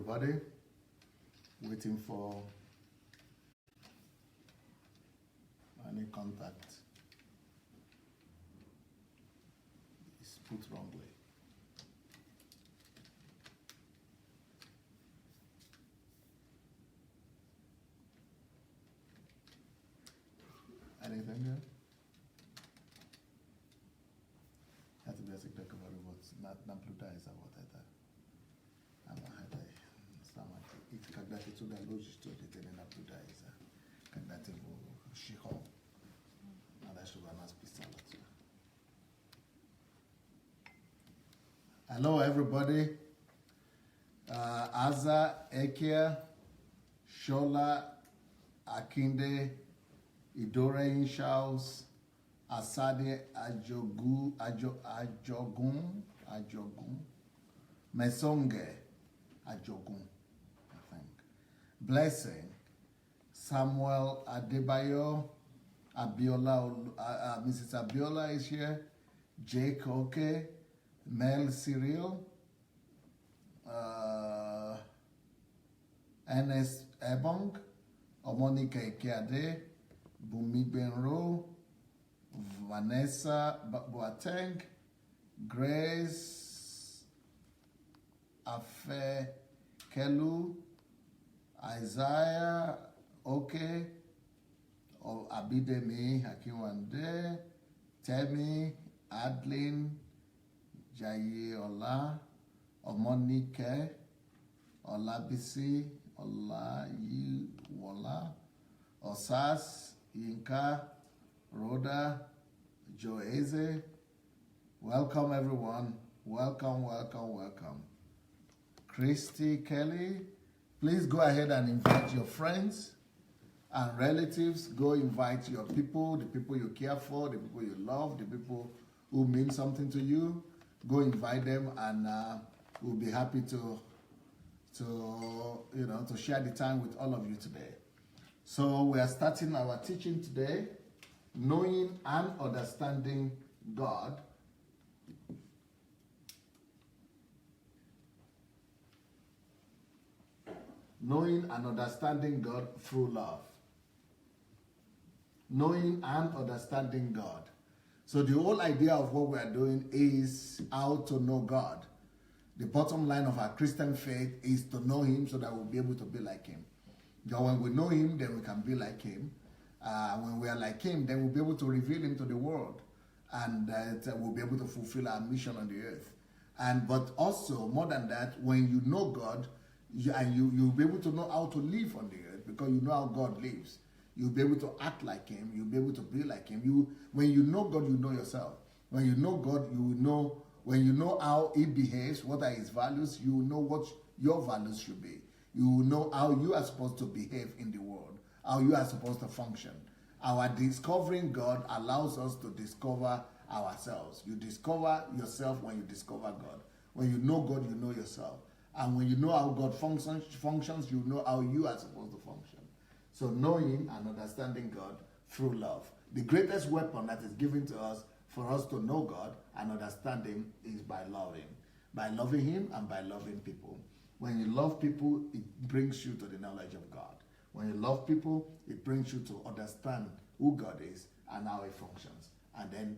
everybody. Waiting for any contact. It's put wrongly. Anything there? Had to be a secret cover what's not Pluta is about that. I'm a head. It's когда ты туда ложишь, то ты не наблюдаешь. Когда ты в шихом, надо, чтобы она списала. Hello, everybody. Aza, Ekia, Shola, Akinde, Idore Inshaus, Asade, Ajogun, Mesonge, Ajogun. Blessing, Samuel Adebayo, Abiola, Mrs. Abiola is here, Jake Oke, Mel Cyril, Ernest Ebong, Omonika Ikeade, Bumi Benro, Vanessa Boateng, Grace Afe Kelu, Isaiah Oke, Abidemi Hakiwande, Temi, Adlin, Jayeola, Omonike, Olabisi, Olayiwola, Osas, Yinka, Rhoda, Joeze. Welcome everyone. Welcome, welcome, welcome. Christy Kelly. Please go ahead and invite your friends and relatives. Go invite your people, the people you care for, the people you love, the people who mean something to you. Go invite them, and we'll be happy to share the time with all of you today. So we are starting our teaching today, knowing and understanding God. Knowing and understanding God through love. Knowing and understanding God. So the whole idea of what we are doing is how to know God. The bottom line of our Christian faith is to know Him so that we'll be able to be like Him. Because when we know Him, then we can be like Him. When we are like Him, then we'll be able to reveal Him to the world. And we'll be able to fulfill our mission on the earth. But also, more than that, when you know God, you'll be able to know how to live on the earth because you know how God lives. You'll be able to act like Him. You'll be able to be like Him. When you know God, you know yourself. When you know God, when you know how He behaves, what are His values, you will know what your values should be. You will know how you are supposed to behave in the world, how you are supposed to function. Our discovering God allows us to discover ourselves. You discover yourself when you discover God. When you know God, you know yourself. And when you know how God functions, you know how you are supposed to function. So knowing and understanding God through love. The greatest weapon that is given to us for us to know God and understand Him is by loving. By loving Him and by loving people. When you love people, it brings you to the knowledge of God. When you love people, it brings you to understand who God is and how He functions. And then,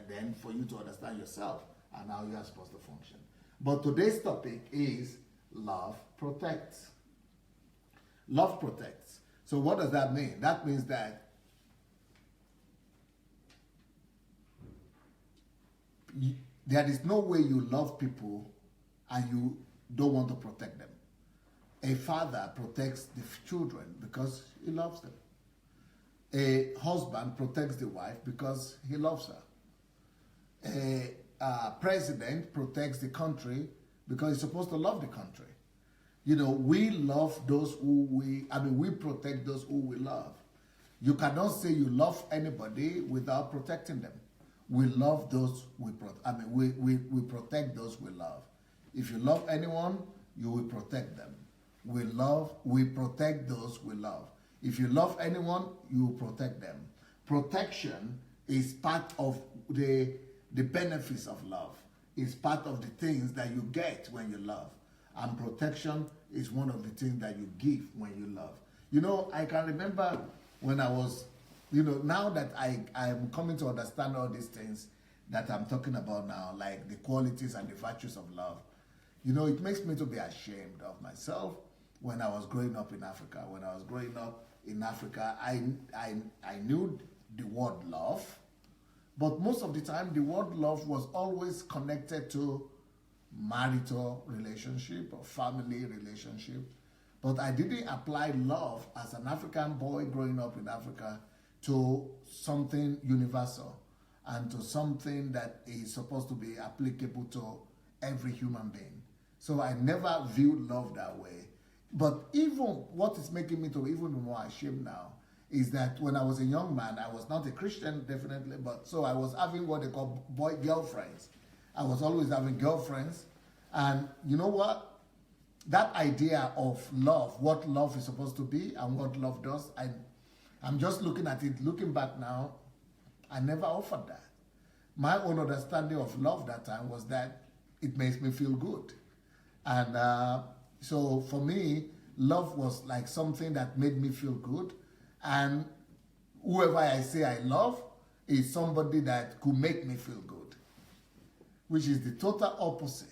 then for you to understand yourself and how you are supposed to function. But today's topic is love protects. Love protects. So what does that mean? That means that there is no way you love people and you don't want to protect them. A father protects the children because he loves them. A husband protects the wife because he loves her. A president protects the country because he's supposed to love the country. We love those we protect those who we love. You cannot say you love anybody without protecting them. We love those we protect those we love. If you love anyone, you will protect them. We protect those we love. If you love anyone, you will protect them. Protection is part of the benefits of love. It's part of the things that you get when you love. And protection is one of the things that you give when you love. You know, I can remember when I was, now that I'm coming to understand all these things that I'm talking about now, like the qualities and the virtues of love, it makes me to be ashamed of myself when I was growing up in Africa. When I was growing up in Africa, I knew the word love, but most of the time the word love was always connected to marital relationship or family relationship. But I didn't apply love as an African boy growing up in Africa to something universal and to something that is supposed to be applicable to every human being. So I never viewed love that way. But even what is making me to even be more ashamed now is that when I was a young man, I was not a Christian, definitely, but so I was having what they call girlfriends. I was always having girlfriends. And you know what? That idea of love, what love is supposed to be and what love does, I'm just looking at it, looking back now, I never offered that. My own understanding of love that time was that it makes me feel good. And so for me, love was like something that made me feel good. And whoever I say I love is somebody that could make me feel good, which is the total opposite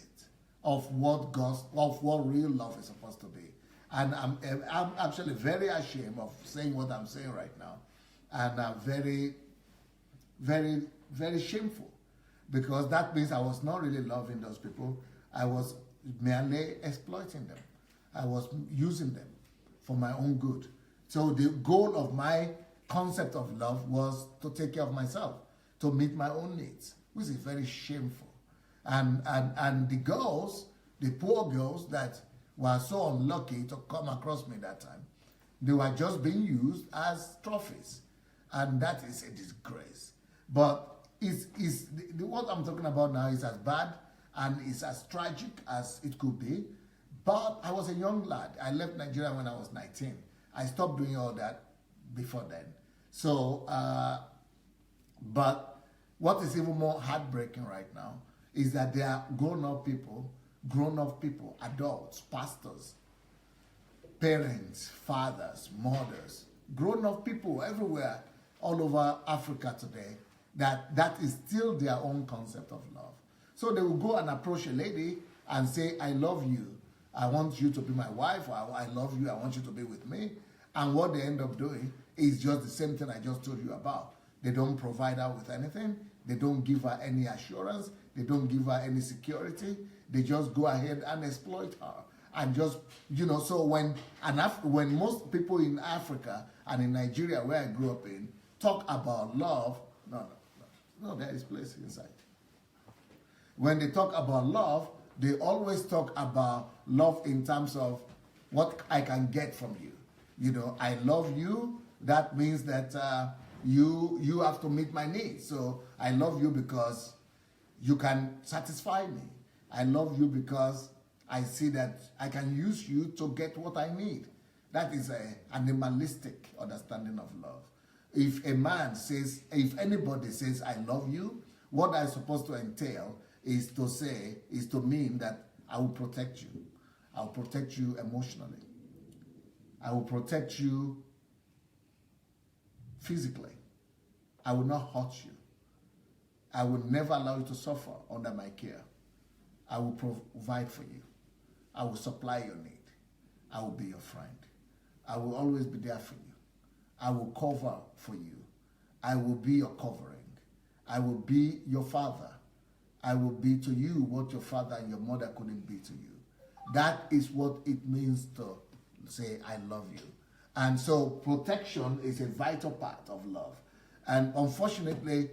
of what real love is supposed to be. And I'm actually very ashamed of saying what I'm saying right now. And I'm very, very, very shameful, because that means I was not really loving those people. I was merely exploiting them. I was using them for my own good. So the goal of my concept of love was to take care of myself, to meet my own needs, which is very shameful. And the girls, the poor girls that were so unlucky to come across me that time, they were just being used as trophies. And that is a disgrace. But what I'm talking about now is as bad and it's as tragic as it could be. But I was a young lad. I left Nigeria when I was 19. I stopped doing all that before then. So, but what is even more heartbreaking right now is that there are grown-up people, adults, pastors, parents, fathers, mothers, grown-up people everywhere, all over Africa today, that is still their own concept of love. So they will go and approach a lady and say, I love you. I want you to be my wife, or I love you, I want you to be with me. And what they end up doing is just the same thing I just told you about. They don't provide her with anything. They don't give her any assurance. They don't give her any security. They just go ahead and exploit her. And just, so when most people in Africa and in Nigeria, where I grew up in, talk about love, no, there is place inside. When they talk about love, they always talk about love in terms of what I can get from you. I love you. That means that you have to meet my needs. So I love you because you can satisfy me. I love you because I see that I can use you to get what I need. That is an animalistic understanding of love. If anybody says, I love you, what I'm supposed to entail is to mean that I will protect you. I will protect you emotionally. I will protect you physically. I will not hurt you. I will never allow you to suffer under my care. I will provide for you. I will supply your need. I will be your friend. I will always be there for you. I will cover for you. I will be your covering. I will be your father. I will be to you what your father and your mother couldn't be to you. That is what it means to say, I love you. And so protection is a vital part of love. And unfortunately,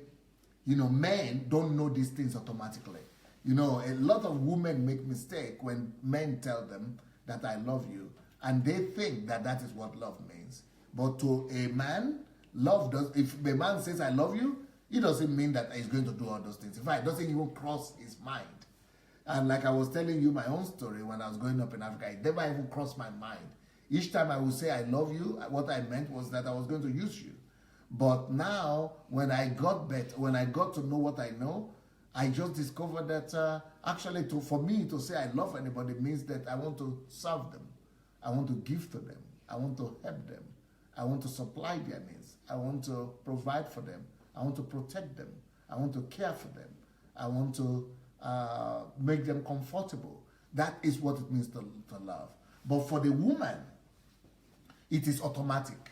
men don't know these things automatically. A lot of women make mistake when men tell them that I love you, and they think that that is what love means. But to a man, if a man says I love you, it doesn't mean that he's going to do all those things. In fact, it doesn't even cross his mind. And like I was telling you my own story when I was growing up in Africa, it never even crossed my mind. Each time I would say I love you, what I meant was that I was going to use you. But now, when I got to know what I know, I just discovered that actually for me to say I love anybody means that I want to serve them. I want to give to them. I want to help them. I want to supply their needs. I want to provide for them. I want to protect them. I want to care for them. I want to make them comfortable. That is what it means to love. But for the woman, it is automatic.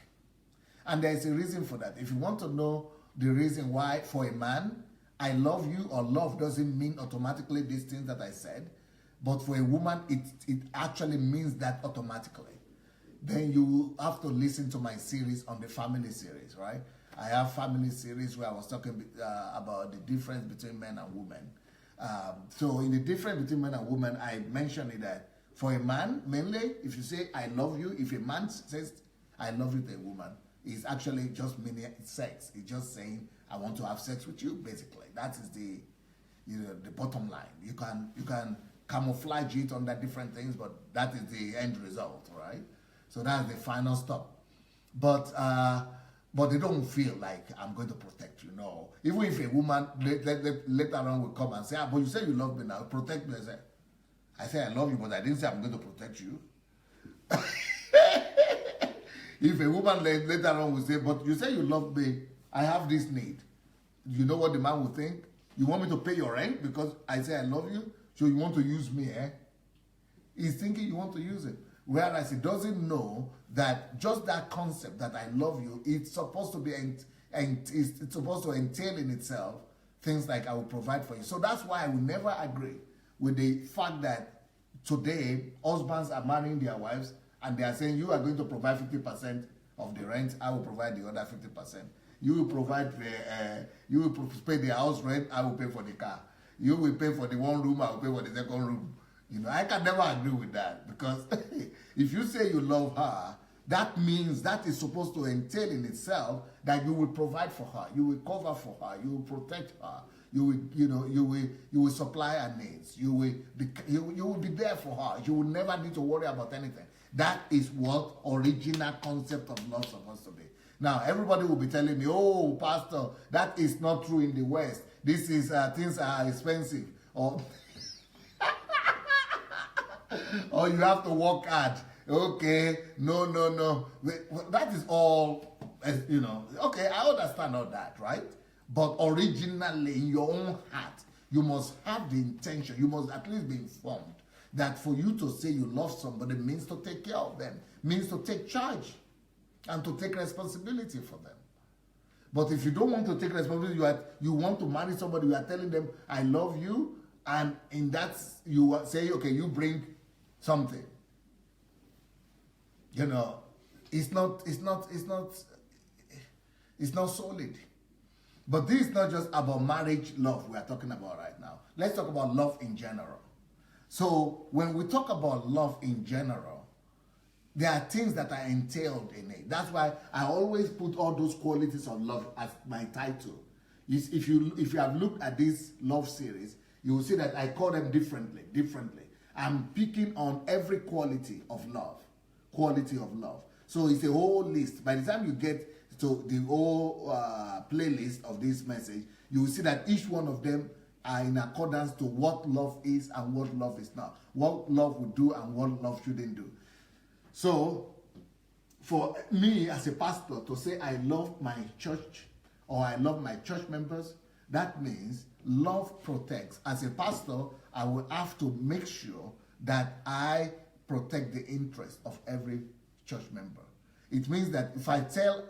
And there is a reason for that. If you want to know the reason why for a man, I love you or love doesn't mean automatically these things that I said. But for a woman, it actually means that automatically. Then you have to listen to my series on the family series, right? I have family series where I was talking about the difference between men and women. So in the difference between men and women, I mentioned it that for a man, mainly, if you say I love you, if a man says I love you to a woman, it's actually just meaning sex. It's just saying I want to have sex with you, basically. That is the bottom line. You can camouflage it under different things, but that is the end result, right? So that's the final stop. But they don't feel like I'm going to protect you. No. Even if a woman later on will come and say, but you say you love me now, protect me. I say I love you, but I didn't say I'm going to protect you. If a woman later on will say, but you say you love me, I have this need. You know what the man will think? You want me to pay your rent because I say I love you? So you want to use me, eh? He's thinking you want to use it. Whereas he doesn't know that just that concept that I love you, it's supposed to be, it's supposed to entail in itself things like I will provide for you. So that's why I will never agree with the fact that today husbands are marrying their wives and they are saying you are going to provide 50% of the rent, I will provide the other 50%. You will provide you will pay the house rent, I will pay for the car. You will pay for the one room, I will pay for the second room. I can never agree with that because if you say you love her, that means that is supposed to entail in itself that you will provide for her, you will cover for her, you will protect her, you will supply her needs, you will be there for her. You will never need to worry about anything. That is what original concept of love is supposed to be. Now everybody will be telling me, oh, pastor, that is not true in the West. This is things are expensive, or or you have to work hard. Okay, no. That is all, okay, I understand all that, right? But originally, in your own heart, you must have the intention, you must at least be informed that for you to say you love somebody means to take care of them, means to take charge and to take responsibility for them. But if you don't want to take responsibility, you want to marry somebody, you are telling them, I love you, and in that, you say, okay, you bring something. It's not solid. But this is not just about marriage love we are talking about right now. Let's talk about love in general. So when we talk about love in general, there are things that are entailed in it. That's why I always put all those qualities of love as my title. If you have looked at this love series, you will see that I call them differently. I'm picking on every quality of love. So it's a whole list. By the time you get to the whole playlist of this message, you will see that each one of them are in accordance to what love is and what love is not. What love would do and what love shouldn't do. So, for me as a pastor to say I love my church or I love my church members, that means love protects. As a pastor, I will have to make sure that I protect the interest of every church member. It means that if I tell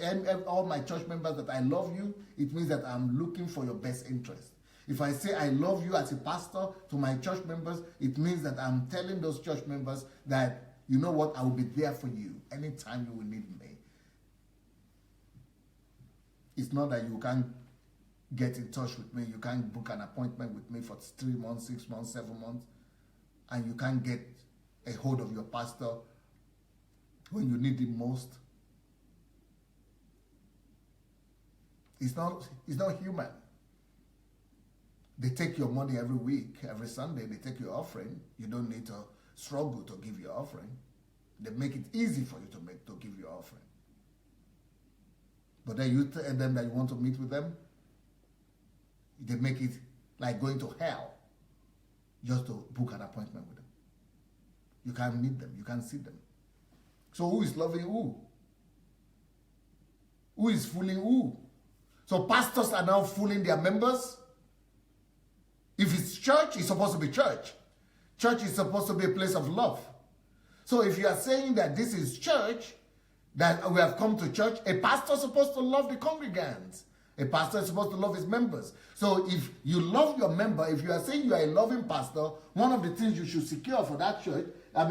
all my church members that I love you, it means that I'm looking for your best interest. If I say I love you as a pastor to my church members, it means that I'm telling those church members that, you know what, I will be there for you anytime you will need me. It's not that you can't get in touch with me, you can't book an appointment with me for 3 months, 6 months, 7 months, and you can't get a hold of your pastor when you need him most. It's not human. They take your money every week, every Sunday, they take your offering. You don't need to struggle to give your offering. They make it easy for you to give your offering. But then you tell them that you want to meet with them, they make it like going to hell just to book an appointment with them. You can't meet them. You can't see them. So who is loving who? Who is fooling who? So pastors are now fooling their members. If it's church, it's supposed to be church. Church is supposed to be a place of love. So if you are saying that this is church, that we have come to church, a pastor is supposed to love the congregants. A pastor is supposed to love his members. So if you love your member, if you are saying you are a loving pastor, one of the things you should secure for that church,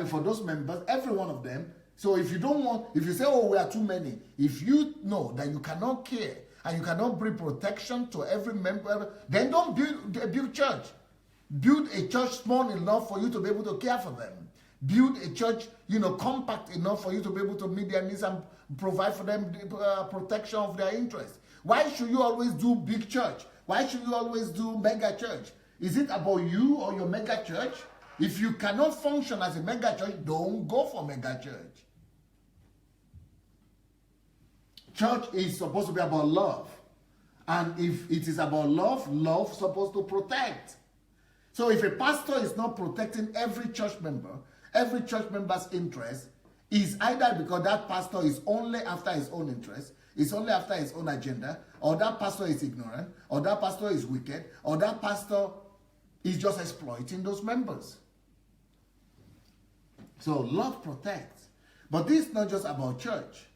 for those members, every one of them. So if you don't want, if you say, oh, we are too many, if you know that you cannot care and you cannot bring protection to every member, then don't build church. Build a church small enough for you to be able to care for them. Build a church, compact enough for you to be able to meet their needs and provide for them the protection of their interests. Why should you always do big church? Why should you always do mega church? Is it about you or your mega church? If you cannot function as a mega church, don't go for mega church. Church is supposed to be about love. And if it is about love, love is supposed to protect. So if a pastor is not protecting every church member's interest, is either because that pastor is only after his own interest, is only after his own agenda, or that pastor is ignorant, or that pastor is wicked, or that pastor is just exploiting those members. So love protects. But this is not just about church.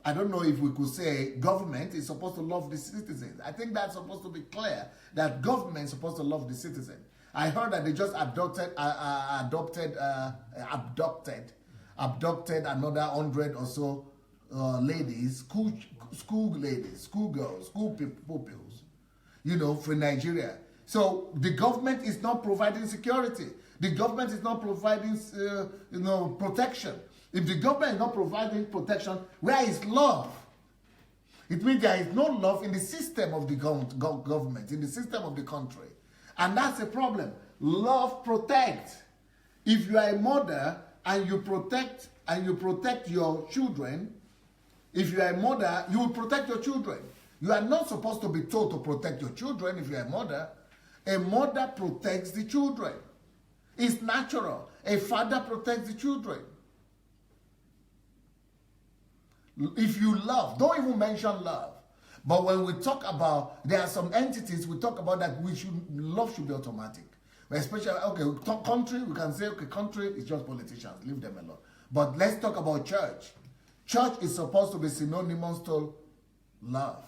I don't know if we could say government is supposed to love the citizens. I think that's supposed to be clear, that government is supposed to love the citizen. I heard that they just adopted another 100 or so ladies, school ladies, school girls, school pupils, for Nigeria. So the government is not providing security. The government is not providing, protection. If the government is not providing protection, where is love? It means there is no love in the system of the government, in the system of the country. And that's a problem. Love protects. If you are a mother and you protect your children, if you are a mother, you will protect your children. You are not supposed to be told to protect your children if you are a mother. A mother protects the children. It's natural. A father protects the children. If you love, don't even mention love. But when we talk about, there are some entities we talk about that love should be automatic. Especially, country, we can say, country is just politicians, leave them alone. But let's talk about church. Church is supposed to be synonymous to love.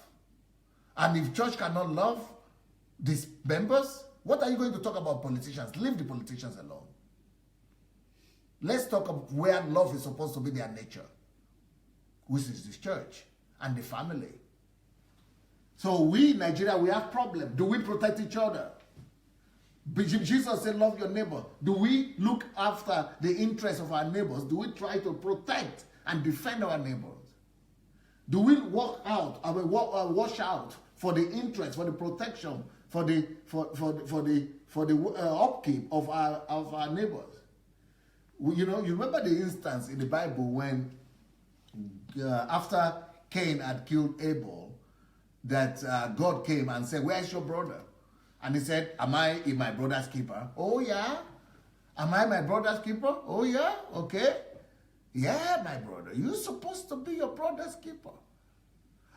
And if church cannot love these members, what are you going to talk about politicians? Leave the politicians alone. Let's talk about where love is supposed to be their nature, which is the church and the family. So we in Nigeria, we have problems. Do we protect each other? Jesus said, love your neighbor. Do we look after the interests of our neighbors? Do we try to protect and defend our neighbors? Do we wash out for the interest, for the protection, for the upkeep of our neighbors? You remember the instance in the Bible when after Cain had killed Abel, that God came and said, where's your brother? And he said, am I my brother's keeper? Oh, yeah. Am I my brother's keeper? Oh, yeah. Okay. Yeah, my brother. You're supposed to be your brother's keeper.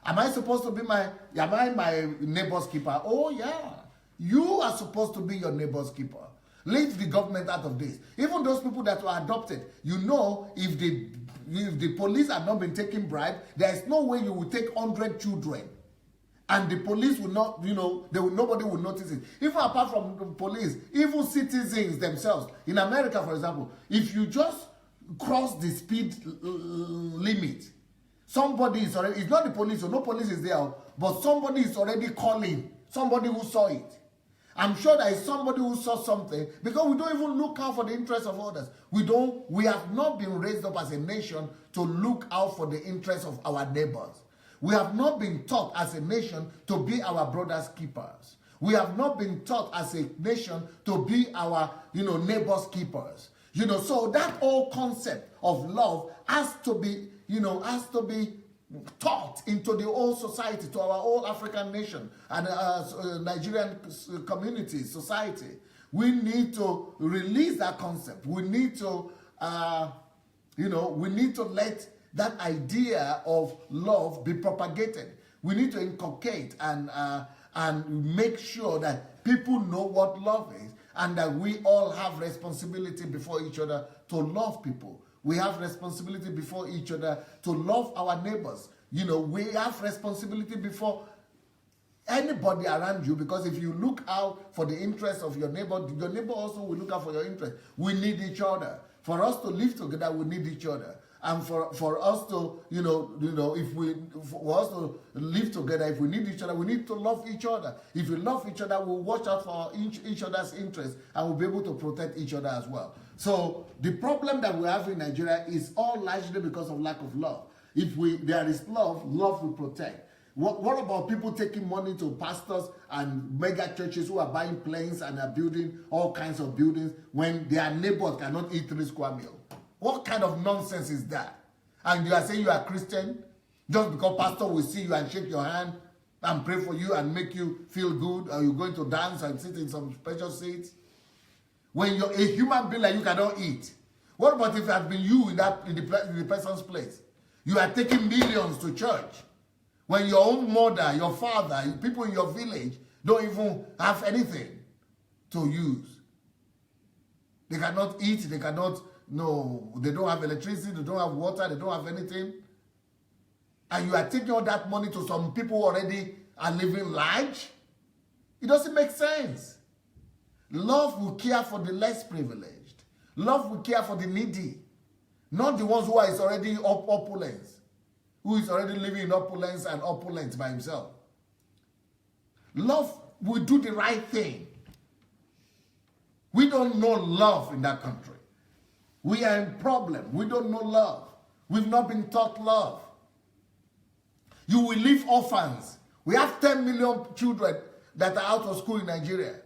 Am I my neighbor's keeper? Oh, yeah. You are supposed to be your neighbor's keeper. Leave the government out of this. Even those people that were adopted, if the police have not been taking bribe, there is no way you will take 100 children. And the police will not, nobody will notice it. Even apart from the police, even citizens themselves. In America, for example, if you just cross the speed limit, somebody is already, it's not the police, so no police is there, but somebody is already calling, somebody who saw it. I'm sure there is somebody who saw something, because we don't even look out for the interests of others. We have not been raised up as a nation to look out for the interests of our neighbors. We have not been taught as a nation to be our brother's keepers. We have not been taught as a nation to be our, neighbors' keepers. So that whole concept of love has to be taught into the whole society, to our whole African nation and Nigerian community, society. We need to release that concept. We need to, we need to let that idea of love be propagated. We need to inculcate and make sure that people know what love is, and that we all have responsibility before each other to love people. We have responsibility before each other to love our neighbors. We have responsibility before anybody around you, because if you look out for the interest of your neighbor also will look out for your interest. We need each other. For us to live together, we need each other. And for us to, for us to live together, if we need each other, we need to love each other. If we love each other, we'll watch out for each other's interests, and we'll be able to protect each other as well. So the problem that we have in Nigeria is all largely because of lack of love. If there is love will protect. What about people taking money to pastors and mega churches who are buying planes and are building all kinds of buildings when their neighbors cannot eat 3 square meals? What kind of nonsense is that? And you are saying you are Christian just because pastor will see you and shake your hand and pray for you and make you feel good, or you're going to dance and sit in some special seats? When you're a human being, like, you cannot eat. What about if it has been you in the person's place? You are taking millions to church when your own mother, your father, people in your village don't even have anything to use. They cannot eat, they don't have electricity, they don't have water, they don't have anything. And you are taking all that money to some people who already are living large? It doesn't make sense. Love will care for the less privileged. Love will care for the needy. Not the ones who are already opulence. Who is already living in opulence and opulence by himself. Love will do the right thing. We don't know love in that country. We are in problem. We don't know love. We've not been taught love. You will leave orphans. We have 10 million children that are out of school in Nigeria.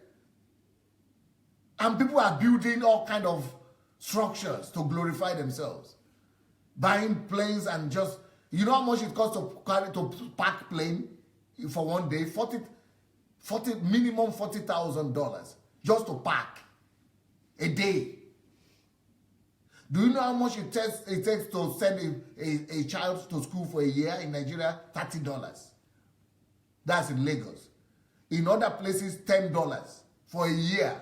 And people are building all kinds of structures to glorify themselves. Buying planes and just, you know how much it costs to park plane for one day? Minimum $40,000 just to park a day. Do you know how much it takes to send a child to school for a year in Nigeria? $30. That's in Lagos. In other places, $10 for a year.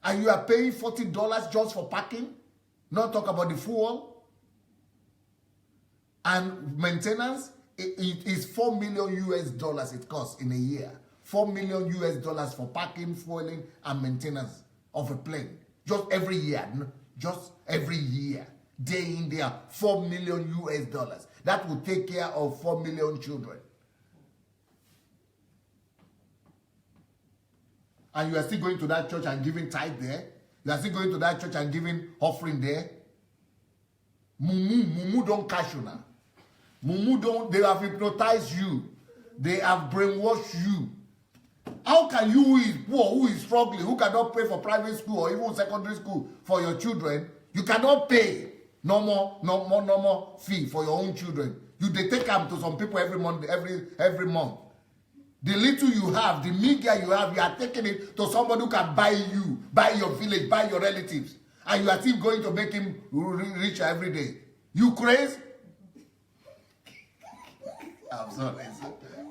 And you are paying $40 just for parking? Not talk about the fuel. And maintenance, it is $4 million US it costs in a year. $4 million US for parking, fueling, and maintenance of a plane. Just every year. Just every year. Day in, day out. $4 million US. That will take care of 4 million children. And you are still going to that church and giving tithe there. You are still going to that church and giving offering there. Mumu don't cash you now. They have hypnotized you. They have brainwashed you. How can you, who is poor, who is struggling, who cannot pay for private school or even secondary school for your children, you cannot pay no more fee for your own children. They take them to some people every month. The little you have, the meager you have, you are taking it to somebody who can buy you, buy your village, buy your relatives. And you are still going to make him richer every day. You crazy? I'm sorry.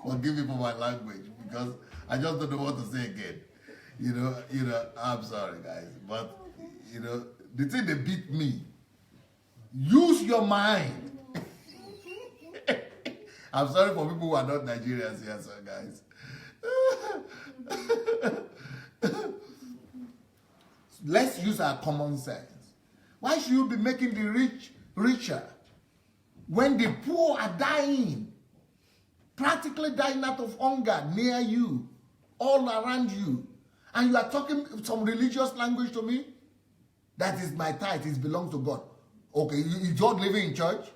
Forgive me for my language, because I just don't know what to say again. I'm sorry, guys. But, the thing that beat me, use your mind. I'm sorry for people who are not Nigerians here, so guys. Let's use our common sense. Why should you be making the rich richer when the poor are dying? Practically dying out of hunger near you, all around you. And you are talking some religious language to me? That is my tithe, it belongs to God. Okay, is God living in church?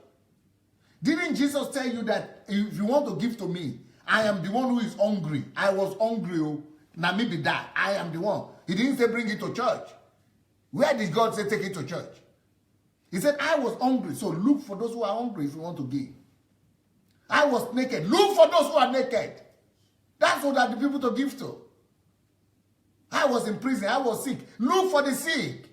Didn't Jesus tell you that if you want to give to me, I am the one who is hungry. I was hungry. Now maybe that. I am the one. He didn't say bring it to church. Where did God say take it to church? He said, I was hungry, so look for those who are hungry if you want to give. I was naked. Look for those who are naked. That's what are the people to give to. I was in prison. I was sick. Look for the sick.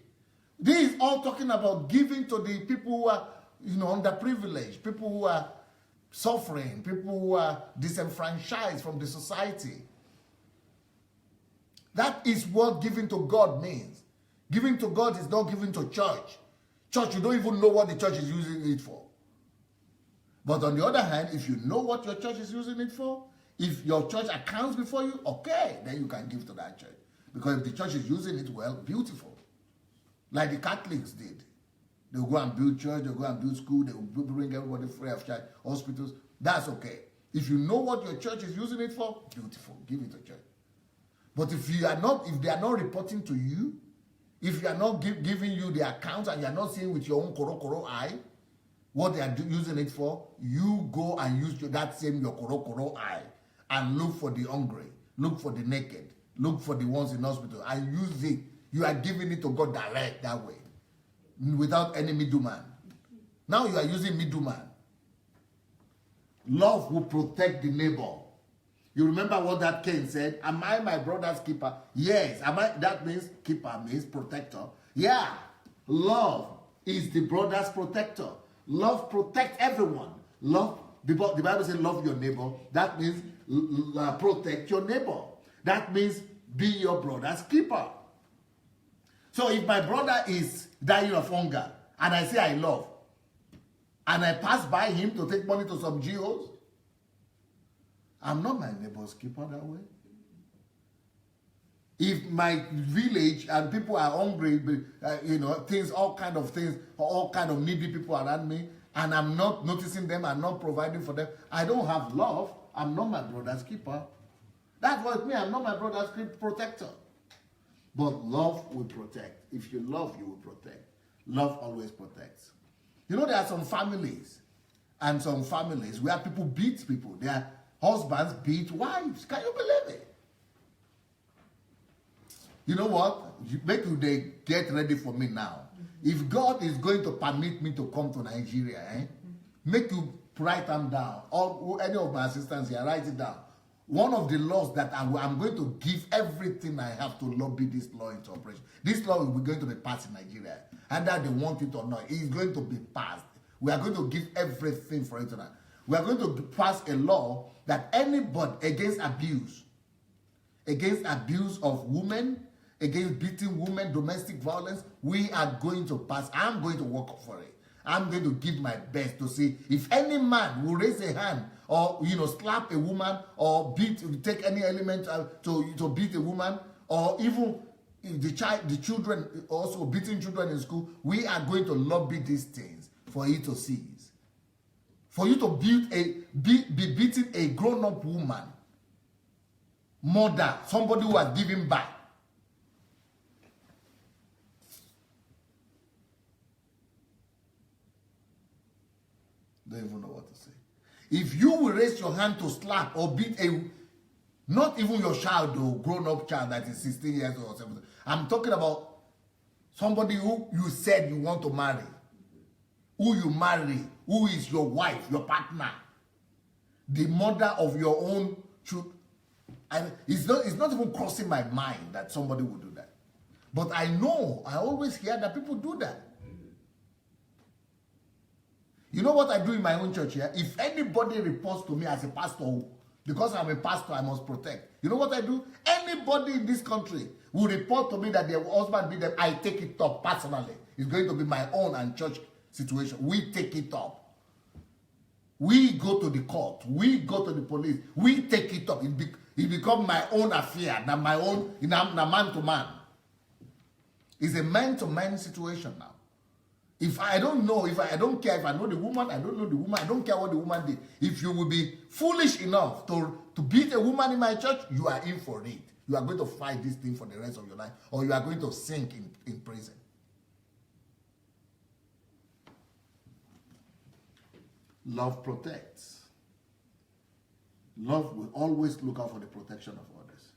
This is all talking about giving to the people who are, underprivileged, people who are suffering, people who are disenfranchised from the society. That is what giving to God means. Giving to God is not giving to church. Church, you don't even know what the church is using it for. But on the other hand, if you know what your church is using it for, if your church accounts before you, okay, then you can give to that church. Because if the church is using it well, beautiful. Like the Catholics did. They'll go and build church, they'll go and build school, they'll bring everybody free of charge, hospitals. That's okay. If you know what your church is using it for, beautiful, give it to church. But if they are not reporting to you, if you are not giving you the accounts and you are not seeing with your own koro eye what they are using it for, you go and use that same your koro eye and look for the hungry, look for the naked, look for the ones in hospital and use it. You are giving it to God direct that way, without any middleman. Now you are using middleman. Love will protect the neighbor. You remember what that Cain said? Am I my brother's keeper? Yes. That means keeper means protector. Yeah. Love is the brother's protector. Love protects everyone. Love, the Bible says love your neighbor. That means protect your neighbor. That means be your brother's keeper. So if my brother is dying of hunger and I say I love, and I pass by him to take money to some GOs, I'm not my neighbor's keeper that way. If my village and people are hungry, things, all kind of needy people around me, and I'm not noticing them, I'm not providing for them, I don't have love, I'm not my brother's keeper. That's what it means, I'm not my brother's protector. But love will protect. If you love, you will protect. Love always protects. There are some families where people beat people. Their husbands beat wives. Can you believe it? You know what? They get ready for me now. If God is going to permit me to come to Nigeria, make you write them down. Or any of my assistants here, write it down. One of the laws that I'm going to give everything I have to lobby this law into operation. This law is going to be passed in Nigeria. Either they want it or not, it is going to be passed. We are going to give everything for it tonight. We are going to pass a law that anybody against abuse of women, against beating women, domestic violence, we are going to pass. I'm going to work for it. I'm going to give my best to see if any man will raise a hand or slap a woman or take any element to beat a woman, or even the children also beating children in school. We are going to lobby these things for you to cease. For you to be beating a grown-up woman, mother, somebody who has given birth. Don't even know what to say. If you will raise your hand to slap or beat not even your child, though, grown-up child that is 16 years old or 17, I'm talking about somebody who you said you want to marry, who you marry, who is your wife, your partner, the mother of your own children. It's not even crossing my mind that somebody would do that. But I always hear that people do that. You know what I do in my own church here? If anybody reports to me as a pastor, because I'm a pastor, I must protect. You know what I do? Anybody in this country will report to me that their husband beat them, I take it up personally. It's going to be my own and church situation. We take it up. We go to the court. We go to the police. We take it up. It becomes my own affair, not my own, not man to man. It's a man-to-man situation now. If I don't know, I don't care if I know the woman, I don't know the woman, I don't care what the woman did. If you will be foolish enough to beat a woman in my church, you are in for it. You are going to fight this thing for the rest of your life, or you are going to sink in prison. Love protects. Love will always look out for the protection of others.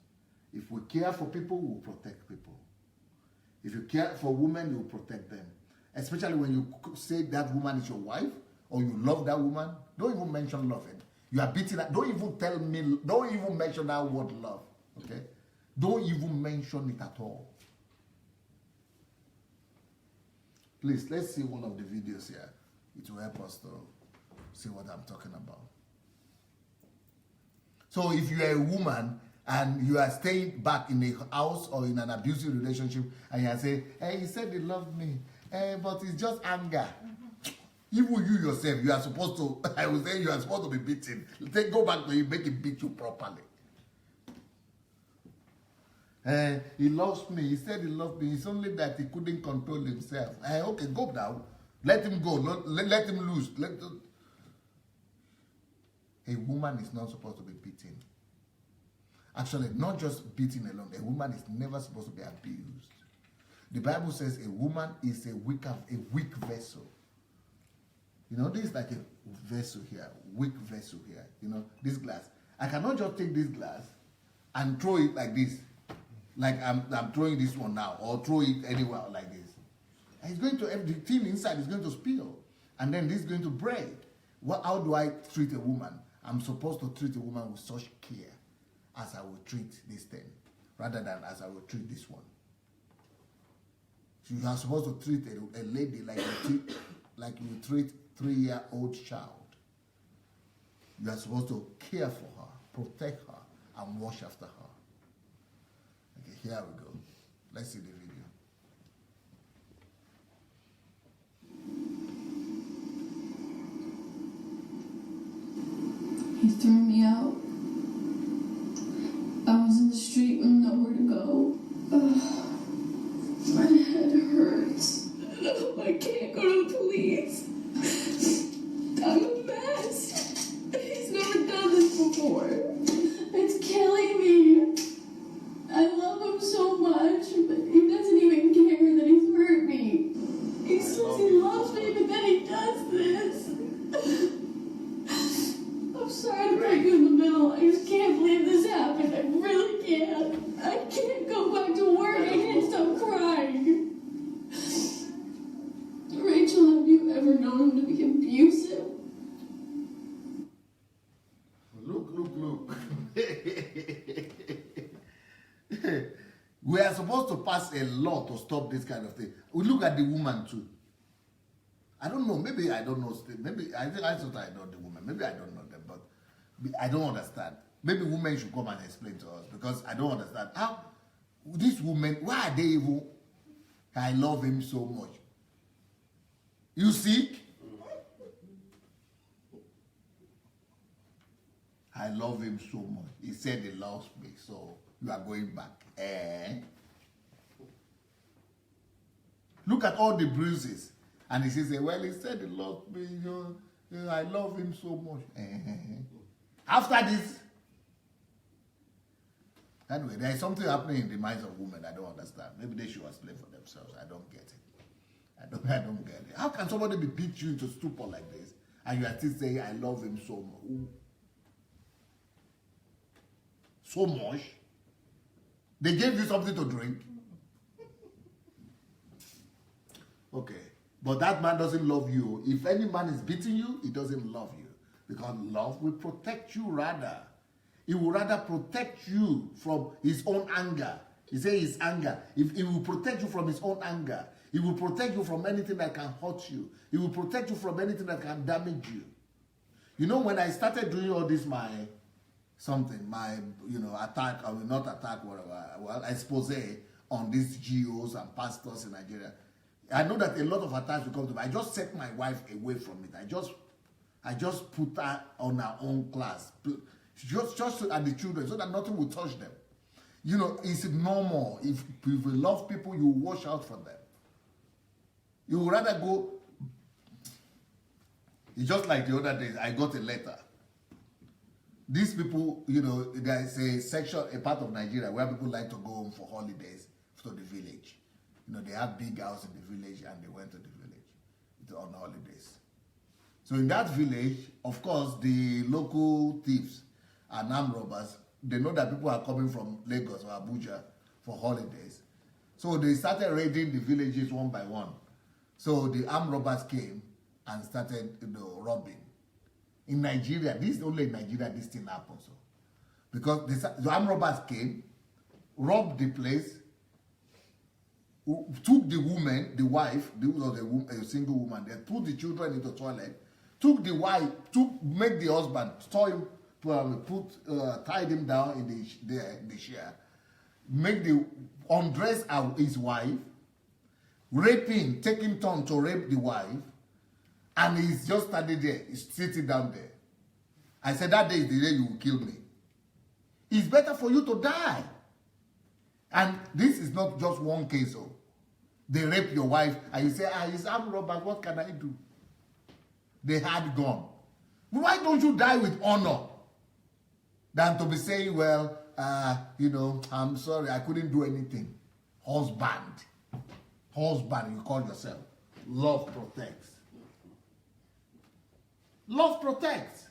If we care for people, we will protect people. If you care for women, you will protect them. Especially when you say that woman is your wife or you love that woman. Don't even mention loving. You are beating her. Don't even tell me. Don't even mention that word love. Okay? Don't even mention it at all. Please, let's see one of the videos here. It will help us to see what I'm talking about. So if you are a woman and you are staying back in a house or in an abusive relationship and you are saying, hey, he said he loved me, but it's just anger. Even you yourself, you are supposed to, I would say you are supposed to be beaten. Go back to him, make him beat you properly. He loves me. He said he loved me. It's only that he couldn't control himself. Okay, go down. Let him go. Let him loose. A woman is not supposed to be beaten. Actually, not just beaten alone. A woman is never supposed to be abused. The Bible says a woman is a weak vessel. You know, this is like a vessel here, weak vessel here. You know, this glass. I cannot just take this glass and throw it like this. Like I'm throwing this one now, or throw it anywhere like this. And it's going to, the thing inside is going to spill. And then this is going to break. How do I treat a woman? I'm supposed to treat a woman with such care as I would treat this thing, rather than as I would treat this one. So you are supposed to treat a lady like you treat 3-year-old child. You are supposed to care for her, protect her, and watch after her. Okay, here we go. Let's see the video. He threw me out. I was in the street with nowhere to go. My head hurts. I can't go to the police. I'm a mess. He's never done this before. It's killing me. I love him so much, but he doesn't even care that he's hurt me. He says he loves me, but then he does this. I'm sorry to put you in the middle. I just can't believe this happened. I really can't. I can't go back to work. I can't stop crying. Rachel, have you ever known him to be abusive? Look. We are supposed to pass a law to stop this kind of thing. We look at the woman too. I don't know. Maybe I don't know. Maybe I thought I know the woman. Maybe I don't know them, but I don't understand. Maybe women should come and explain to us, because I don't understand how these women. Why are they even? I love him so much. You sick? I love him so much. He said he loves me, so you are going back. Look at all the bruises. And he says, well, he said he loved me. I love him so much. After this, anyway, there is something happening in the minds of women I don't understand. Maybe they should explain for themselves. I don't get it. I don't get it. How can somebody be beat you into stupor like this, and you are still saying, I love him so much? So much? They gave you something to drink? Okay. But that man doesn't love you. If any man is beating you, he doesn't love you. Because love will protect you rather. He will rather protect you from his own anger. He says his anger. If he will protect you from his own anger. He will protect you from anything that can hurt you. He will protect you from anything that can damage you. You know, when I started doing all this, my attack, I will not attack, whatever, well, expose on these GOs and pastors in Nigeria, I know that a lot of attacks will come to me. I just set my wife away from it. I just put her on her own class. Just and the children, so that nothing will touch them. You know, it's normal. If you love people, you watch out for them. You would rather go. It's just like the other days, I got a letter. These people, you know, there's a section, a part of Nigeria where people like to go home for holidays to the village. You know, they have big house in the village and they went to the village on holidays. So in that village, of course, the local thieves and armed robbers, they know that people are coming from Lagos or Abuja for holidays. So they started raiding the villages one by one. So the armed robbers came and started, robbing. In Nigeria, this is only in Nigeria this thing happens. So. Because the armed robbers came, robbed the place, took the woman, the wife, a single woman, they put the children into the toilet, took the wife, made the husband, tied him down in the chair, undress his wife, raping, taking turn to rape the wife, and he's just standing there, he's sitting down there. I said, that day is the day you will kill me. It's better for you to die. And this is not just one case. Oh. They rape your wife, and you say, it's armed robbers, what can I do? They had gone. Why don't you die with honor? Than to be saying, well, I'm sorry, I couldn't do anything. Husband, you call yourself. Love protects. Love protects.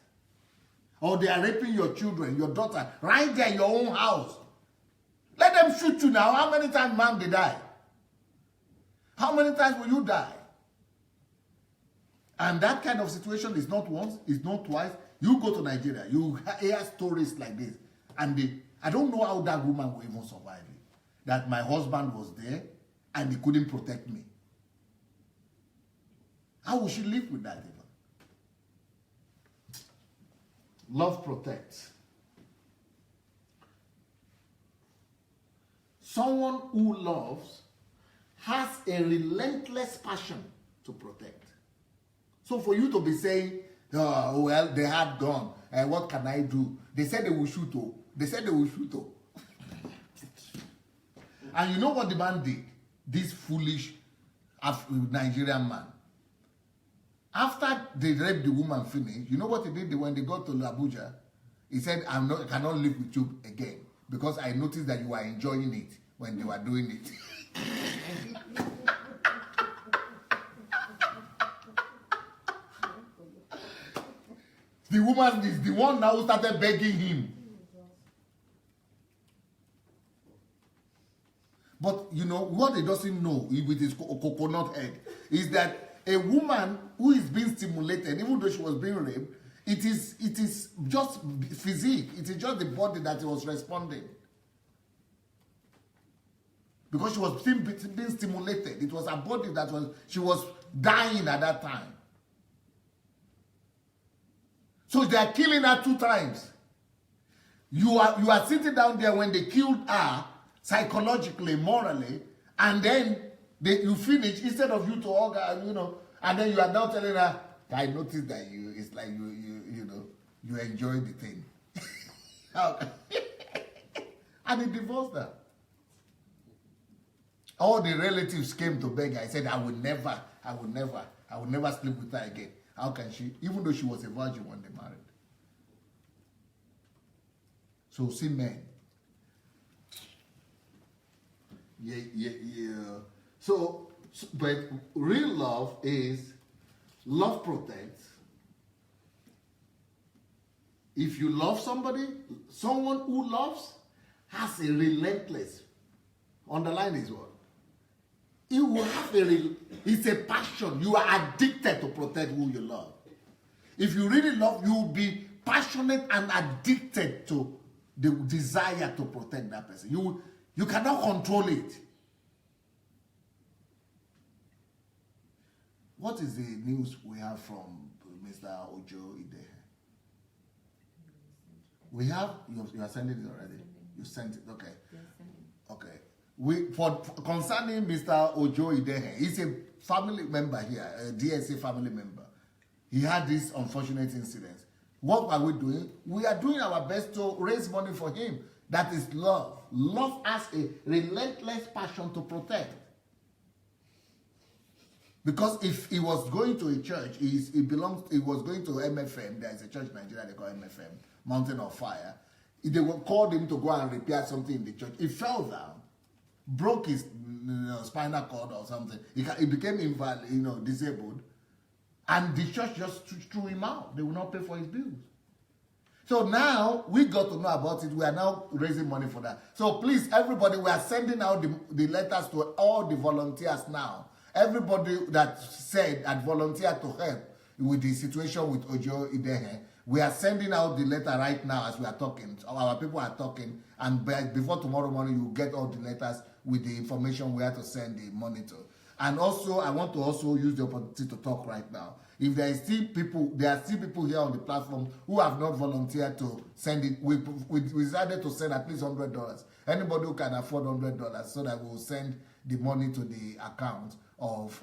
Or they are raping your children, your daughter, right there in your own house. Let them shoot you now. How many times, ma'am, they die? How many times will you die? And that kind of situation is not once, it's not twice. You go to Nigeria, you hear stories like this. And I don't know how that woman will even survive it. That my husband was there and he couldn't protect me. How will she live with that even? Love protects. Someone who loves has a relentless passion to protect. So for you to be saying, oh, well, they had gone, what can I do? They said they will shoot. They said they will shoot. And you know what the man did? This foolish Nigerian man. After they raped the woman finished, you know what he did when they got to Abuja? He said, I cannot live with you again because I noticed that you were enjoying it when they were doing it. The woman is the one now who started begging him. But you know what he doesn't know with his coconut head is that a woman who is being stimulated, even though she was being raped, it is just physique. It is just the body that was responding. Because she was being stimulated. It was her body she was dying at that time. So they are killing her 2 times. You are sitting down there when they killed her, psychologically, morally, and then you finish, instead of you to hug her, and then you are now telling her, I noticed that it's like you enjoy the thing. And he divorced her. All the relatives came to beg her. I said, I will never sleep with her again. How can she? Even though she was a virgin when they married. So see, men. Yeah. So, but real love is, love protects. If you love somebody, someone who loves has a relentless, underline this word. You will have it's a passion. You are addicted to protect who you love. If you really love, you will be passionate and addicted to the desire to protect that person. You cannot control it. What is the news we have from Mr. Ojo Idehe? We have, you are sending it already? You sent it, okay. Okay. Concerning Mr. Ojo Idehe, he's a family member here, a DSA family member. He had this unfortunate incident. What are we doing? We are doing our best to raise money for him. That is love. Love has a relentless passion to protect. Because if he was going to a church, he was going to MFM, there is a church in Nigeria they call MFM, Mountain of Fire. They called him to go and repair something in the church. He fell down, broke his spinal cord or something. He became invalid, disabled. And the church just threw him out. They will not pay for his bills. So now we got to know about it. We are now raising money for that. So please, everybody, we are sending out the letters to all the volunteers now. Everybody that said and volunteered to help with the situation with Ojo Idehe, we are sending out the letter right now as we are talking. Our people are talking, and before tomorrow morning, you will get all the letters with the information where to send the money to. And also, I want to also use the opportunity to talk right now. If there are still people here on the platform who have not volunteered to send it. We decided to send at least $100. Anybody who can afford $100, so that we will send the money to the account of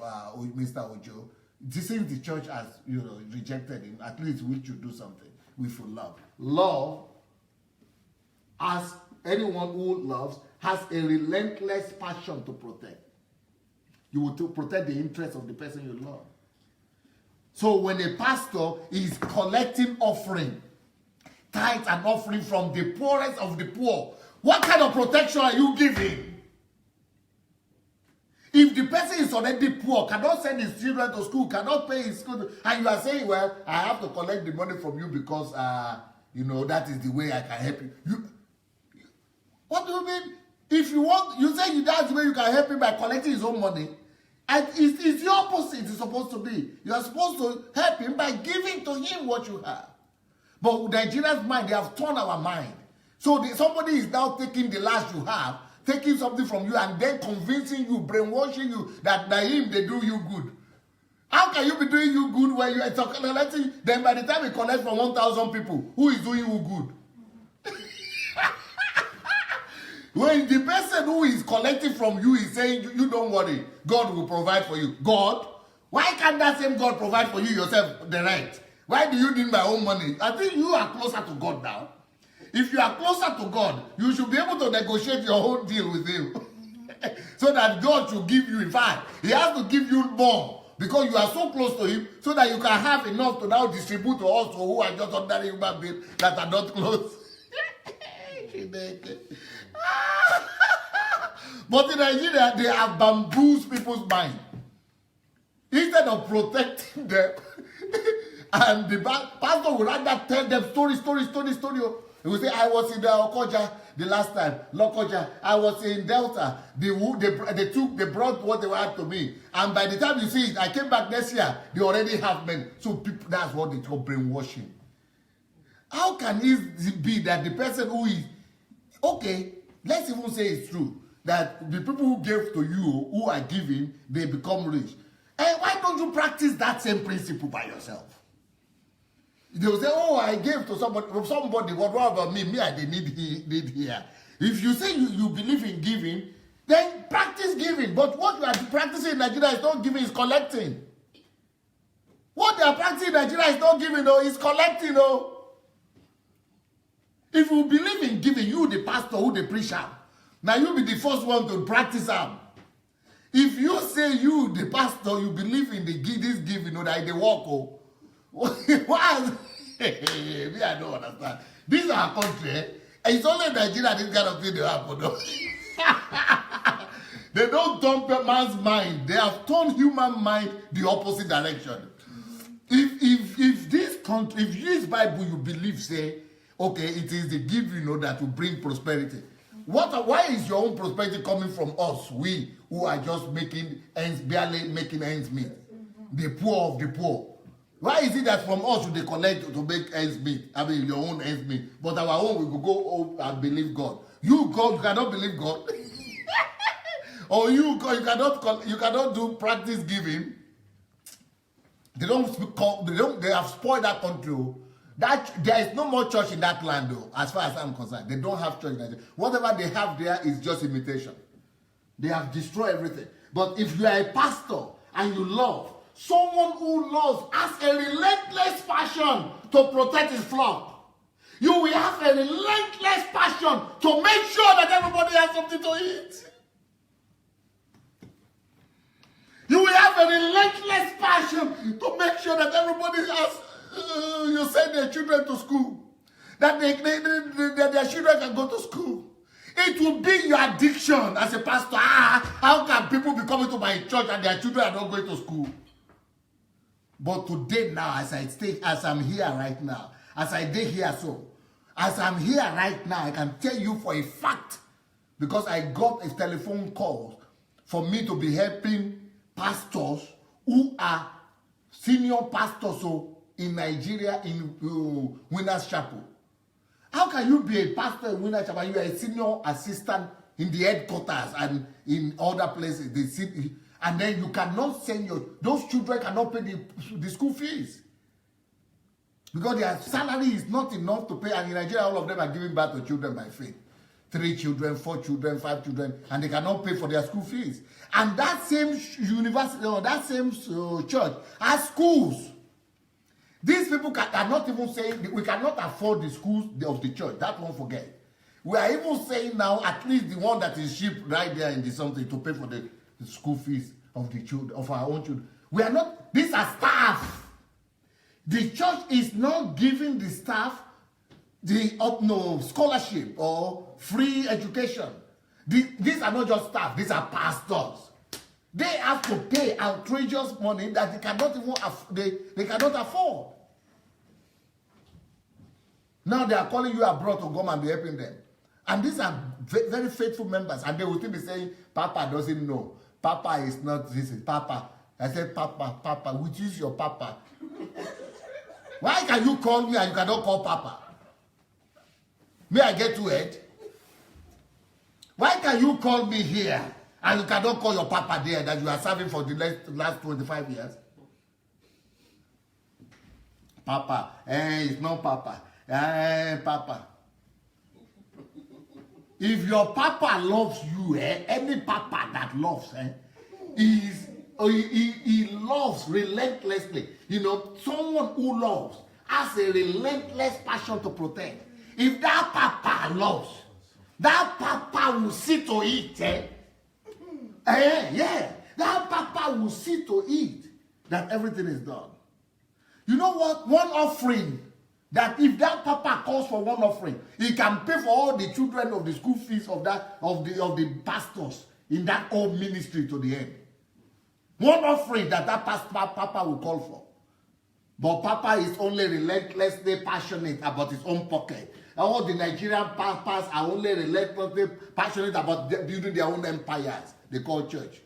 Mr. Ojo. Since the church has, rejected him, at least we should do something with love. Love, as anyone who loves, has a relentless passion to protect. You will to protect the interests of the person you love. So when a pastor is collecting offering, tithe and offering from the poorest of the poor, what kind of protection are you giving? If the person is already poor, cannot send his children to school, cannot pay his school, and you are saying, well, I have to collect the money from you because, that is the way I can help you. What do you mean? If you want, you say that's the way you can help him by collecting his own money. And it's the opposite it's supposed to be. You are supposed to help him by giving to him what you have. But with Nigeria's mind, they have turned our mind. So somebody is now taking the last you have, taking something from you, and then convincing you, brainwashing you that by him they do you good. How can you be doing you good when you are collecting? Then by the time you collect from 1,000 people, who is doing you good? When the person who is collecting from you is saying, you don't worry, God will provide for you. God? Why can't that same God provide for you yourself the right? Why do you need my own money? I think you are closer to God now. If you are closer to God, you should be able to negotiate your own deal with him. So that God should give you, in fact, he has to give you more because you are so close to him so that you can have enough to now distribute to us who are just ordinary human beings that are not close. But in Nigeria, they have bamboozled people's mind. Instead of protecting them, and the pastor will rather tell them story. He will say, I was in the Okoja the last time, Lokoja. I was in Delta. They brought what they had to me. And by the time you see it, I came back next year, they already have men. So people, that's what they call brainwashing. How can it be that the person who is, okay, let's even say it's true, that the people who gave to you, who are giving, they become rich. And why don't you practice that same principle by yourself? They will say, oh, I gave to somebody, what about me? Me, I need here. If you say you believe in giving, then practice giving. But what you are practicing in Nigeria is not giving, it's collecting. What they are practicing in Nigeria is not giving, though, it's collecting, though. If you believe in giving, you, the pastor who they preach out, now you be the first one to practice them. If you say you, the pastor, you believe in this giving, that they work, oh, why? Me, I don't understand. This is our country. It's only Nigeria this kind of thing they happen. No? They don't turn man's mind. They have turned human mind the opposite direction. If this country, if this Bible you believe say, okay, it is the giving, that will bring prosperity. Why is your own prosperity coming from us, we who are just barely making ends meet? The poor of the poor. Why is it that from us they collect to make ends meet? I mean, your own ends meet. But our own, we could go and believe God. You cannot believe God. Or you cannot do practice giving. They have spoiled that country. There is no more church in that land, though, as far as I'm concerned. They don't have church in Nigeria. Whatever they have there is just imitation. They have destroyed everything. But if you are a pastor and you love, someone who loves has a relentless passion to protect his flock. You will have a relentless passion to make sure that everybody has something to eat. You will have a relentless passion to make sure that everybody has, you send their children to school, that their children can go to school. It will be your addiction as a pastor. How can people be coming to my church and their children are not going to school? But today now, as I'm here right now, as I did here as I'm here right now, I can tell you for a fact, because I got a telephone call for me to be helping pastors who are senior pastors in Nigeria in Winners Chapel. How can you be a pastor in Winners Chapel? You are a senior assistant in the headquarters and in other places. And then you cannot send those children cannot pay the school fees. Because their salary is not enough to pay. And in Nigeria, all of them are giving birth to children by faith. 3 children, 4 children, 5 children, and they cannot pay for their school fees. And that same university or that same church has schools. These people are not even saying we cannot afford the schools of the church. That won't forget. We are even saying now at least the one that is shipped right there in the something to pay for the school fees of the children, of our own children. We are not. These are staff. The church is not giving the staff the scholarship or free education. These are not just staff, these are pastors. They have to pay outrageous money that they cannot even they cannot afford. Now they are calling you abroad to come and be helping them. And these are very faithful members, and they will still be saying, Papa doesn't know. Papa is not this, is Papa. I said, Papa, which is your Papa? Why can you call me and you cannot call Papa? May I get to it? Why can you call me here and you cannot call your Papa there that you are serving for the last 25 years? Papa, it's not Papa. Papa. If your Papa loves you, any Papa that loves, he loves relentlessly. You know, someone who loves has a relentless passion to protect. If that Papa loves, that Papa will see to it. That Papa will see to it that everything is done. You know what? One offering, that if that Papa calls for one offering, he can pay for all the children of the school fees of the pastors in that old ministry to the end. One offering that Papa will call for. But Papa is only relentlessly passionate about his own pocket. All the Nigerian papas are only relentlessly passionate about building their own empires. They call church.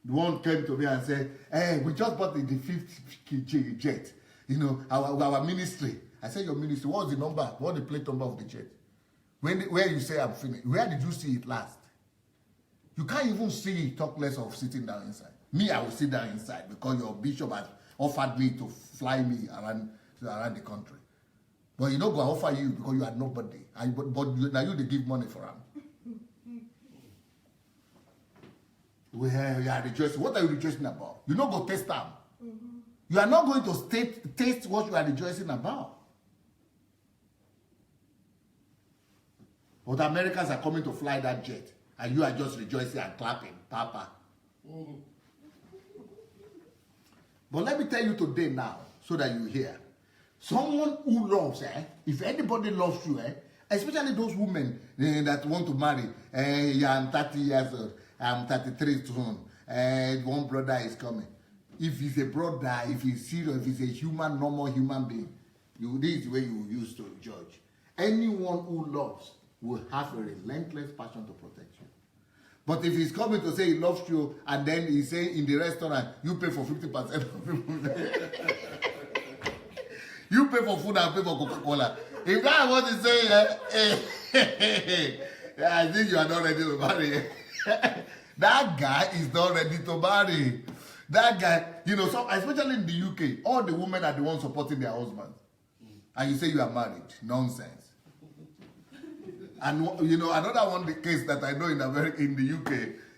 The one came to me and said, hey, we just bought the 5th jet. You know, our ministry. I said, your ministry, what's the number? What's the plate number of the jet? Where you say I'm finished, where did you see it last? You can't even see it, talk less of sitting down inside. Me, I will sit down inside because your bishop has offered me to fly me around the country. But you don't go offer you because you are nobody. But now you they give money for him. We are rejoicing. What are you rejoicing about? You don't go taste them. Mm-hmm. You are not going to taste what you are rejoicing about. But Americans are coming to fly that jet. And you are just rejoicing and clapping. Papa. Mm-hmm. But let me tell you today now, so that you hear. Someone who loves, if anybody loves you, especially those women that want to marry, I'm 30 years old, I'm 33 soon, one brother is coming. If he's a brother, if he's serious, if he's a normal human being, this is the way you used to judge. Anyone who loves will have a relentless passion to protect you. But if he's coming to say he loves you, and then he's saying in the restaurant, you pay for 50% of people. You pay for food and pay for Coca-Cola. If that's what he's saying, I think you are not ready to marry. That guy is not ready to marry. That guy, so especially in the UK, all the women are the ones supporting their husbands. And you say you are married. Nonsense. And another one, the case that I know in the UK,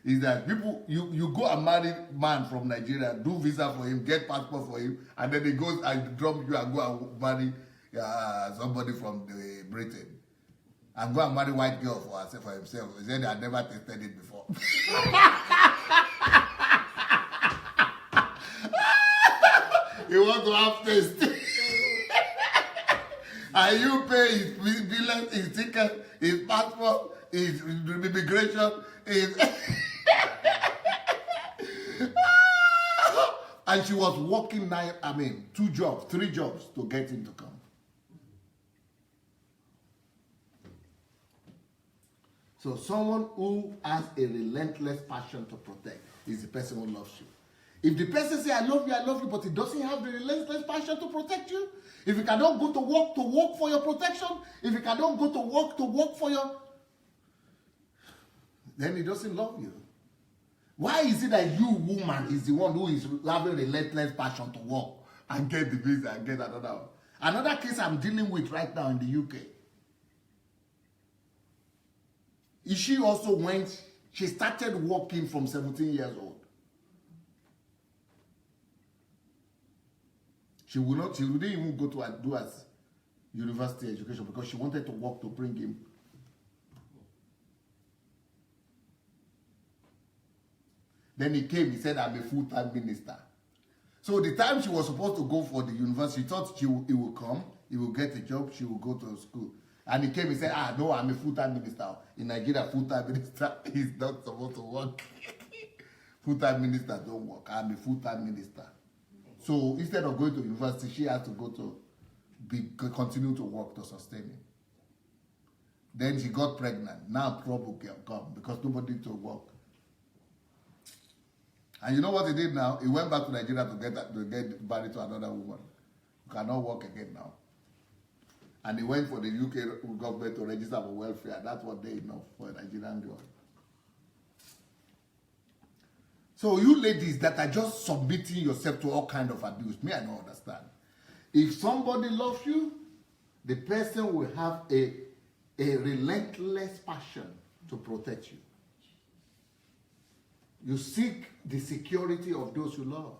is that people, you go and marry man from Nigeria, do visa for him, get passport for him, and then he goes and drop you and go and marry somebody from Britain. And go and marry white girl for himself. He said, I never tasted it before. He wants to have taste. And you pay his bill, his ticket, his passport, his immigration, his... And she was working 2 jobs, 3 jobs to get him to come. So someone who has a relentless passion to protect. is the person who loves you. If the person say, I love you, but he doesn't have the relentless passion to protect you, if you cannot go to work for your protection, if you cannot go to work for your, then he doesn't love you. Why is it that you, woman, is the one who is having relentless passion to work and get the visa and get another one? Another case I'm dealing with right now in the UK. She also she started working from 17 years old. She wouldn't even go to do as university education because she wanted to work to bring him. Then he came, he said, I'm a full-time minister. So the time she was supposed to go for the university, she thought he will come, he will get a job, she will go to school. And he came, he said, no, I'm a full-time minister. In Nigeria, full-time minister is not supposed to work. Full-time ministers don't work. I'm a full-time minister. So instead of going to university, she has to go to continue to work to sustain him. Then she got pregnant. Now trouble come because nobody to work. And you know what he did now? He went back to Nigeria to get married to another woman. He cannot work again now. And he went for the UK government to register for welfare. That's what they know for a Nigerian girl. So you ladies that are just submitting yourself to all kind of abuse, me, I don't understand. If somebody loves you, the person will have a relentless passion to protect you. You seek the security of those you love.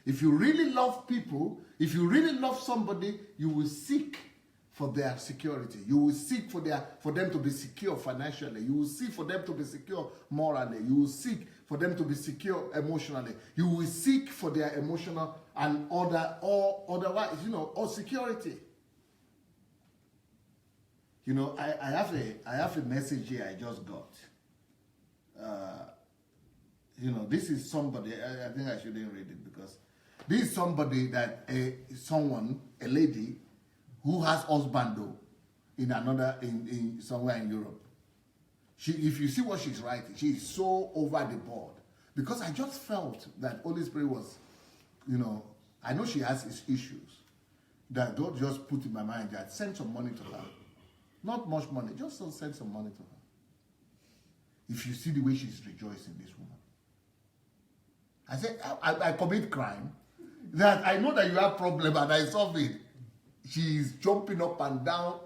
If you really love people, if you really love somebody, you will seek for their security. You will seek for them to be secure financially. You will seek for them to be secure morally. You will seek for them to be secure emotionally. You will seek for their emotional and otherwise, or security. I have a message here I just got. This is somebody, I think I shouldn't read it because this is somebody that a lady who has husband though in somewhere in Europe. If you see what she's writing, she's so over the board. Because I just felt that Holy Spirit was, I know she has issues that God just put in my mind that send some money to her. Not much money, just send some money to her. If you see the way she's rejoicing, this woman. I said, I commit crime, that I know that you have problem and I solve it. She's jumping up and down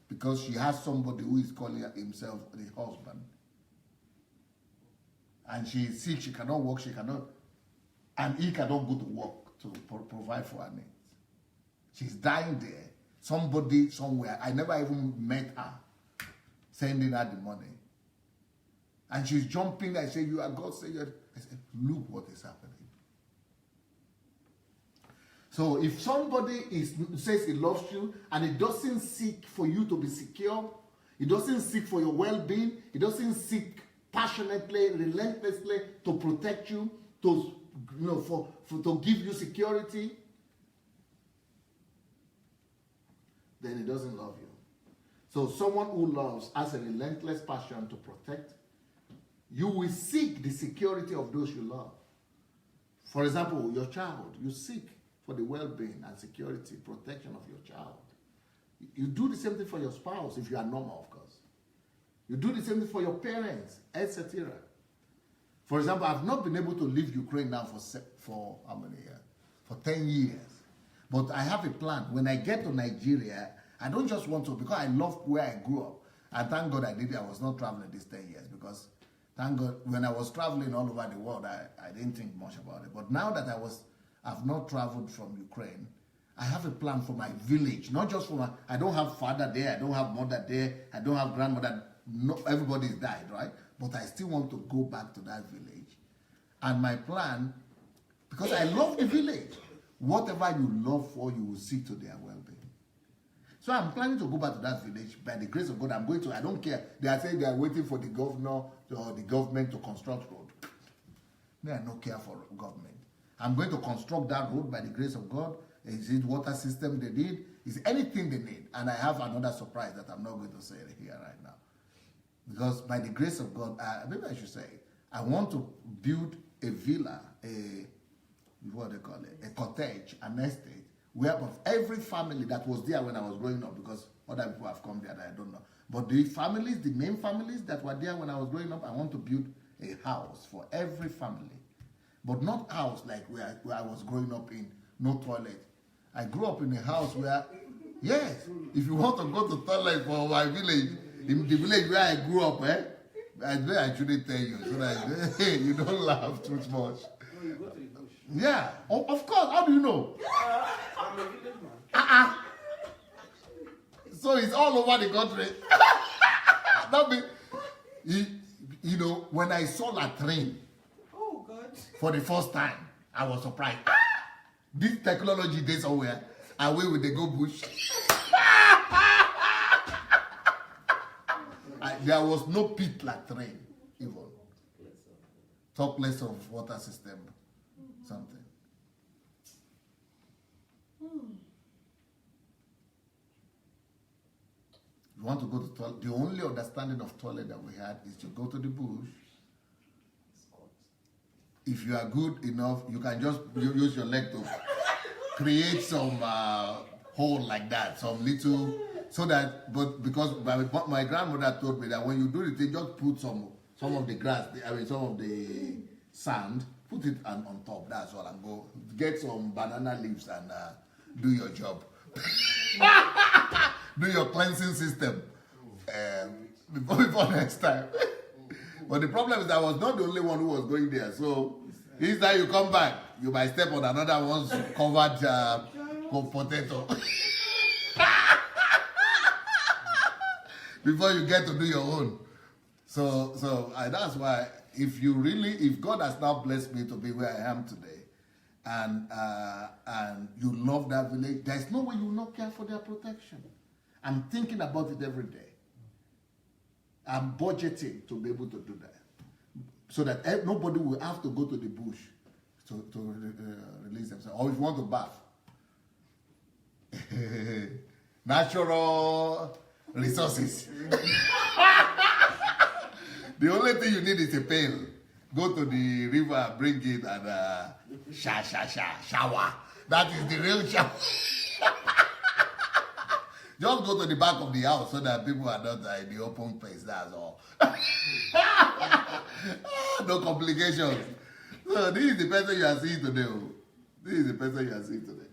because she has somebody who is calling himself the husband. And she is sick, she cannot work, and he cannot go to work to provide for her needs. She's dying there. Somebody somewhere, I never even met her, sending her the money. And she's jumping, I say, you are God's Savior. I said, look what is happening. So if somebody says he loves you and he doesn't seek for you to be secure, he doesn't seek for your well-being, he doesn't seek passionately, relentlessly to protect you, to give you security, then he doesn't love you. So someone who loves has a relentless passion to protect. You will seek the security of those you love. For example, your child, you seek for the well-being and security, protection of your child. You do the same thing for your spouse, if you are normal, of course. You do the same thing for your parents, etc. For example, I've not been able to leave Ukraine now for how many years? For 10 years. But I have a plan. When I get to Nigeria, I don't just want to, because I love where I grew up. And thank God I did it. I was not traveling these 10 years because thank God, when I was traveling all over the world, I didn't think much about it. But now that I've not traveled from Ukraine, I have a plan for my village. Not just for I don't have father there, I don't have mother there, I don't have grandmother. No, everybody's died, right? But I still want to go back to that village. And my plan, because I love the village, whatever you love for, you will see to their well-being. So I'm planning to go back to that village. By the grace of God, I'm going to, I don't care. They are saying they are waiting for the governor or the government to construct road. Me, I don't care for government. I'm going to construct that road by the grace of God. Is it water system they need? Is anything they need? And I have another surprise that I'm not going to say here right now. Because by the grace of God, maybe I should say, I want to build a villa, what they call it, a cottage, an estate, where of every family that was there when I was growing up, because other people have come there that I don't know. But the families, the main families that were there when I was growing up, I want to build a house for every family. But not house like where I was growing up in, no toilet. I grew up in a house where, yes, if you want to go to toilet for my village, in the village where I grew up, I shouldn't tell you, so that you don't laugh too much. No, you go to the bush. Yeah, of course. How do you know? I'm a village man. So it's all over the country. That means, you know, when I saw latrine Oh, God. for the first time, I was surprised. This technology there somewhere, away with the go bush. There was no pit latrine, even. Talk less of water system, something. You want to go to toilet, the only understanding of toilet that we had is to go to the bush. If you are good enough, you can just use your leg to create some hole like that, some little, so that, but because my grandmother told me that when you do the thing, just put some of the grass, some of the sand, put it on top, that's all, and go get some banana leaves and do your job. Do your cleansing system before next time. But the problem is I was not the only one who was going there. So each time you come back, you might step on another one's covered potato. Before you get to do your own. So that's why if God has now blessed me to be where I am today, and you love that village, there's no way you will not care for their protection. I'm thinking about it every day. I'm budgeting to be able to do that, so that nobody will have to go to the bush to release themselves. Or if you want to bath, natural resources. The only thing you need is a pail. Go to the river, bring it, and shower. That is the real shower. Just go to the back of the house so that people are not in the open place, that's all. No complications. So this is the person you are seeing today. This is the person you are seeing today.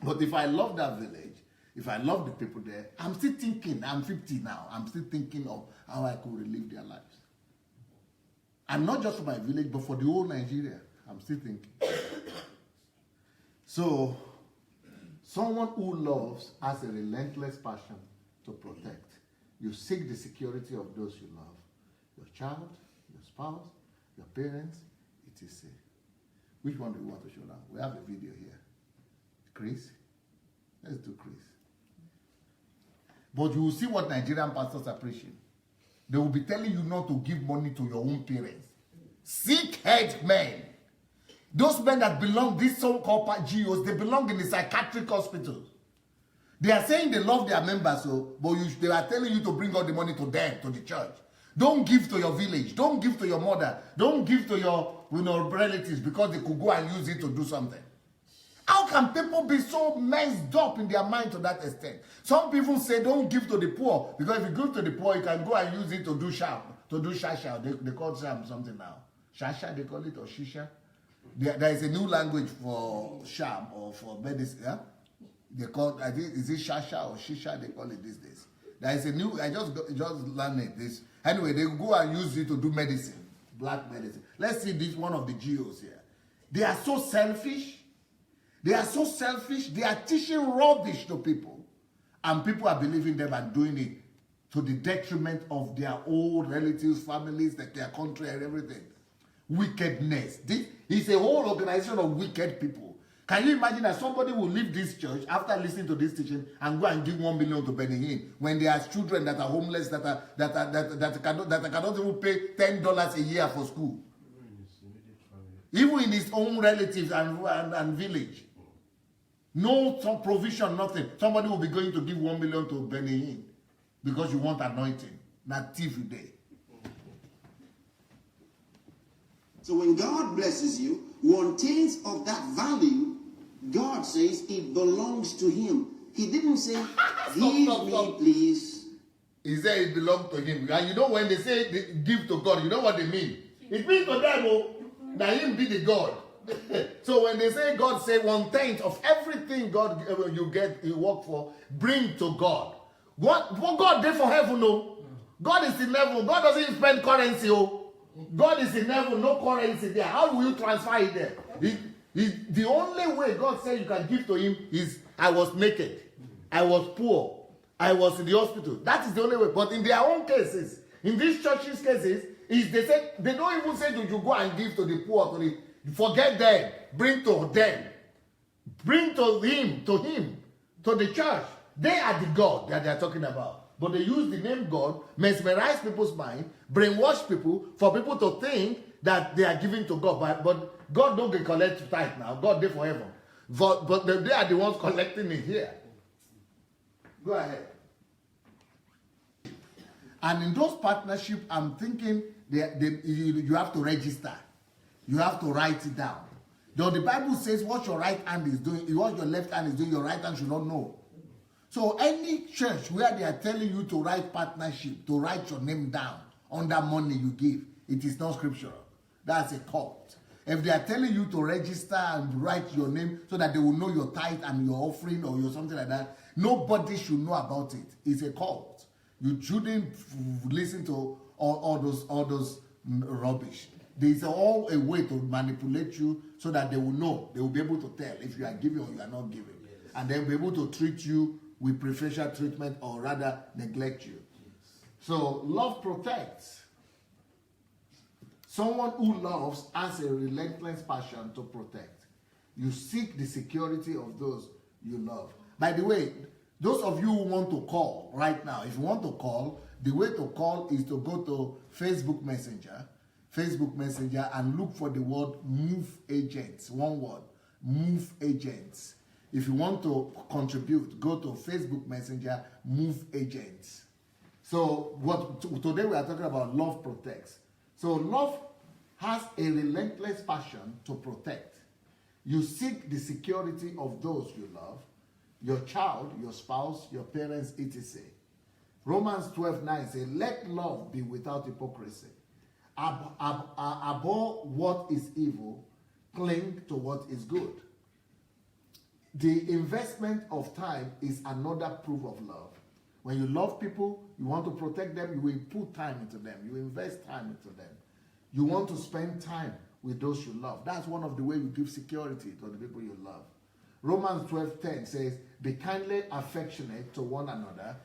But if I love that village, if I love the people there, I'm still thinking, I'm 50 now, I'm still thinking of how I could relive their lives. And not just for my village, but for the whole Nigeria. I'm still thinking. So, someone who loves has a relentless passion to protect. You seek the security of those you love. Your child, your spouse, your parents, etc. Which one do you want to show now? We have a video here. Chris? Let's do Chris. But you will see what Nigerian pastors are preaching. They will be telling you not to give money to your own parents. Sick-head men. Those men that belong, these so-called GOs, they belong in the psychiatric hospitals. They are saying they love their members, but they are telling you to bring all the money to them, to the church. Don't give to your village. Don't give to your mother. Don't give to your relatives because they could go and use it to do something. How can people be so messed up in their mind to that extent? Some people say don't give to the poor, because if you give to the poor, you can go and use it to do sham, to do shasha. They call sham something now. Shasha, they call it, or shisha. There is a new language for sham or for medicine. Yeah? They call, I think, is it shasha or shisha? They call it these days. There is a new, I just learned it. This anyway, they go and use it to do medicine, black medicine. Let's see this one of the GOs here. They are so selfish. They are so selfish. They are teaching rubbish to people, and people are believing them and doing it to the detriment of their own relatives, families, their country, and everything. Wickedness. This is a whole organization of wicked people. Can you imagine that somebody will leave this church after listening to this teaching and go and give 1 million to Benny Hinn when there are children that are homeless that cannot even pay $10 a year for school, even in his own relatives and village? No some provision, nothing. Somebody will be going to give 1 million to Benny Hinn because you want anointing. Not thief you day. So when God blesses you, 1/10 of that value, God says it belongs to him. He didn't say, give me, please. He said it belongs to him. And you know when they say they give to God, you know what they mean? It means to them, oh, that him be the God. So when they say God say 1/10 of everything God you work for, bring to God. What God did for heaven, no? God is in heaven. God doesn't spend currency, oh. God is in heaven, no currency there. How will you transfer it there? The only way God said you can give to him is, I was naked, I was poor, I was in the hospital. That is the only way. But in their own cases, in these churches' cases, is they say they don't even say that you go and give to the poor, forget them, bring to them, bring to him, to the church. They are the God that they are talking about. But they use the name God, mesmerize people's mind, brainwash people for people to think that they are giving to God. But God don't get collect tithe now. God did for heaven. But they are the ones collecting it here. Go ahead. And in those partnerships, I'm thinking you have to register. You have to write it down. Though the Bible says what your right hand is doing, what your left hand is doing, your right hand should not know. So any church where they are telling you to write partnership, to write your name down on that money you give, it is not scriptural. That's a cult. If they are telling you to register and write your name so that they will know your tithe and your offering or your something like that, nobody should know about it. It's a cult. You shouldn't listen to all those rubbish. There's all a way to manipulate you so that they will know. They will be able to tell if you are giving or you are not giving. Yes. And they'll be able to treat you with preferential treatment or rather neglect you. So love protects. Someone who loves has a relentless passion to protect. You seek the security of those you love. By the way, those of you who want to call right now, if you want to call, the way to call is to go to Facebook Messenger, and look for the word Move Agents. One word, Move Agents. If you want to contribute, go to Facebook Messenger, Move Agents. So today we are talking about love protects. So love has a relentless passion to protect. You seek the security of those you love, your child, your spouse, your parents, etc. Romans 12:9 says, let love be without hypocrisy. Abhor what is evil, cling to what is good. The investment of time is another proof of love. When you love people, you want to protect them, you will put time into them. You invest time into them. You want to spend time with those you love. That's one of the ways you give security to the people you love. Romans 12:10 says, be kindly affectionate to one another.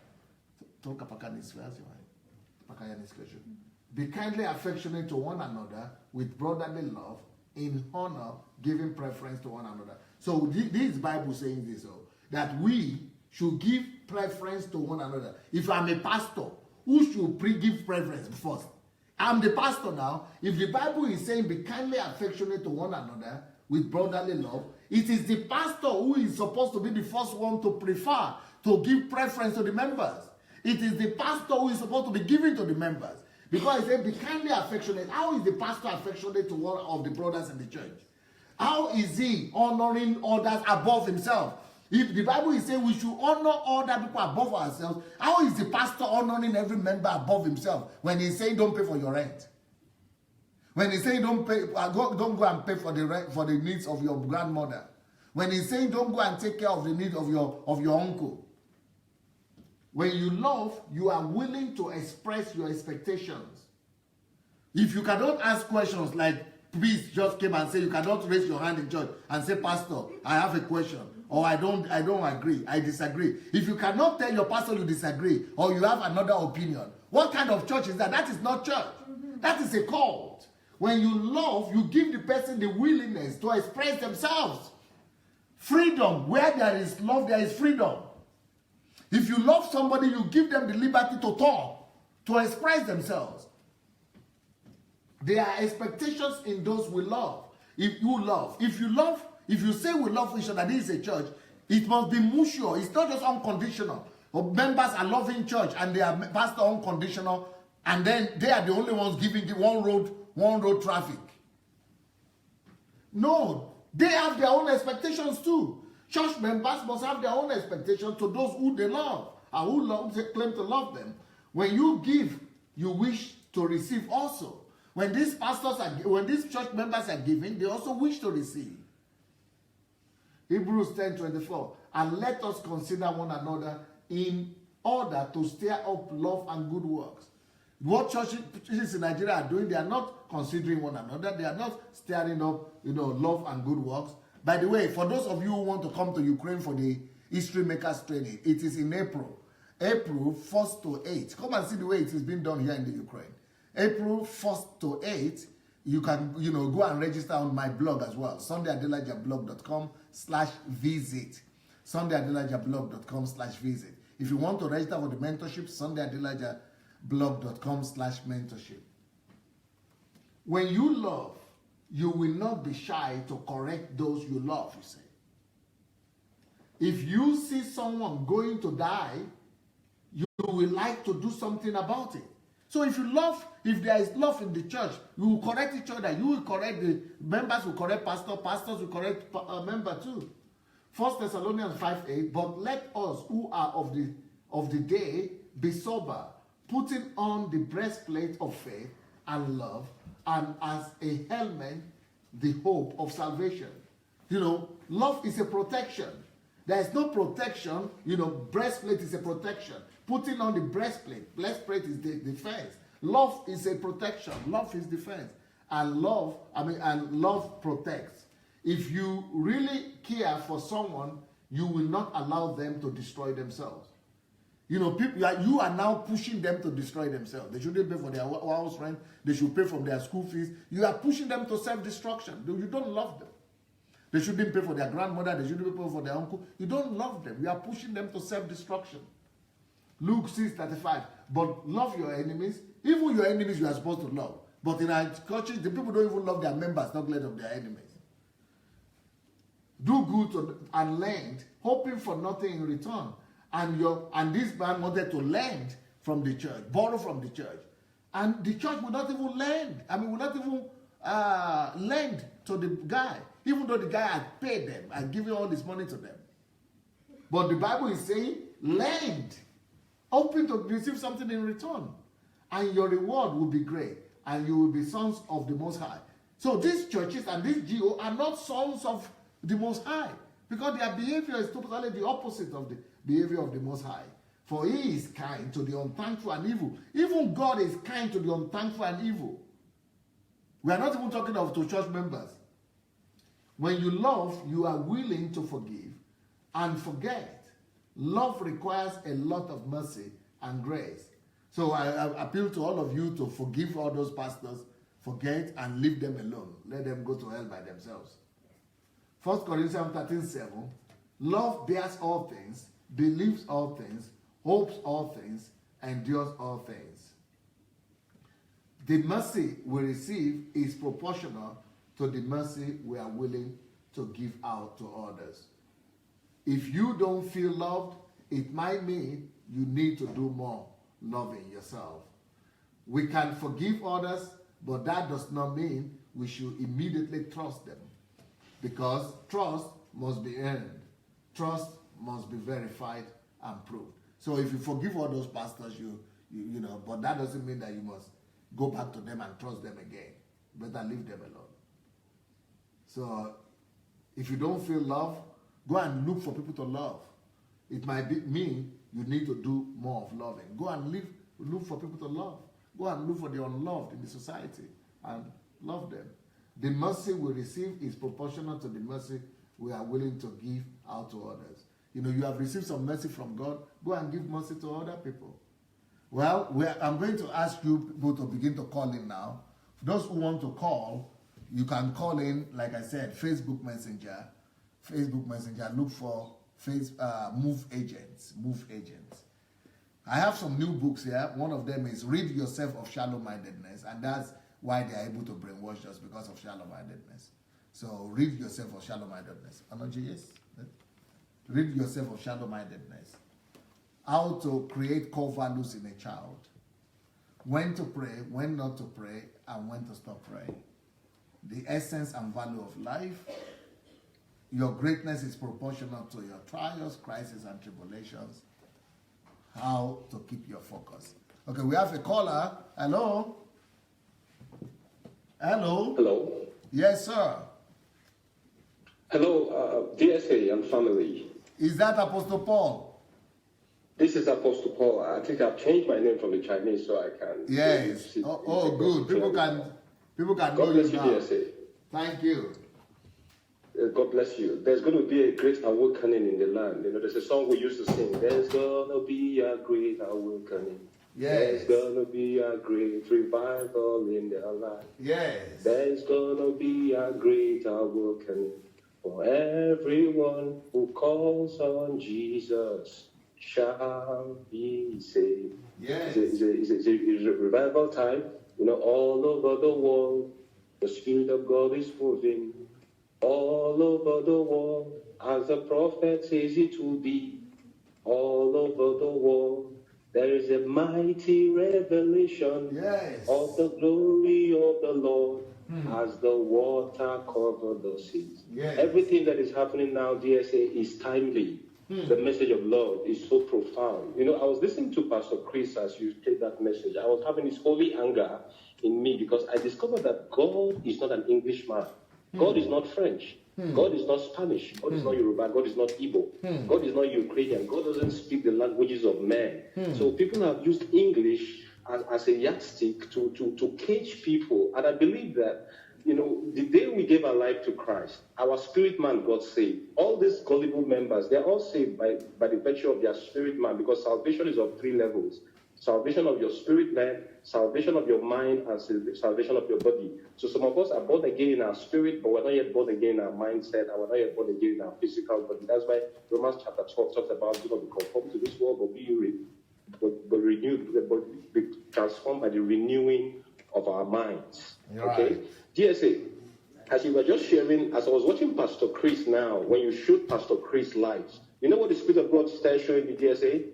Be kindly affectionate to one another with brotherly love, in honor, giving preference to one another. So this Bible saying this, that we should give preference to one another. If I'm a pastor, who should give preference first? I'm the pastor now. If the Bible is saying be kindly affectionate to one another with brotherly love, it is the pastor who is supposed to be the first one to prefer, to give preference to the members. It is the pastor who is supposed to be giving to the members. Because it said be kindly affectionate. How is the pastor affectionate to one of the brothers in the church? How is he honoring others above himself? If the Bible is saying we should honor other people above ourselves, how is the pastor honoring every member above himself when he's saying don't pay for your rent? When he's saying don't go and pay for the rent, for the needs of your grandmother? When he's saying don't go and take care of the needs of your uncle? When you love, you are willing to express your expectations. If you cannot ask questions like, please just came and say, you cannot raise your hand in church and say, Pastor, I have a question, or I don't agree, I disagree. If you cannot tell your pastor you disagree, or you have another opinion, what kind of church is that? That is not church. That is a cult. When you love, you give the person the willingness to express themselves. Freedom. Where there is love, there is freedom. If you love somebody, you give them the liberty to talk, to express themselves. There are expectations in those we love. If you say we love each other, this is a church, it must be mutual. It's not just unconditional. Members are loving church and they are pastor unconditional, and then they are the only ones giving the one road traffic. No, they have their own expectations too. Church members must have their own expectations to those who they love and who claim to love them. When you give, you wish to receive also. When these church members are giving, they also wish to receive. Hebrews 10:24. And let us consider one another in order to stir up love and good works. What churches in Nigeria are doing, they are not considering one another. They are not stirring up, love and good works. By the way, for those of you who want to come to Ukraine for the History Makers training, it is in April 1st to 8th. Come and see the way it is being done here in the Ukraine. April 1st to 8th, you can, go and register on my blog as well. SundayAdelajablog.com/visit. SundayAdelajablog.com/visit. If you want to register for the mentorship, SundayAdelajablog.com/mentorship. When you love, you will not be shy to correct those you love, you say. If you see someone going to die, you will like to do something about it. So if there is love in the church, you will correct each other. You will correct the members, will correct pastors will correct member too. 1 Thessalonians 5:8. But let us who are of the day be sober, putting on the breastplate of faith and love, and as a helmet, the hope of salvation. Love is a protection. There is no protection. Breastplate is a protection. Putting on the breastplate is the defense. Love is a protection. Love is defense. And love protects. If you really care for someone, you will not allow them to destroy themselves. People, you are now pushing them to destroy themselves. They shouldn't pay for their house rent. They should pay from their school fees. You are pushing them to self-destruction. You don't love them. They shouldn't pay for their grandmother. They shouldn't pay for their uncle. You don't love them. You are pushing them to self-destruction. Luke 6:35. But love your enemies. Even your enemies you are supposed to love. But in our churches, the people don't even love their members, not glad of their enemies. Do good and lend, hoping for nothing in return. And this man wanted to lend from the church, borrow from the church. And the church would not even lend. Would not even lend to the guy, even though the guy had paid them and given all his money to them. But the Bible is saying, lend, hoping to receive something in return. And your reward will be great, and you will be sons of the Most High. So these churches and these GO are not sons of the Most High, because their behavior is totally the opposite of the behavior of the Most High. For he is kind to the unthankful and evil. Even God is kind to the unthankful and evil. We are not even talking of to church members. When you love, you are willing to forgive and forget. Love requires a lot of mercy and grace. So I appeal to all of you to forgive all those pastors, forget, and leave them alone. Let them go to hell by themselves. 1 Corinthians 13:7. Love bears all things, believes all things, hopes all things, endures all things. The mercy we receive is proportional to the mercy we are willing to give out to others. If you don't feel loved, it might mean you need to do more loving yourself. We can forgive others, but that does not mean we should immediately trust them, because trust must be earned. Trust must be verified and proved. So if you forgive all those pastors, but that doesn't mean that you must go back to them and trust them again. Better leave them alone. So if you don't feel love, go and look for people to love. It might mean you need to do more of loving. Go and look for people to love. Go and look for the unloved in the society and love them. The mercy we receive is proportional to the mercy we are willing to give out to others. You have received some mercy from God. Go and give mercy to other people. Well, I'm going to ask you people to begin to call in now. For those who want to call, you can call in, like I said, Facebook Messenger. Look for Move Agents. I have some new books here. One of them is Rid Yourself of Shallow-Mindedness, and that's why they are able to brainwash us, because of shallow-mindedness. So rid yourself of shallow-mindedness. Yes. Rid yourself of shallow-mindedness. How to create core values in a child. When to pray, when not to pray, and when to stop praying. the essence and value of life. Your greatness is proportional to your trials, crises, and tribulations. How to keep your focus. Okay, we have a caller. Hello? Hello? Hello. Yes, sir. Hello, DSA and family. Is that Apostle Paul? This is Apostle Paul. I think I've changed my name from the Chinese so I can. Yes. Oh, good. People can know God you bless you, now. DSA. Thank you. God bless you. There's going to be a great awakening in the land. You know, there's a song we used to sing. There's going to be a great awakening. Yes. There's going to be a great revival in their life. Yes. There's going to be a great awakening for everyone who calls on Jesus shall be saved. Yes. It's a revival time. You know, all over the world, the Spirit of God is moving. All over the world, as the prophet says it will be. All over the world, there is a mighty revelation Yes. of the glory of the Lord as the water covered the seas. Yes. Everything that is happening now, DSA, is timely. The message of love is so profound. You know, I was listening to Pastor Chris as you played that message. I was having this holy anger in me because I discovered that God is not an Englishman. God is not French. God is not Spanish. God is not Yoruba. God is not Igbo. God is not Ukrainian. God doesn't speak the languages of men. So people have used English as a yardstick to cage people. And I believe that, you know, the day we gave our life to Christ, our spirit man got saved. All these gullible members, they're all saved by the virtue of their spirit man, because salvation is of 3 levels. Salvation of your spirit man, salvation of your mind, and salvation of your body. So some of us are born again in our spirit, but we're not yet born again in our mindset, and we're not yet born again in our physical body. That's why Romans chapter 12 talks about, do not be conformed to this world, but be renewed, but be transformed by the renewing of our minds. Okay? Right. DSA, as you were just sharing, as I was watching Pastor Chris now, when you showed Pastor Chris lives, you know what the Spirit of God started showing me, DSA?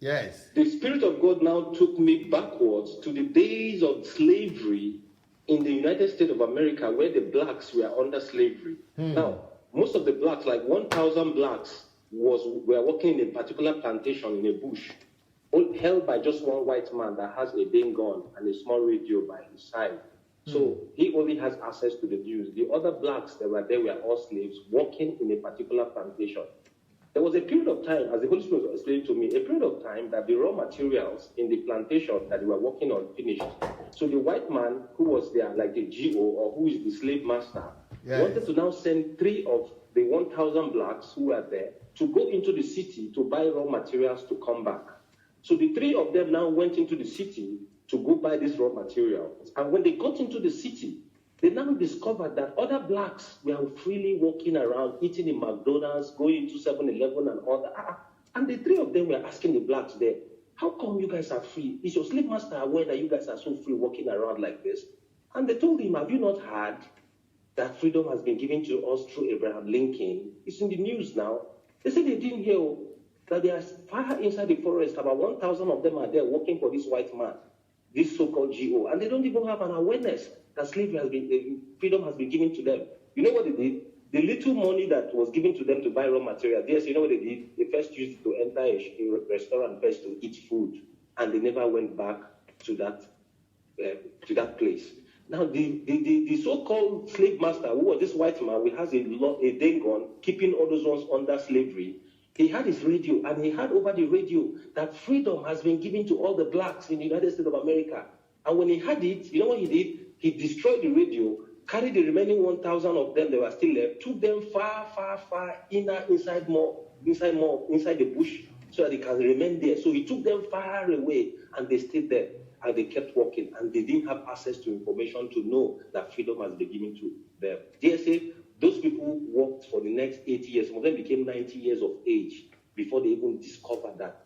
Yes. The Spirit of God now took me backwards to the days of slavery in the United States of America, where the blacks were under slavery. Now, most of the blacks, like 1,000 blacks, were working in a particular plantation in a bush, held by just one white man that has a big gun and a small radio by his side. So he only has access to the news. The other blacks that were there were all slaves working in a particular plantation. There was a period of time, as the Holy Spirit was explaining to me, a period of time that the raw materials in the plantation that they were working on finished. So the white man who was there, like the GO, or who is the slave master, wanted to now send 3 of the 1,000 blacks who were there to go into the city to buy raw materials to come back. So the 3 of them now went into the city to go buy these raw materials. And when they got into the city, they now discovered that other blacks were freely walking around, eating in McDonald's, going to 7-Eleven and all that. And the 3 of them were asking the blacks there, how come you guys are free? Is your slave master aware that you guys are so free walking around like this? And they told him, have you not heard that freedom has been given to us through Abraham Lincoln? It's in the news now. They said they didn't hear that they are far inside the forest. About 1,000 of them are there working for this white man, this so-called GO. And they don't even have an awareness that freedom has been given to them. You know what they did? The little money that was given to them to buy raw material, yes, you know what they did? They first used it to enter a restaurant first to eat food, and they never went back to that place. Now, the so-called slave master, who was this white man, who has a dengon, keeping all those ones under slavery, he had his radio, and he had over the radio that freedom has been given to all the blacks in the United States of America. And when he had it, you know what he did? He destroyed the radio, carried the remaining 1,000 of them that were still left, took them far inside the bush, so that they can remain there. So he took them far away, and they stayed there, and they kept walking, and they didn't have access to information to know that freedom has been given to them. DSA, those people worked for the next 80 years. Some of them became 90 years of age before they even discovered that,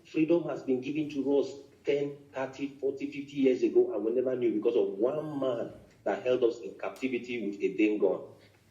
freedom has been given to us 10, 30, 40, 50 years ago, and we never knew because of one man that held us in captivity with a dengon.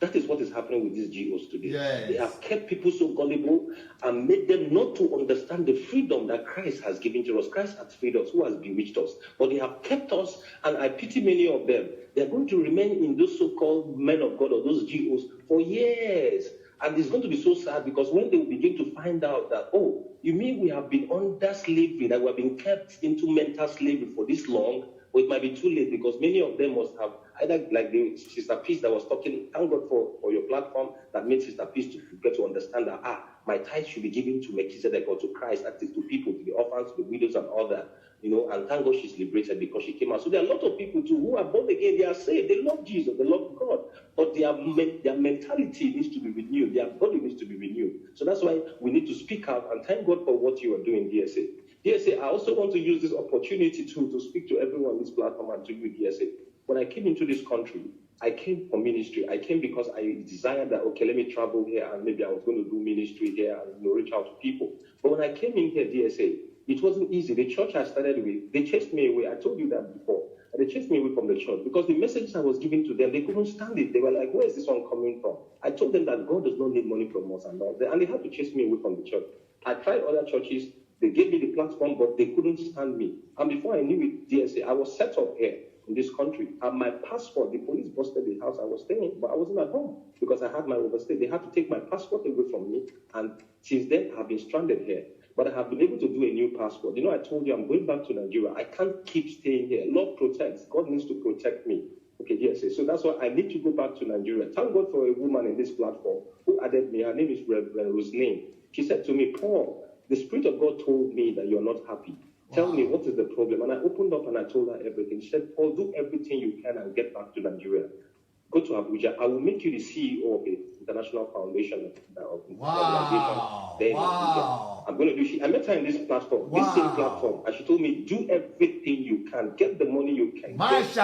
That is what is happening with these GOs today. Yes. They have kept people so gullible and made them not to understand the freedom that Christ has given to us. Christ has freed us, who has bewitched us. But they have kept us, and I pity many of them. They are going to remain in those so-called men of God or those GOs for years. And it's going to be so sad, because when they begin to find out that, oh, you mean we have been under slavery, that we have been kept into mental slavery for this long? Well, it might be too late, because many of them must have either, like the Sister Peace that was talking, thank God for your platform that made Sister Peace to get to understand that, my tithe should be given to Melchizedek or to Christ, that is to people, to the orphans, to the widows and all that. And thank God she's liberated because she came out. So there are a lot of people too who are born again, they are saved, they love Jesus, they love God, but their mentality needs to be renewed, their body needs to be renewed. So that's why we need to speak out, and thank God for what you are doing, DSA. DSA, I also want to use this opportunity to speak to everyone on this platform and to you, DSA. When I came into this country, I came for ministry. I came because I desired that, okay, let me travel here, and maybe I was going to do ministry here and reach out to people. But when I came in here, DSA, it wasn't easy. The church I started with, they chased me away. I told you that before. They chased me away from the church because the messages I was giving to them, they couldn't stand it. They were like, where is this one coming from? I told them that God does not need money from us and all that, and they had to chase me away from the church. I tried other churches. They gave me the platform, but they couldn't stand me. And before I knew it, DSA, I was set up here in this country. And my passport, the police busted the house I was staying in, but I wasn't at home because I had my overstay. They had to take my passport away from me. And since then, I've been stranded here. But I have been able to do a new passport. I told you I'm going back to Nigeria. I can't keep staying here. Lord protects. God needs to protect me. Okay, yes. So that's why I need to go back to Nigeria. Thank God for a woman in this platform who added me. Her name is Reverend Roseline. She said to me, Paul, the Spirit of God told me that you're not happy. Tell me, what is the problem? And I opened up and I told her everything. She said, Paul, do everything you can and get back to Nigeria. Go to Abuja. I will make you the CEO of the International Foundation of Wow. Then Wow. I'm going to do. I met her in this platform, Wow. this same platform, and she told me, do everything you can, get the money you can. Yes,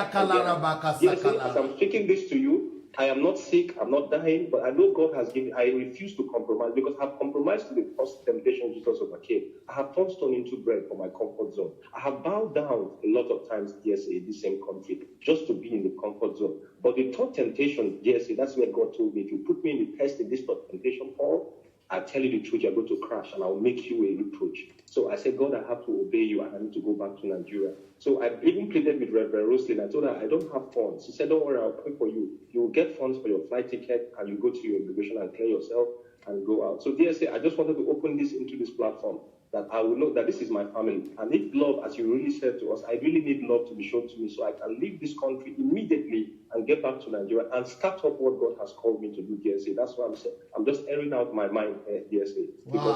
as I'm speaking this to you, I am not sick, I'm not dying, but I know God has given. I refuse to compromise because I have compromised to the first temptation Jesus overcame. I have turned stone into bread for my comfort zone. I have bowed down a lot of times, DSA, in this same country, just to be in the comfort zone. But the third temptation, DSA, that's where God told me, if you put me in the test in this third temptation, Paul, I tell you the truth, you're going to crash and I'll make you a reproach. So I said, God, I have to obey you and I need to go back to Nigeria. So I even pleaded with Reverend Roslyn. I told her, I don't have funds. She said, don't worry, I'll pay for you. You will get funds for your flight ticket and you go to your immigration and clear yourself and go out. So DSA, I just wanted to open this into this platform that I will know that this is my family. I need love, as you really said to us. I really need love to be shown to me so I can leave this country immediately and get back to Nigeria and start up what God has called me to do, DSA. That's why I'm saying, I'm just airing out my mind, DSA, because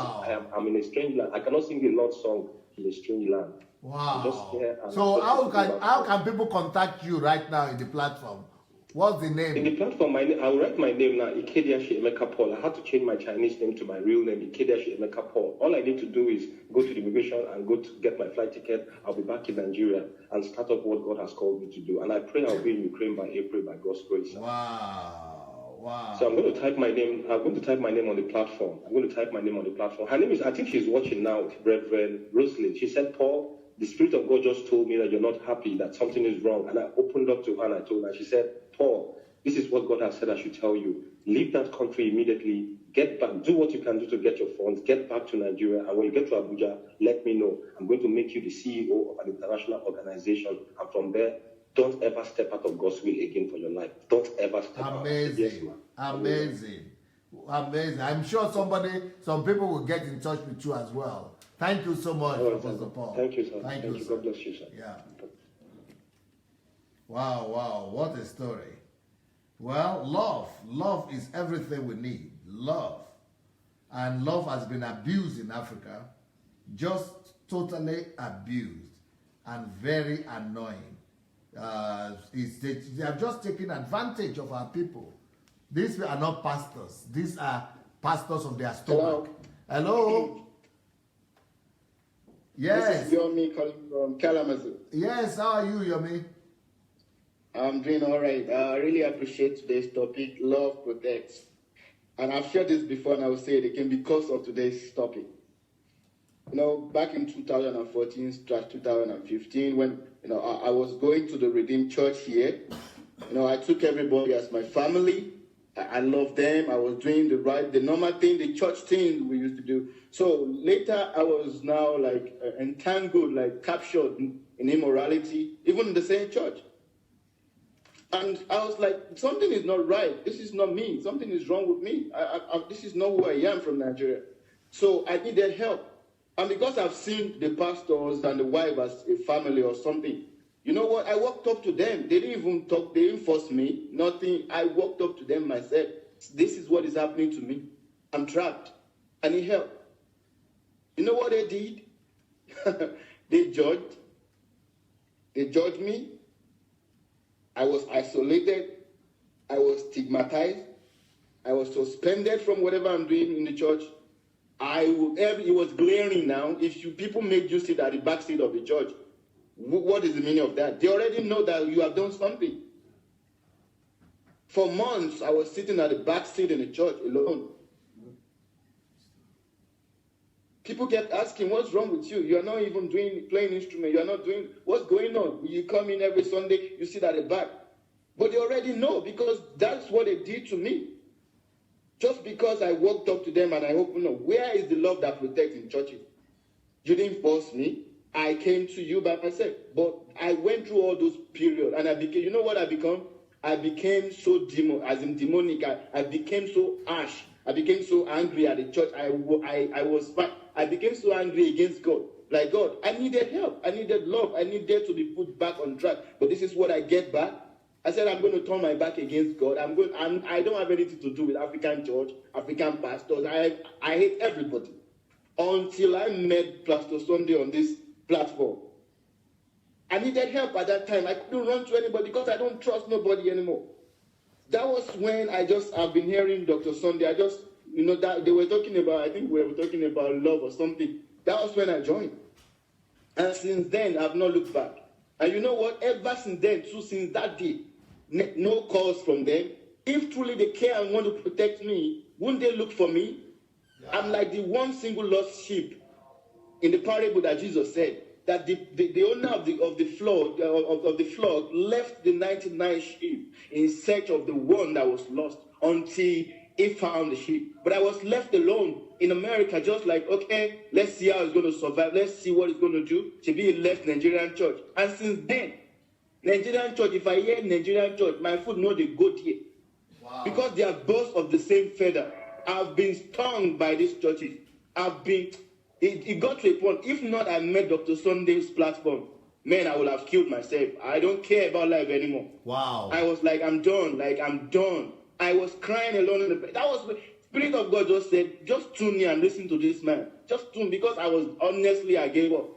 I'm in a strange land. I cannot sing the Lord's song in a strange land. Wow. Just here So how can people contact you right now in the platform? What's the name? In the platform, I'll write my name now, Ikediashi Emeka Paul. I had to change my Chinese name to my real name, Ikediashi Emeka Paul. All I need to do is go to the immigration and go to get my flight ticket. I'll be back in Nigeria and start up what God has called me to do. And I pray I'll be in Ukraine by April by God's grace. Wow. Wow. So I'm going to type my name. I'm going to type my name on the platform. Her name is, I think she's watching now, Reverend Roslyn. She said, Paul, the Spirit of God just told me that you're not happy, that something is wrong. And I opened up to her and I told her, she said, Paul, this is what God has said I should tell you. Leave that country immediately. Get back. Do what you can do to get your funds. Get back to Nigeria. And when you get to Abuja, let me know. I'm going to make you the CEO of an international organization. And from there, don't ever step out of God's will again for your life. Don't ever step out. Yes, Amazing. I'm sure some people will get in touch with you as well. Thank you so much, Pastor Paul. Thank you, sir. Thank you, God bless you, sir. Yeah. Wow, what a story. Well, love is everything we need. Love. And love has been abused in Africa, just totally abused and very annoying. They are just taking advantage of our people. These are not pastors. These are pastors of their stomach. Hello? Yes. This is Yomi calling from Kalamazoo. Yes, how are you, Yomi? I'm doing all right. I really appreciate today's topic, love protects. And I've shared this before and I will say it again because of today's topic. Back in 2014/2015, when I was going to the Redeemed Church here, I took everybody as my family. I loved them. I was doing the normal thing, the church thing we used to do. So later, I was now like entangled, like captured in immorality, even in the same church. And I was like, something is not right. This is not me. Something is wrong with me. This is not who I am from Nigeria. So I needed help. And because I've seen the pastors and the wife as a family or something, you know what? I walked up to them. They didn't even talk. They didn't force me. Nothing. I walked up to them myself. This is what is happening to me. I'm trapped. I need help. You know what they did? They judged. They judged me. I was isolated. I was stigmatized. I was suspended from whatever I'm doing in the church. It was glaring now. If people made you sit at the back seat of the church, what is the meaning of that? They already know that you have done something. For months, I was sitting at the back seat in the church alone. People kept asking, what's wrong with you? You are not even playing instrument. You are not doing, what's going on? You come in every Sunday, you sit at the back. But they already know because that's what they did to me. Just because I walked up to them and I hope, where is the love that protects in churches? You didn't force me. I came to you by myself. But I went through all those periods and I became, you know what I become? I became so demonic. I became so harsh. I became so angry at the church. I became so angry against God. Like, God, I needed help. I needed love. I needed to be put back on track. But this is what I get back. I said, I'm going to turn my back against God. I don't have anything to do with African church, African pastors. I hate everybody. Until I met Pastor Sunday on this platform. I needed help at that time. I couldn't run to anybody because I don't trust nobody anymore. That was when I've been hearing Dr. Sunday. That they were talking about, I think we were talking about love or something. That was when I joined. And since then, I've not looked back. And you know what? Ever since then, since that day, no calls from them. If truly they care and want to protect me, wouldn't they look for me? Yeah. I'm like the one single lost sheep in the parable that Jesus said, that the owner of the flock left the 99 sheep in search of the one that was lost until he found the sheep. But I was left alone in America, just like, okay, let's see how he's going to survive. Let's see what he's going to do. He left Nigerian church. And since then, Nigerian church, if I hear Nigerian church, my foot know they go here. Wow. Because they are birds of the same feather. I've been stung by these churches. It got to a point, if not I met Dr. Sunday's platform, man, I would have killed myself. I don't care about life anymore. Wow. I was like, I'm done. I was crying alone in the bed. That was the Spirit of God just said, just tune in and listen to this man. Just tune, because I gave up.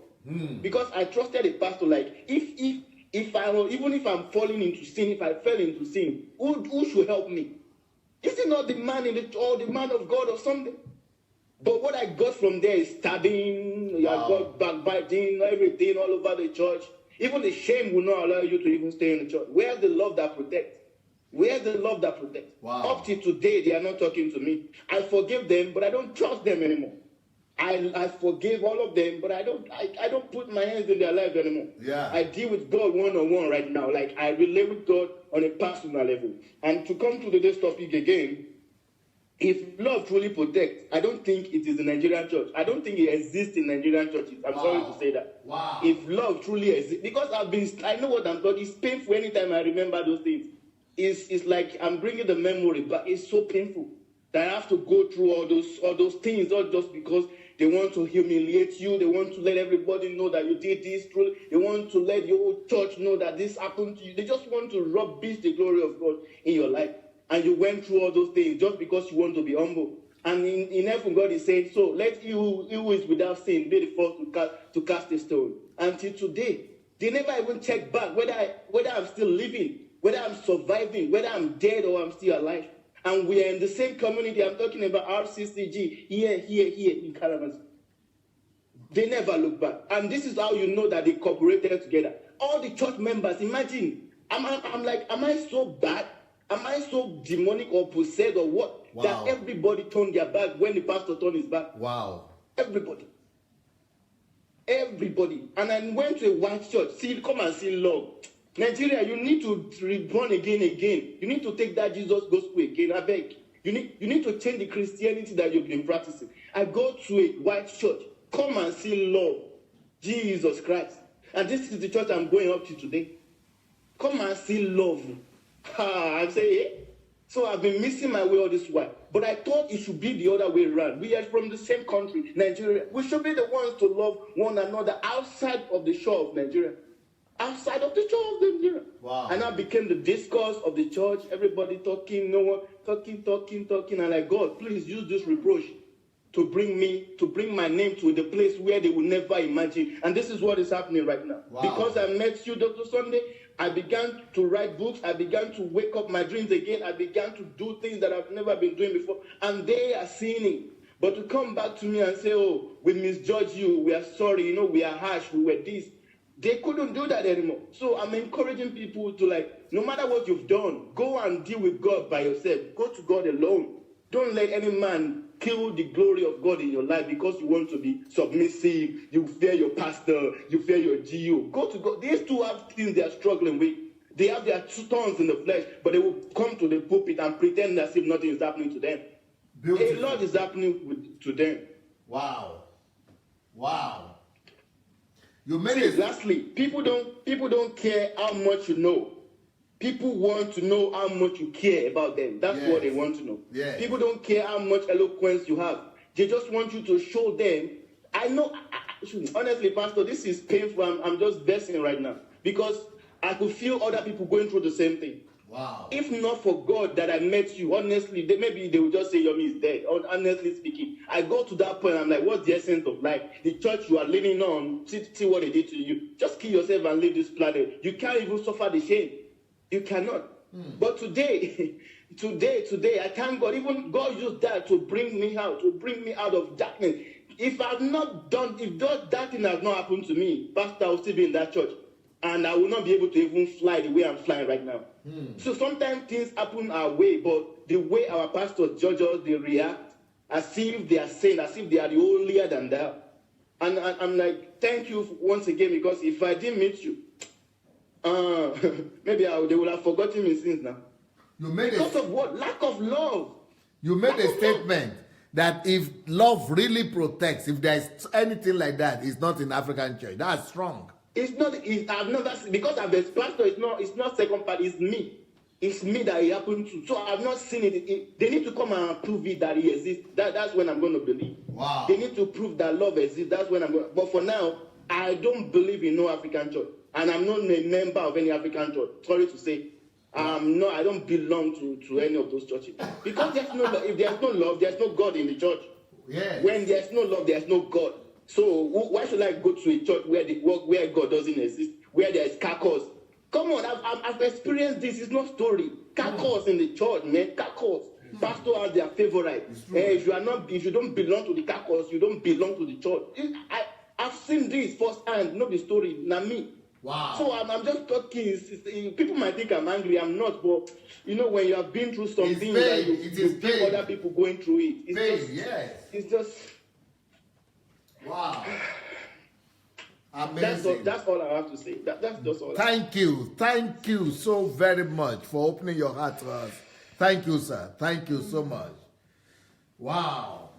Because I trusted the pastor, like, even if I'm falling into sin, if I fell into sin, who should help me? Is it not the man or the man of God or something? But what I got from there is stabbing, I got backbiting, everything all over the church. Even the shame will not allow you to even stay in the church. Where's the love that protects? Where's the love that protects? Wow. Up till today, they are not talking to me. I forgive them, but I don't trust them anymore. I forgive all of them, but I don't put my hands in their lives anymore. Yeah. I deal with God one-on-one right now. Like, I relate with God on a personal level. And to come to today's topic again, if love truly protects, I don't think it is the Nigerian church. I don't think it exists in Nigerian churches. I'm sorry to say that. Wow. If love truly exists, because I know what I'm talking. It's painful anytime I remember those things. It's like I'm bringing the memory back. It's so painful that I have to go through all those things, not just because they want to humiliate you. They want to let everybody know that you did this. They want to let your whole church know that this happened to you. They just want to rubbish the glory of God in your life. And you went through all those things just because you want to be humble. And in heaven, God is saying, so let you who is without sin be the first to cast a stone. Until today, they never even check back whether I'm still living, whether I'm surviving, whether I'm dead or I'm still alive. And we are in the same community. I'm talking about RCCG, here in Kalamazoo. They never look back. And this is how you know that they cooperated together. All the church members, imagine, I'm like, am I so bad? Am I so demonic or possessed or what? Wow. That everybody turned their back when the pastor turned his back? Wow. Everybody. And I went to a white church. Come and see love. Nigeria, you need to reborn again. You need to take that Jesus gospel again. I beg. You need to change the Christianity that you've been practicing. I go to a white church. Come and see love. Jesus Christ. And this is the church I'm going up to today. Come and see love. I say, eh? So I've been missing my way all this while. But I thought it should be the other way around. We are from the same country, Nigeria. We should be the ones to love one another outside of the shore of Nigeria. Outside of the shore of Nigeria. Wow. And that became the discourse of the church. Everybody talking, no one talking. And like, God, please use this reproach to bring my name to the place where they will never imagine. And this is what is happening right now. Wow. Because I met you, Dr. Sunday, I began to write books. I began to wake up my dreams again. I began to do things that I've never been doing before. And they are seeing it. But to come back to me and say, oh, we misjudge you. We are sorry. We are harsh. We were this. They couldn't do that anymore. So I'm encouraging people to, like, no matter what you've done, go and deal with God by yourself. Go to God alone. Don't let any man kill the glory of God in your life because you want to be submissive. You fear your pastor. You fear your GO. Go to God. These two have things they are struggling with. They have their two thorns in the flesh, but they will come to the pulpit and pretend as if nothing is happening to them. Beautiful. A lot is happening to them. Wow. You made See, it. lastly, people don't care how much you know. People want to know how much you care about them. That's Yes. what they want to know. Yes. People don't care how much eloquence you have. They just want you to show them. I know, honestly, Pastor, this is painful. I'm just versing right now because I could feel other people going through the same thing. Wow. If not for God that I met you, honestly, maybe they would just say Yomi is dead. Honestly speaking, I go to that point, I'm like, what's the essence of life? The church you are living on, see what they did to you. Just kill yourself and leave this planet. You can't even suffer the shame. You cannot. But today, I thank God. Even God used that to bring me out of darkness. If that thing has not happened to me, Pastor, I will still be in that church. And I will not be able to even fly the way I'm flying right now. So sometimes things happen our way, but the way our pastors judge us, they react as if they are saying, as if they are the holier than thou. And I'm like, thank you once again, because if I didn't meet you, maybe they would have forgotten me since now. Because of what? Lack of love. You made a statement that if love really protects, if there's anything like that, it's not in African church. That's strong. It's not. I've never seen, because I'm a pastor. It's not second part. It's me. It's me that it happened to. So I've not seen it. They need to come and prove it that it exists. That's when I'm going to believe. Wow. They need to prove that love exists. That's when I'm going. But for now, I don't believe in no African church, and I'm not a member of any African church. Sorry to say, I don't belong to any of those churches because there's no love. If there's no love, there's no God in the church. Yes. When there's no love, there's no God. So why should I go to a church where God doesn't exist, where there is carcass? Come on, I've experienced this. It's not story. Carcass in the church, man. Carcass. Pastor has their favorite. If you don't belong to the carcass, you don't belong to the church. I've seen this firsthand. Not the story, not me. Wow. So I'm just talking. People might think I'm angry. I'm not, but when you have been through something, that you see other people going through it. It's just. Wow. Amazing. That's all I have to say. That's just all. Thank you so very much for opening your heart to us. Thank you, sir. Thank you so much. Wow.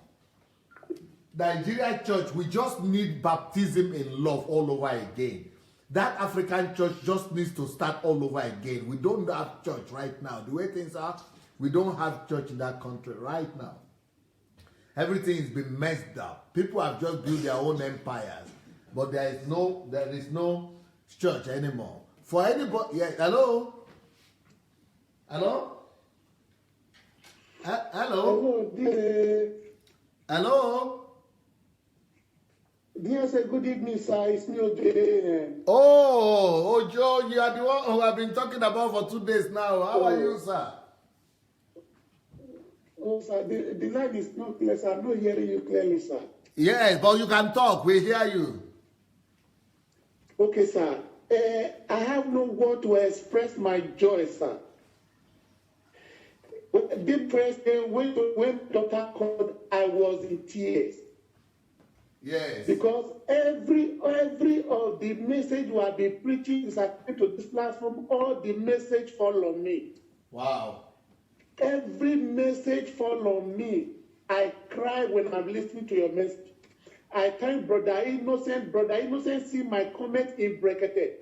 Nigeria church, we just need baptism in love all over again. That African church just needs to start all over again. We don't have church right now. The way things are, we don't have church in that country right now. Everything has been messed up. People have just built their own empires, but there is no church anymore. For anybody, yeah, hello? Hello? Hello? Hello? Dear, say good evening, sir. It's me, Ojo. Oh, Joe, you are the one who I've been talking about for 2 days now. How are you, sir? Oh, sir, the line is not clear, sir. I'm not hearing you clearly, sir. Yes, but you can talk. We hear you. Okay, sir. I have no word to express my joy, sir. Deep President, when daughter called, I was in tears. Yes. Because every of the message we have been preaching is according to this platform. All the message fall on me. Wow. Every message fall on me. I cry when I'm listening to your message. I thank Brother Innocent. Brother Innocent see my comment in bracketed.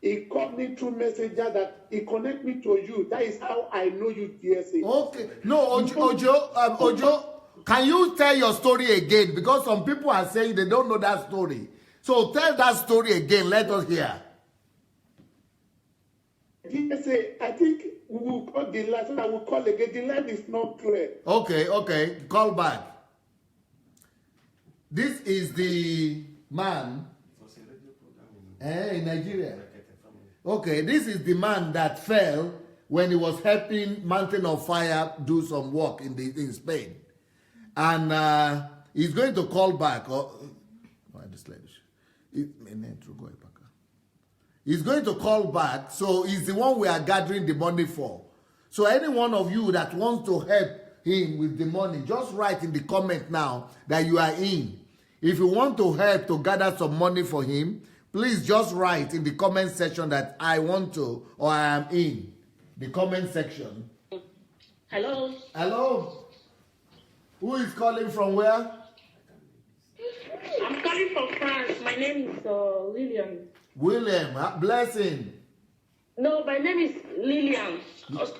He called me through messenger that he connect me to you. That is how I know you, DSA. Okay. No, Ojo, can you tell your story again? Because some people are saying they don't know that story. So tell that story again. Let us hear. DSA, I think we will call the line. So I will call again. The line is not clear. Okay. Call back. This is the man in Nigeria. Okay, this is the man that fell when he was helping Mountain of Fire do some work in Spain. And he's going to call back. He's going to call back. So he's the one we are gathering the money for. So any one of you that wants to help him with the money, just write in the comment now that you are in. If you want to help to gather some money for him, please just write in the comment section that I want to or I am in the comment section. Hello. Hello. Who is calling from where? I'm calling from France. My name is Lillian. William. Blessing. No, my name is Lillian.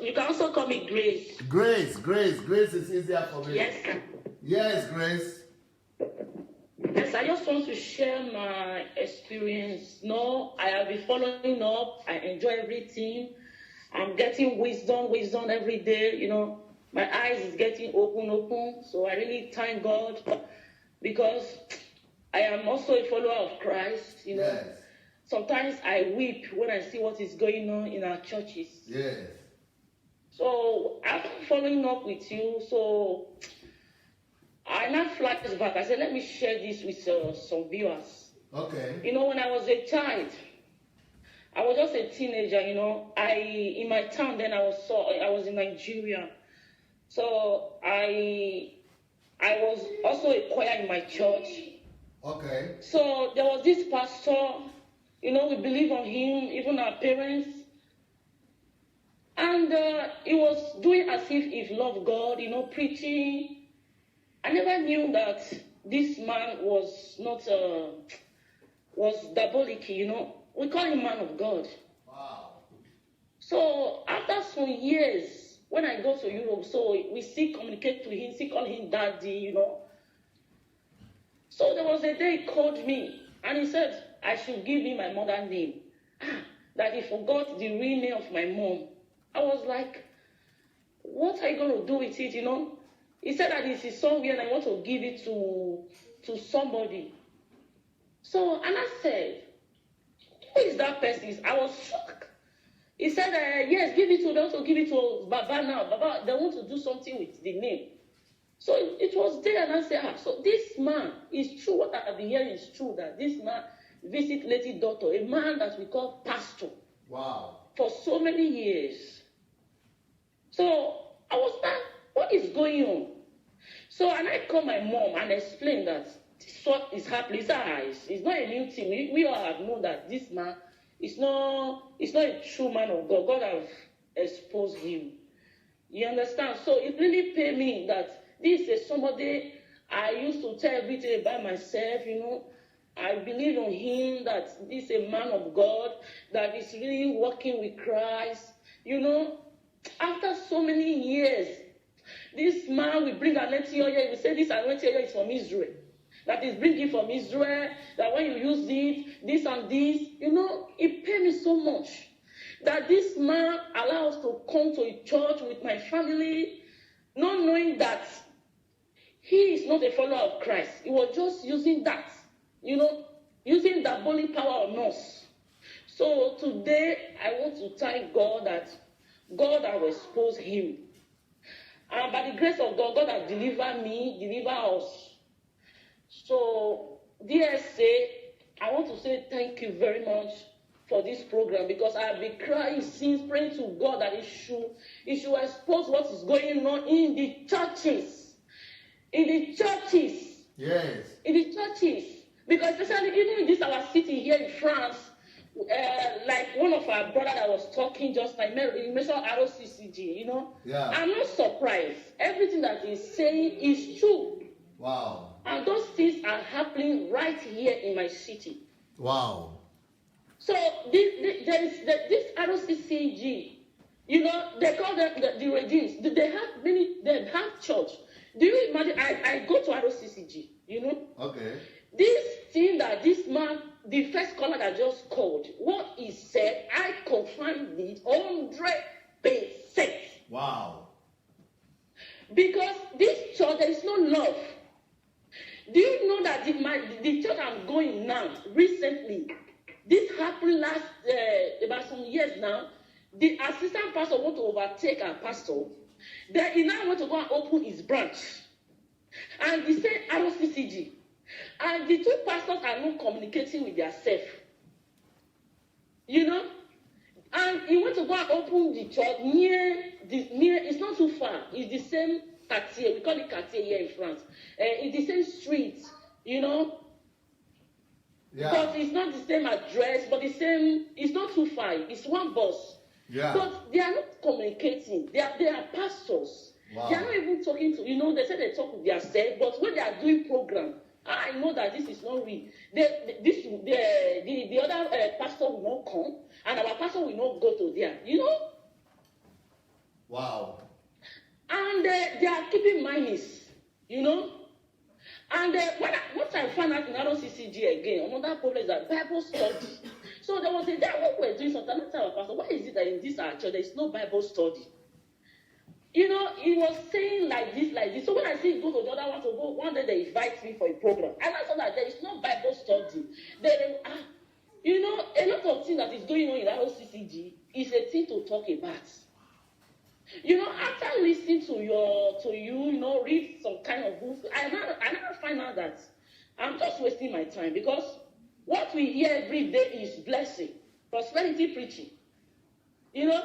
You can also call me Grace. Grace is easier for me. Yes, sir. Yes, Grace. Yes, I just want to share my experience. No, I have been following up. I enjoy everything. I'm getting wisdom every day. You know, my eyes is getting open. So I really thank God because I am also a follower of Christ. You know, Yes. Sometimes I weep when I see what is going on in our churches. Yes. So after following up with you, so I now flash back. I said, let me share this with some viewers. Okay. You know, when I was a child, I was just a teenager. You know, in my town then I was in Nigeria, so I was also a choir in my church. Okay. So there was this pastor. You know, we believe on him, even our parents. And he was doing as if he loved God, you know, preaching. I never knew that this man was not, was diabolic, you know. We call him man of God. Wow. So after some years, when I go to Europe, so we still communicate to him, still call him daddy, you know. So there was a day he called me and he said, I should give him my mother's name. That he forgot the real name of my mom. I was like, what are you going to do with it, you know? He said that this is somewhere and I want to give it to somebody. So, and I said, who is that person? I was shocked. He said, yes, give it to, they want to give it to Baba now. Baba, they want to do something with the name. So it was there and I said, so this man is true. What I've been hearing is true, that this man visit lady daughter, a man that we call pastor. Wow. For so many years. So I was like, what is going on? So and I called my mom and explained that this what is happening. It's not a new thing. We all have known that this man is not a true man of God. God have exposed him. You understand? So it really paid me that this is somebody I used to tell everything about myself, you know. I believe on him, that this is a man of God, that is really working with Christ. You know, after so many years, this man will bring anointing oil. He will say this anointing oil is from Israel. That is bringing from Israel, that when you use it, this and this, you know, it paid me so much. That this man allows us to come to a church with my family, not knowing that he is not a follower of Christ. He was just using that. You know, using that holy power on us. So today, I want to thank God that God has exposed him. And by the grace of God, God has delivered us. So, DSA, I want to say thank you very much for this program, because I have been crying since, praying to God that He should expose what is going on in the churches. In the churches. Yes. In the churches. Because especially even in this our city here in France, like one of our brother that was talking just like, he mentioned ROCCG, you know. Yeah. I'm not surprised. Everything that he's saying is true. Wow. And those things are happening right here in my city. Wow. So this ROCCG, you know, they call them the regimes. They have church. Do you imagine? I go to ROCCG, you know. Okay. This thing that this man, the first caller that just called, what he said, I confirmed it 100%. Wow. Because this church, there is no love. Do you know that the church I'm going now, recently, this happened last, about some years now, the assistant pastor want to overtake our pastor. Then he now want to go and open his branch. And he said ROCCG. And the two pastors are not communicating with themselves. You know? And he went to go and open the church near, it's not too far. It's the same quartier. We call it quartier here in France. It's the same street, you know? Yeah. But it's not the same address, but the same, it's not too far. It's one bus. Yeah. But they are not communicating. They are pastors. Wow. They are not even talking to, you know, they say they talk with themselves, but when they are doing program, I know that this is not real. The other pastor will not come, and our pastor will not go to there. You know? Wow. And they are keeping minus, you know? And what I found out in ROCCG again, another problem is that Bible study. So there was a day when we were doing something, I our pastor, why is it that in this our church there is no Bible study? You know, he was saying like this. So when I see go to the other one to go, one day they invite me for a program. And I saw that there is no Bible study. You know, a lot of things that is going on in ROCCG is a thing to talk about. You know, after listening to you know, read some kind of book, I never find out that I'm just wasting my time, because what we hear every day is blessing, prosperity preaching. You know,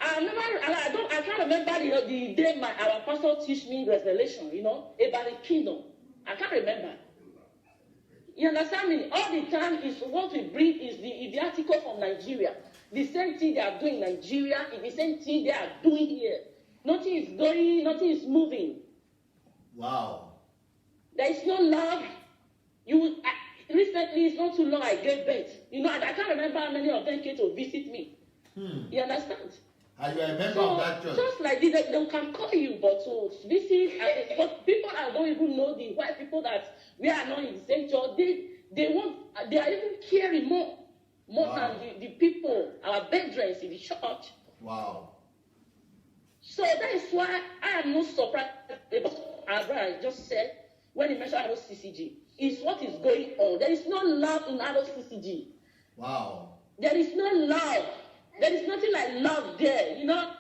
I can't remember the day our pastor teach me revelation, you know, about the kingdom. I can't remember. You understand me? All the time is what we bring is the article from Nigeria. The same thing they are doing in Nigeria is the same thing they are doing here. Nothing is going, nothing is moving. Wow. There is no love. Recently, it's not too long I gave birth. You know, I can't remember how many of them came to visit me. You understand? Are you a member of that church? Just like this, they can call you, but to visit, but people that don't even know the white people that we are not in the same church, they are even caring more Wow. than the people, our brethren in the church. Wow. So that is why I am not surprised about what I just said when he mentioned ROCCG. It's what is going on. There is no love in ROCCG. Wow. There is no love. There is nothing like love there, you know.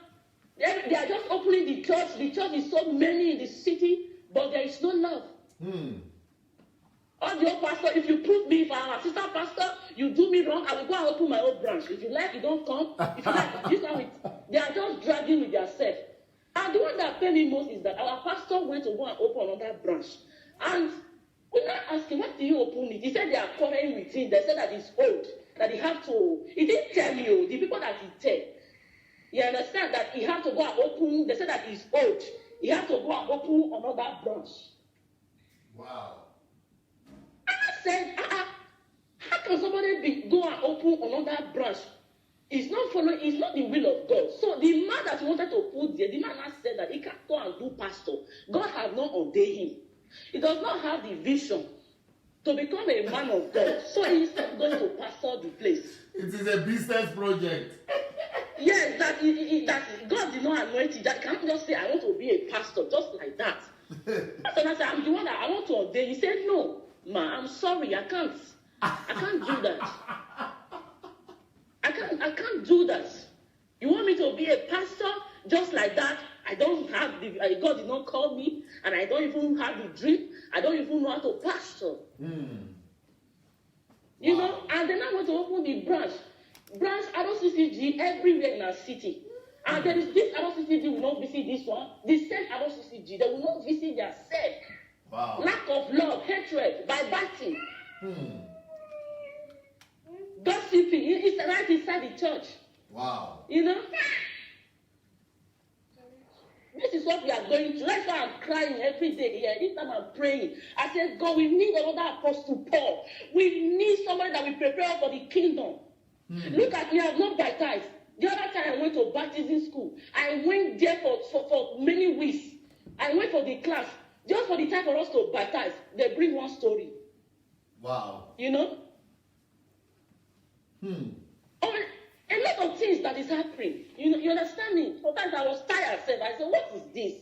They are just opening the church. The church is so many in the city, but there is no love. All the old pastor, if you prove me, if I'm an assistant pastor, you do me wrong, I will go and open my own branch. If you like, you don't come. If you like, this one they are just dragging with themselves. And the one that paid me most is that our pastor went to go and open another branch. And when I asked him, why did you open it? He said they are quarreling with him. They said that it's old, that he have to. He didn't tell you, the people that he tell. You understand that he had to go and open, they said that he's old. He had to go and open another branch. Wow. I said, how can somebody go and open another branch? It's not following, it's not the will of God. So the man that wanted to put there, the man has said that he can't go and do pastor. God has not ordained him. He does not have the vision to become a man of God. So he's not going to pastor the place. It is a business project. Yes, that God did not anoint it. That can't just say, I want to be a pastor, just like that. So I said, I'm the one that I want to ordain. He said, no, ma, I'm sorry, I can't do that. I can't do that. You want me to be a pastor just like that? I don't have God did not call me, and I don't even have the dream. I don't even know how to pastor. You know, and then I want to open the branch. Branch ROCCG everywhere in our city. And there is this ROCCG will not visit this one. The same ROCCG, they will not visit themselves. Wow. Lack of love, hatred, backbiting, gossiping. It's right inside the church. Wow. You know? This is what we are going through. That's why I'm crying every day here. This time I'm praying. I said, God, we need another Apostle Paul. We need somebody that will prepare for the kingdom. Look at me, I've not baptized. The other time I went to baptism school. I went there for many weeks. I went for the class. Just for the time for us to baptize, they bring one story. Wow. You know? A lot of things that is happening. You understand me? Sometimes I was tired. I said, what is this?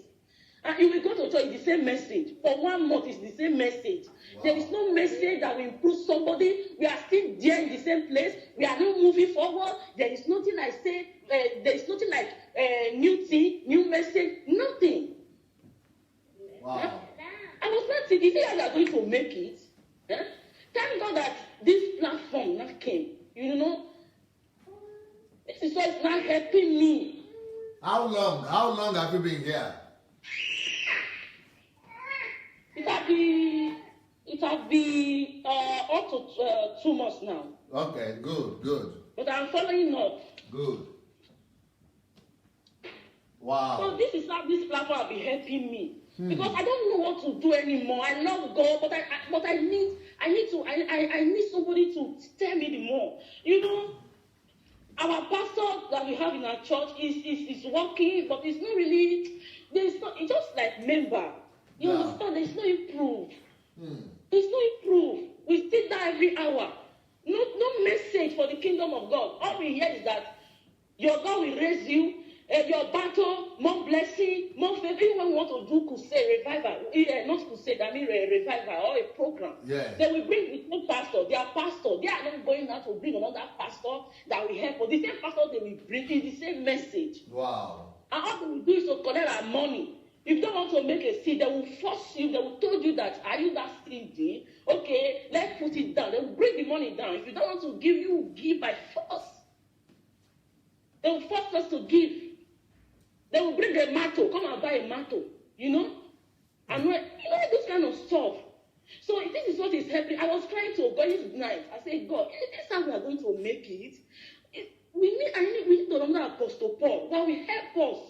And you will go to church, it's the same message. For 1 month, it's the same message. Wow. There is no message that will improve somebody. We are still there in the same place. We are not moving forward. There is nothing I say. There is nothing like new thing, new message, nothing. Wow. I was not thinking, is it how we are going to make it? Thank God that this platform now came. You know, this is what's not helping me. How long have you been here? It has been up to 2 months now. Okay, good. But I'm following up. Good. Wow. So this is how this platform will be helping me. Because I don't know what to do anymore. I love God, but I need somebody to tell me the more. You know, our pastor that we have in our church is working, but it's not really. It's just like member. You understand? There's no improve. There's no improve. We still die every hour. No message for the kingdom of God. All we hear is that your God will raise you. Your battle, more blessing, more favor. Even when we want to do crusade, revival, not crusade, I mean revival or a program. Yeah. They will bring the same pastor, their pastor. They are not going out to bring another pastor that will help. But the same pastor they will bring is the same message. Wow. And all they will do is to collect our money. If you don't want to make a seed, they will force you. They will tell you that, are you that stingy? Okay, let's put it down. They will bring the money down. If you don't want to give, you will give by force. They will force us to give. They will bring a matto. Come and buy a matto. You know? And this kind of stuff. So this is what is happening. I was trying to go this night. I said, God, this time we are going to make it. We need to remember Apostle Paul that will help us.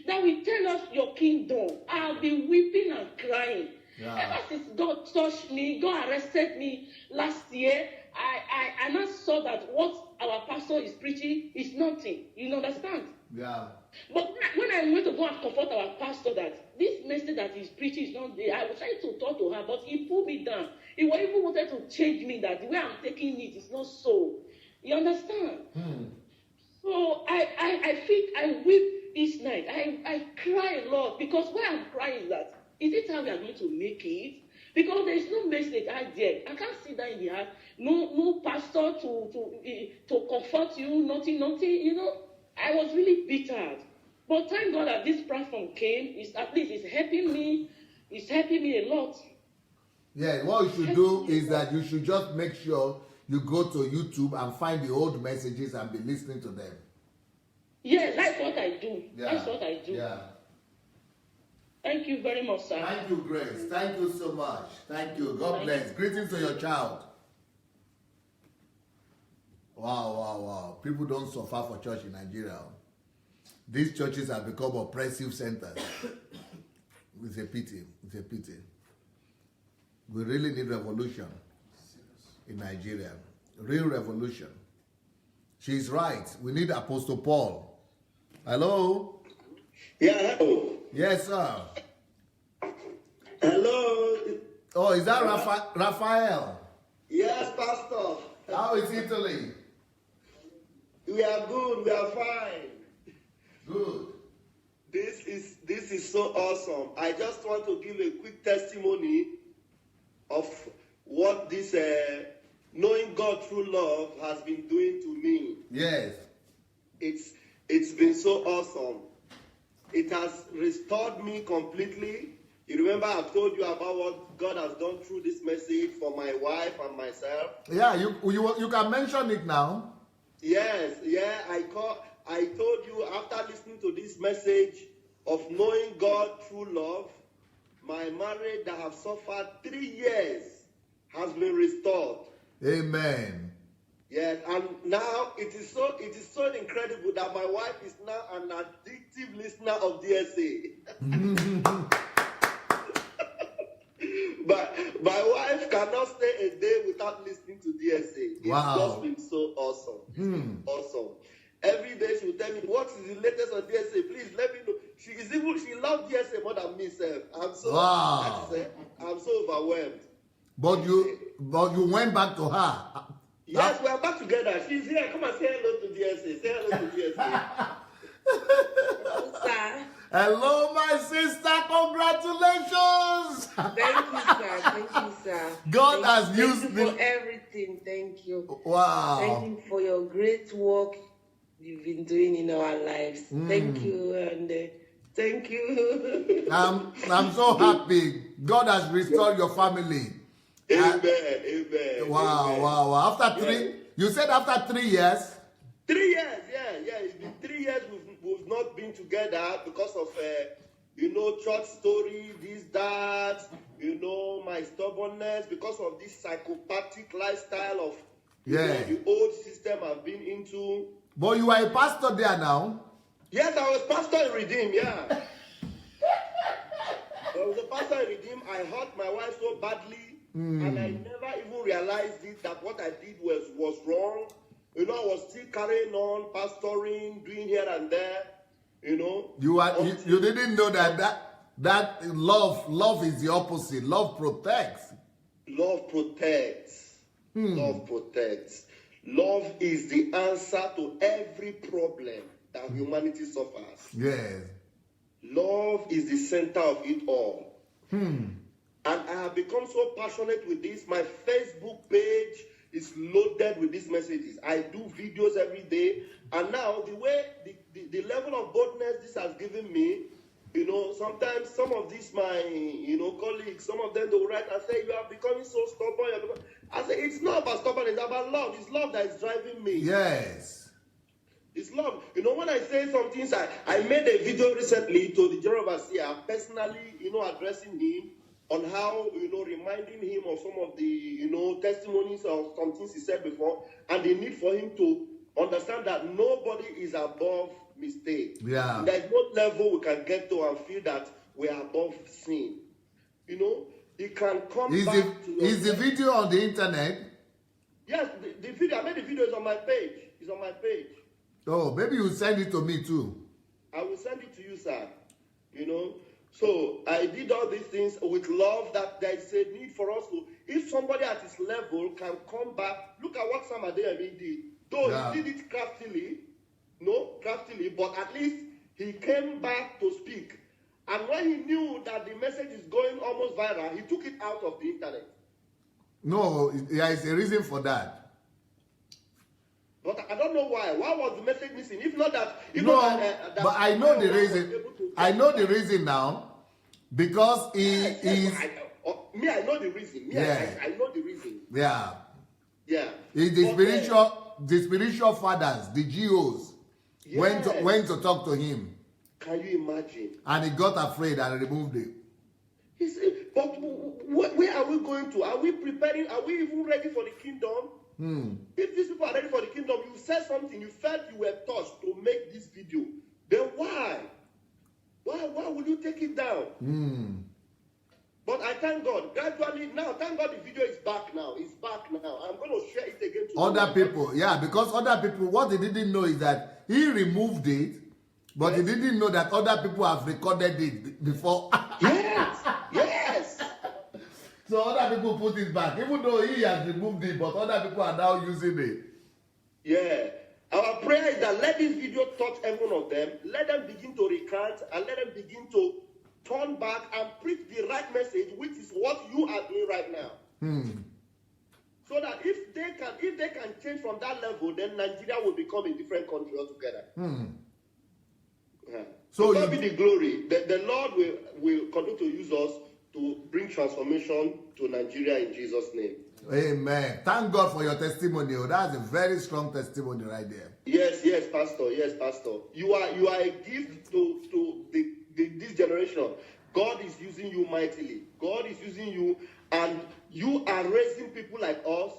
That will tell us your kingdom. I'll be weeping and crying. Yeah. Ever since God touched me, God arrested me last year, I now saw that what our pastor is preaching is nothing. You understand? Yeah. But when I went to go and comfort our pastor that this message that he's preaching is not there, I was trying to talk to her, but he pulled me down. He even wanted to change me that the way I'm taking it is not so. You understand? So I weep this night. I cry a lot because why I'm crying is that is it how we are going to make it? Because there is no message out there. I can't sit down in the house. No pastor to comfort you. Nothing. You know, I was really bitter. But thank God that this platform came. At least it's helping me. It's helping me a lot. Yeah, what you should do is that you should just make sure you go to YouTube and find the old messages and be listening to them. Yes, that's what I do. Yeah. That's what I do. Yeah. Thank you very much, sir. Thank you, Grace. Thank you so much. Thank you. God bless. Greetings to your child. Wow. People don't suffer for church in Nigeria. These churches have become oppressive centers. With a pity. We really need revolution in Nigeria. Real revolution. She's right. We need Apostle Paul. Hello? Yeah, hello. Yes, sir. Hello. Oh, is that Raphael? Yes, Pastor. How is Italy? We are good. We are fine. Good. This is so awesome. I just want to give a quick testimony of what this knowing God through love has been doing to me. Yes. It's been so awesome. It has restored me completely. You remember I've told you about what God has done through this message for my wife and myself. Yeah, you can mention it now. Yes, yeah. I told you after listening to this message of knowing God through love, my marriage that have suffered 3 years has been restored. Amen. Yes, and now it is so incredible that my wife is now an addictive listener of DSA. But my wife cannot stay a day without listening to DSA. It's just been so awesome. Awesome. Every day she will tell me, what is the latest on DSA? Please let me know. She loves DSA more than me, sir. I'm so overwhelmed. But you went back to her. Yes, we are back together. She's here. Come and say hello to DSA. Say hello to DSA. Hello, my sister. Congratulations. Thank you, sir. Thank you, sir. God has used me for everything. Thank you. Wow. Thank you for your great work you've been doing in our lives. Thank you, and thank you. I'm so happy. God has restored your family. Amen. Amen. Wow, amen. Wow. After 3, you said after 3 years? 3 years, yeah. It's been 3 years we've not been together because of, church story, this, that, my stubbornness, because of this psychopathic lifestyle of the old system I've been into. But you are a pastor there now? Yes, I was pastor in Redeem, yeah. I was a pastor in Redeem. I hurt my wife so badly. And I never even realized it, that what I did was wrong. I was still carrying on, pastoring, doing here and there, You didn't know that love is the opposite. Love protects. Love protects. Love protects. Love is the answer to every problem that humanity suffers. Yes. Love is the center of it all. And I have become so passionate with this. My Facebook page is loaded with these messages. I do videos every day. And now the way, the level of boldness this has given me, sometimes some of these, my, colleagues, some of them, they will write and say, you are becoming so stubborn. I say, it's not about stubbornness, it's about love. It's love that is driving me. Yes. It's love. When I say some things, I made a video recently to the General Overseer, personally, addressing him, on how, reminding him of some of the, testimonies or some things he said before, and the need for him to understand that nobody is above mistake. Yeah. There's no level we can get to and feel that we are above sin. It can come back to... Is the video on the internet? Yes, the video, I made the video, is on my page. It's on my page. Oh, maybe you send it to me too. I will send it to you, sir. So I did all these things with love, that there is a need for us to, if somebody at his level can come back, look at what Sam Adeyemi did. Though he did it craftily, but at least he came back to speak. And when he knew that the message is going almost viral, he took it out of the internet. No, there is a reason for that. But I don't know why. Why was the message missing? If not that... but I know the reason. I know the reason now. Because he is... I know the reason. I know the reason. Yeah. Yeah. It's the spiritual fathers, the GOs, went to talk to him. Can you imagine? And he got afraid and removed it. He said, but where are we going to? Are we preparing? Are we even ready for the kingdom? If these people are ready for the kingdom, you said something, you felt you were touched to make this video, then why? Why would you take it down? But I thank God. Gradually now, thank God the video is back now. It's back now. I'm going to share it again to other people. Yeah, because other people, what they didn't know is that he removed it, but he didn't know that other people have recorded it before. Yes. So other people put it back, even though he has removed it, but other people are now using it. Yeah. Our prayer is that let this video touch every one of them. Let them begin to recant and let them begin to turn back and preach the right message, which is what you are doing right now. So that if they can change from that level, then Nigeria will become a different country altogether. Yeah. So God be the glory. The Lord will continue to use us to bring transformation to Nigeria in Jesus' name. Amen. Thank God for your testimony. That's a very strong testimony right there. Yes, Pastor. Yes, Pastor. You are a gift to this generation. God is using you mightily. God is using you, and you are raising people like us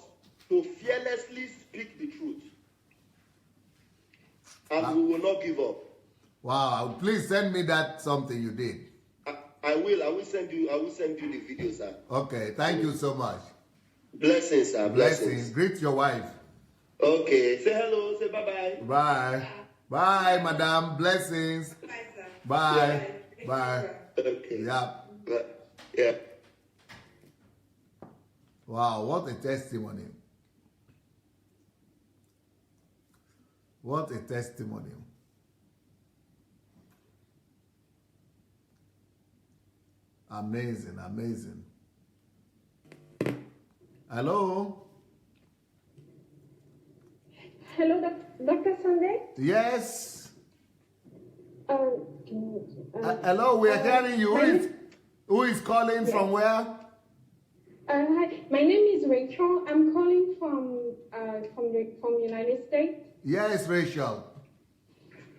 to fearlessly speak the truth. And we will not give up. Wow, please send me that something you did. I will send you the video, sir. Okay, thank you so much. Blessings, sir. Blessings. Greet your wife. Okay, say hello, say bye-bye. Bye. Bye, madam. Blessings. Bye, sir. Bye. Bye. Okay. Yeah. Yeah. Wow, what a testimony. What a testimony. Amazing, amazing. Hello? Hello, Dr. Sunday? Yes? Hello, we are hearing you. Who is calling from where? Hi, my name is Rachel. I'm calling from the United States. Yes, Rachel.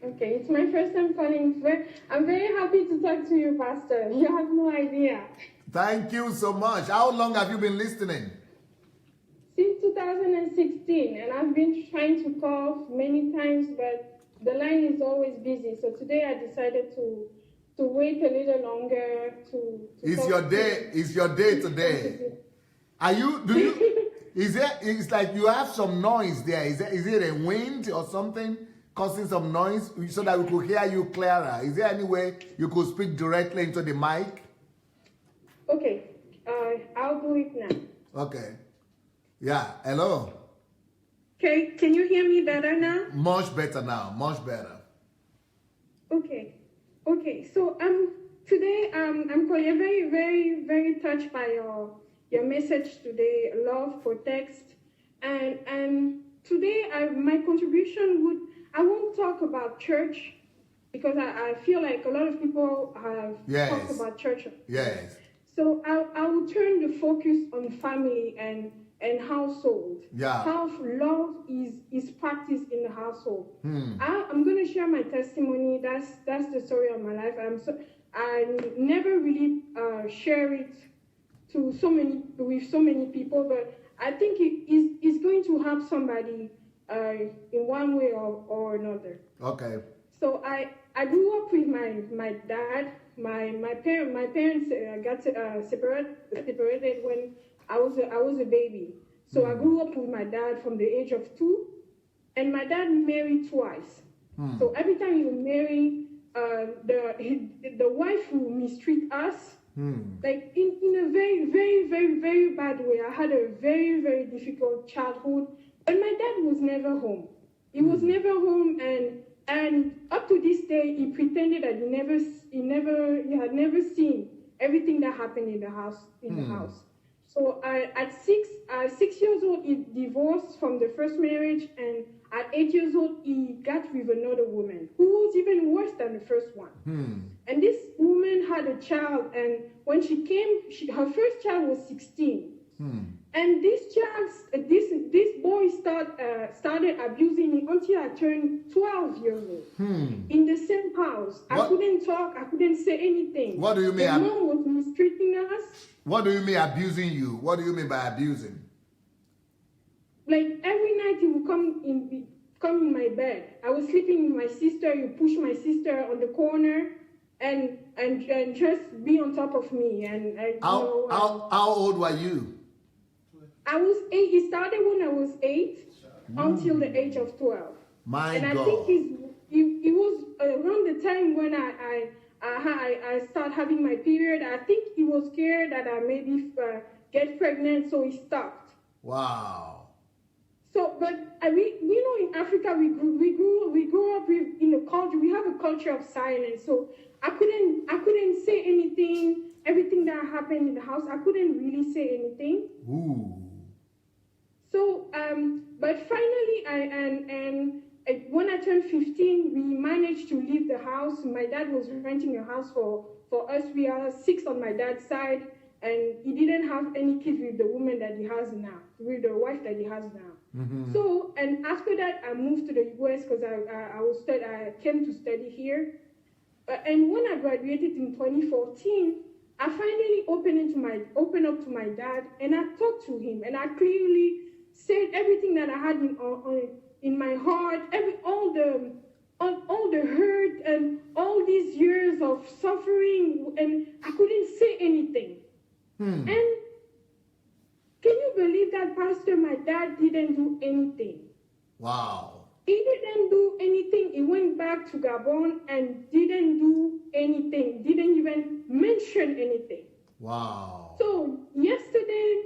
Okay, it's my first time calling. I'm very happy to talk to you, Pastor. You have no idea. Thank you so much. How long have you been listening? Since 2016, and I've been trying to call many times, but the line is always busy. So today I decided to wait a little longer to It's your day. It's your day today. It's like you have some noise there. Is it a wind or something causing some noise so that we could hear you clearer? Is there any way you could speak directly into the mic? Okay, I'll do it now. Okay. Yeah, hello. Okay, can you hear me better now? Much better now, much better. Okay. So today I'm calling. I'm very, very, very touched by your message today. Love protects, and today my contribution I won't talk about church because I feel like a lot of people have talked about church. Yes. So I will turn the focus on family and household. Yeah. How love is practiced in the household. I'm going to share my testimony. That's the story of my life. I never really share it with so many people, but I think it's going to help somebody in one way or another. Okay. So I grew up with my dad. My parents got separated when I was a baby. So I grew up with my dad from the age of 2, and my dad married twice. So every time he would marry, the wife would mistreat us, like in a very, very, very, very bad way. I had a very, very difficult childhood, but my dad was never home. He was never home, and up to this day, he pretended that he had never seen everything that happened in the house. So at 6 years old, he divorced from the first marriage, and at 8 years old, he got with another woman who was even worse than the first one. And this woman had a child, and when she came, her first child was 16. And this boy started abusing me until I turned 12 years old. In the same house. I couldn't talk, I couldn't say anything. What do you mean? The mom was mistreating us. What do you mean abusing you? What do you mean by abusing? Like every night he would come in my bed. I was sleeping with my sister. He would push my sister on the corner and just be on top of me. And how old were you? I was 8. He started when I was 8 until the age of 12. My God. And I think it was around the time when I started having my period. I think he was scared that I maybe get pregnant, so he stopped. Wow. So, but in Africa we grew up in a culture. We have a culture of silence. So I couldn't say anything. Everything that happened in the house, I couldn't really say anything. Ooh. So, but finally, when I turned 15, we managed to leave the house. My dad was renting a house for us. We are 6 on my dad's side, and he didn't have any kids with the woman that he has now, with the wife that he has now. So, and after that, I moved to the US because I came to study here. And when I graduated in 2014, I finally opened up to my dad, and I talked to him, and I clearly said everything that I had in my heart, all the hurt and all these years of suffering, and I couldn't say anything. And can you believe that, Pastor? My dad didn't do anything. Wow. He didn't do anything. He went back to Gabon and didn't do anything. Didn't even mention anything. Wow. So yesterday,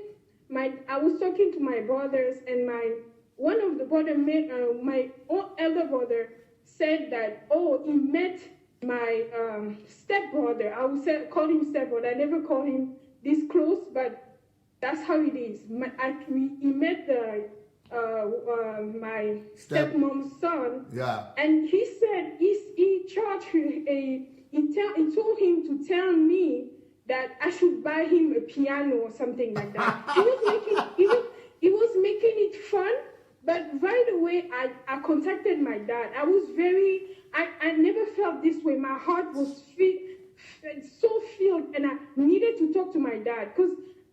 I was talking to my brothers, and one of the brothers, my elder brother, said that, he met my stepbrother. I would call him stepbrother. I never call him this close, but that's how it is. He met my stepmom's son. Yeah. And he said he charged he told him to tell me that I should buy him a piano or something like that. he was making it fun, but right away I contacted my dad. I never felt this way. My heart was so filled, and I needed to talk to my dad,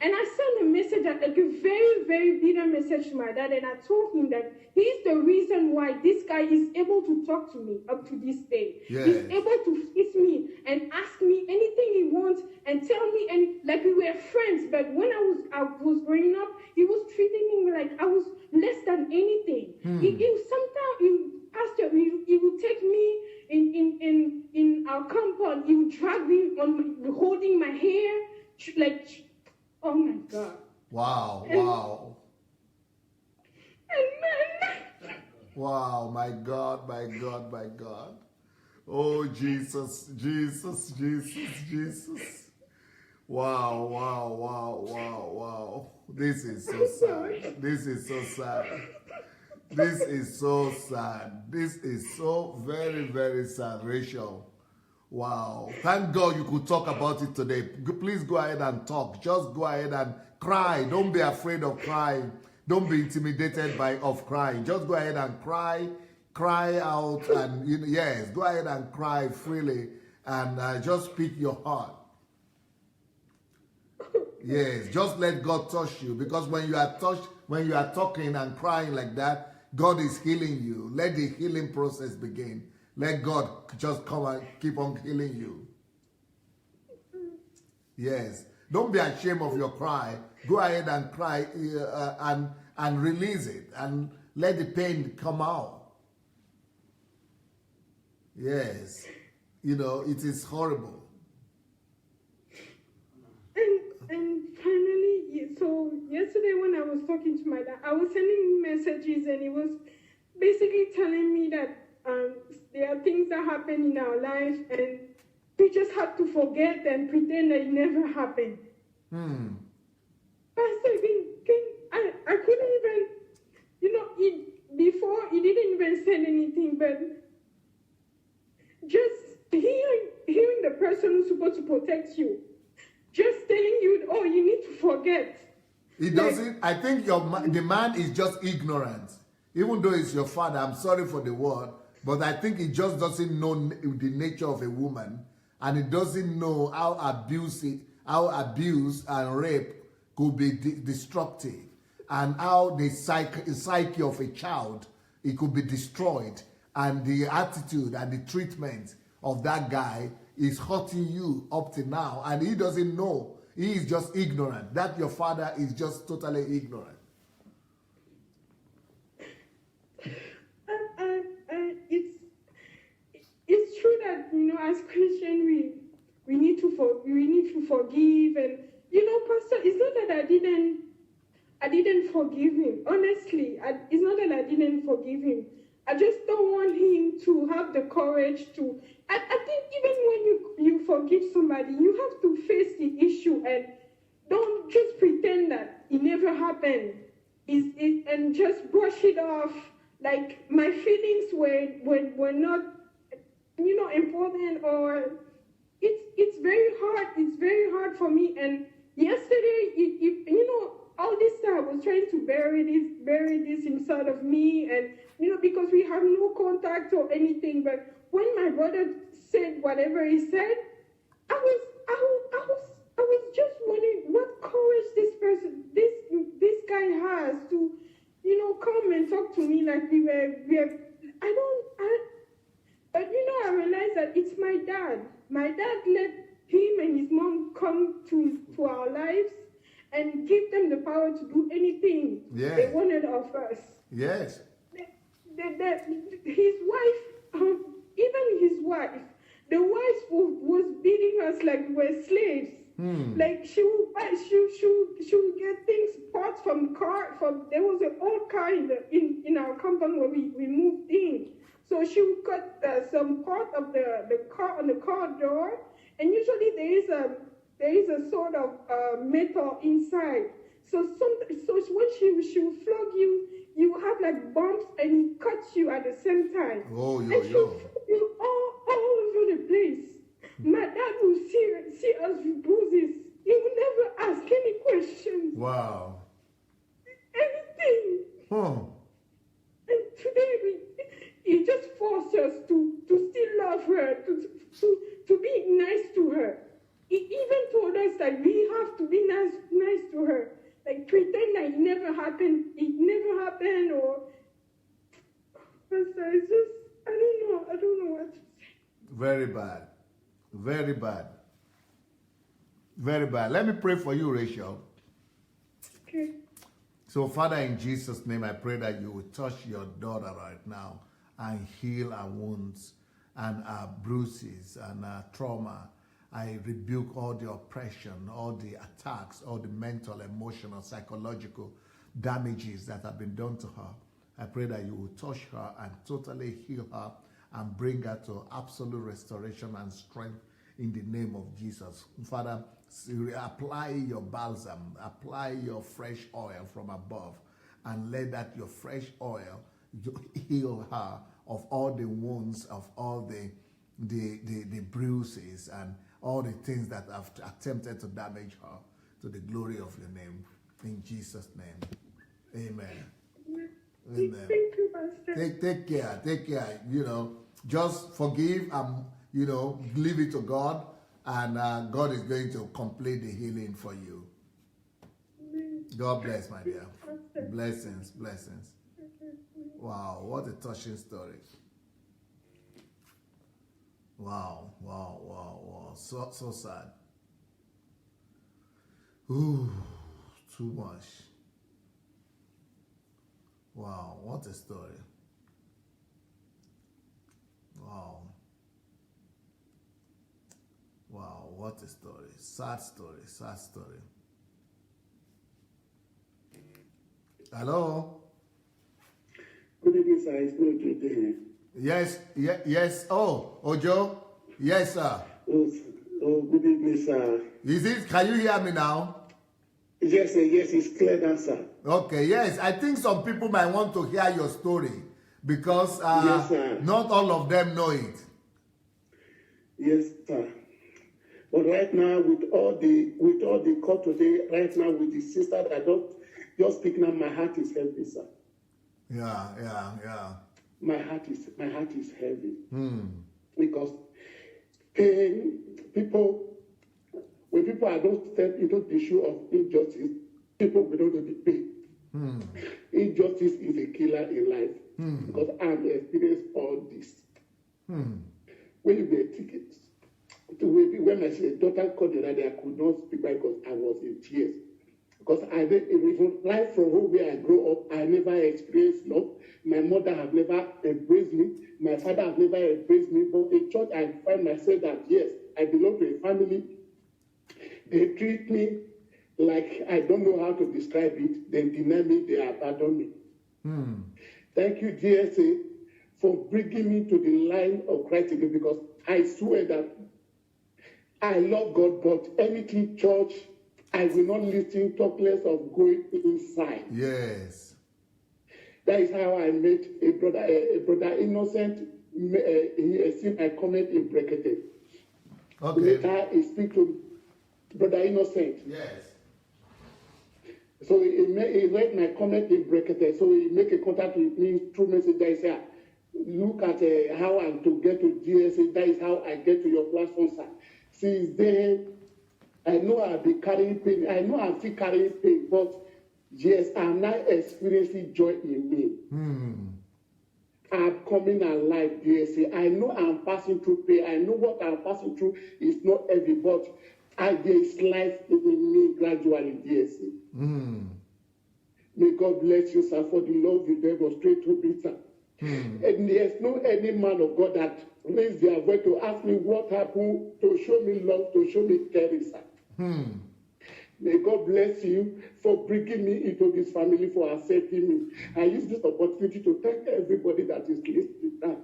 and I sent a message, like a very, very bitter message to my dad, and I told him that he's the reason why this guy is able to talk to me up to this day. Yes. He's able to kiss me and ask me anything he wants and tell me, and like we were friends. But when I was growing up, he was treating me like I was less than anything. Pastor, he would take me in our compound. He would drag me holding my hair, like. Oh my God. Wow. And Wow, my God. Oh, Jesus. Wow. This is so sad. This is so very, very sad, Rachel. Wow. Thank God you could talk about it today. Please go ahead and talk. Just go ahead and cry. Don't be afraid of crying. Don't be intimidated of crying. Just go ahead and cry out, and yes, go ahead and cry freely, and just speak your heart. Yes, just let God touch you, because when you are talking and crying like that, God is healing you. Let the healing process begin. Let God just come and keep on healing you. Yes. Don't be ashamed of your cry. Go ahead and cry and release it, and let the pain come out. Yes. It is horrible. And finally, so yesterday when I was talking to my dad, I was sending messages, and he was basically telling me that there are things that happen in our life, and we just have to forget and pretend that it never happened. Pastor, I couldn't even, before he didn't even say anything, but just hearing the person who's supposed to protect you, just telling you, you need to forget. He doesn't. I think the man is just ignorant. Even though it's your father, I'm sorry for the word, but I think he just doesn't know the nature of a woman, and he doesn't know how abuse and rape could be destructive, and how the psyche of a child, it could be destroyed, and the attitude and the treatment of that guy is hurting you up to now, and he doesn't know. He is just ignorant. That your father is just totally ignorant. It's true that as Christians we need to forgive, and Pastor, it's not that I didn't forgive him. Honestly, it's not that I didn't forgive him. I just don't want him to have the courage to. I think even when you forgive somebody, you have to face the issue and don't just pretend that it never happened. And just brush it off like my feelings were not important, or it's very hard. It's very hard for me. And yesterday, all this time I was trying to bury this inside of me, and because we have no contact or anything. But when my brother said whatever he said, I was just wondering what courage this guy has to, come and talk to me like we were but I realized that it's my dad. My dad let him and his mom come to our lives and give them the power to do anything they wanted of us. Yes. His wife, even his wife, the wife was beating us like we were slaves. Like she would get things, parts from car. There was an old car in our compound where we moved in. So she would cut some part of the car on the car door, and usually there is a sort of metal inside. So when she would flog you, you will have like bumps, and it cuts you at the same time. Oh, and she would flog you all over the place. My dad will see us with bruises. He would never ask any questions. Wow. Anything. Oh. And today he just forced us to still love her, to be nice to her. He even told us that we have to be nice to her. Like pretend that it never happened, or Pastor, it's just I don't know what to say. Very bad. Very bad. Very bad. Let me pray for you, Rachel. Okay. So, Father, in Jesus' name, I pray that you will touch your daughter right now and heal her wounds and her bruises and her trauma. I rebuke all the oppression, all the attacks, all the mental, emotional, psychological damages that have been done to her. I pray that you will touch her and totally heal her and bring her to absolute restoration and strength in the name of Jesus. Father, apply your balsam, apply your fresh oil from above, and let that your fresh oil heal her of all the wounds, of all the bruises, and all the things that have attempted to damage her, to the glory of your name. In Jesus' name, amen. Amen. Thank you, Pastor. Take care. Just forgive and, leave it to God, and God is going to complete the healing for you. God bless, my dear. Blessings. Wow, what a touching story. Wow. So sad. Ooh, too much. Wow, what a story. Wow, what a story. Sad story. Hello? Good evening, sir. It's no Joe there. Yes. Oh, Ojo? Yes, sir. Oh, good evening, sir. Can you hear me now? Yes, sir. Yes, it's clear now, sir. Okay, yes. I think some people might want to hear your story because yes, sir. Not all of them know it. Yes, sir. But right now, with all the call today, right now with the sister that just speaking up, my heart is heavy, sir. Yeah. My heart is heavy. Because pain, when people are not step into the issue of injustice, people will not be pain. Injustice is a killer in life. Because I've experienced all this. When you get tickets, when my daughter called the other day, I could not speak because I was in tears. Because I didn't even life from home where I grew up, I never experienced love. My mother have never embraced me. My father have never embraced me. But in church, I find myself that yes, I belong to a family. They treat me like I don't know how to describe it. They deny me, they abandon me. Thank you, GSA, for bringing me to the line of Christ again, because I swear that I love God, but anything church, I will not listen, talk less of going inside. Yes. That is how I met a brother Innocent. He seen my comment in Brekete. Okay. Later, he speak to Brother Innocent. Yes. So he read my comment in Brekete. So he make a contact with me through messenger. He said, look at how I'm to get to GSA. That is how I get to your platform, sir. Since then, I know I'll be carrying pain. I know I'm still carrying pain, but yes, I'm now experiencing joy in me. I'm coming alive, DSA. I know I'm passing through pain. I know what I'm passing through is not heavy, but there is life in me gradually, DSA. May God bless you, sir, for the love you demonstrate to me, sir. And there's no any man of God that raised their voice to ask me what happened, to show me love, to show me caring, sir. May God bless you for bringing me into this family, for accepting me. I use this opportunity to thank everybody that is listening now.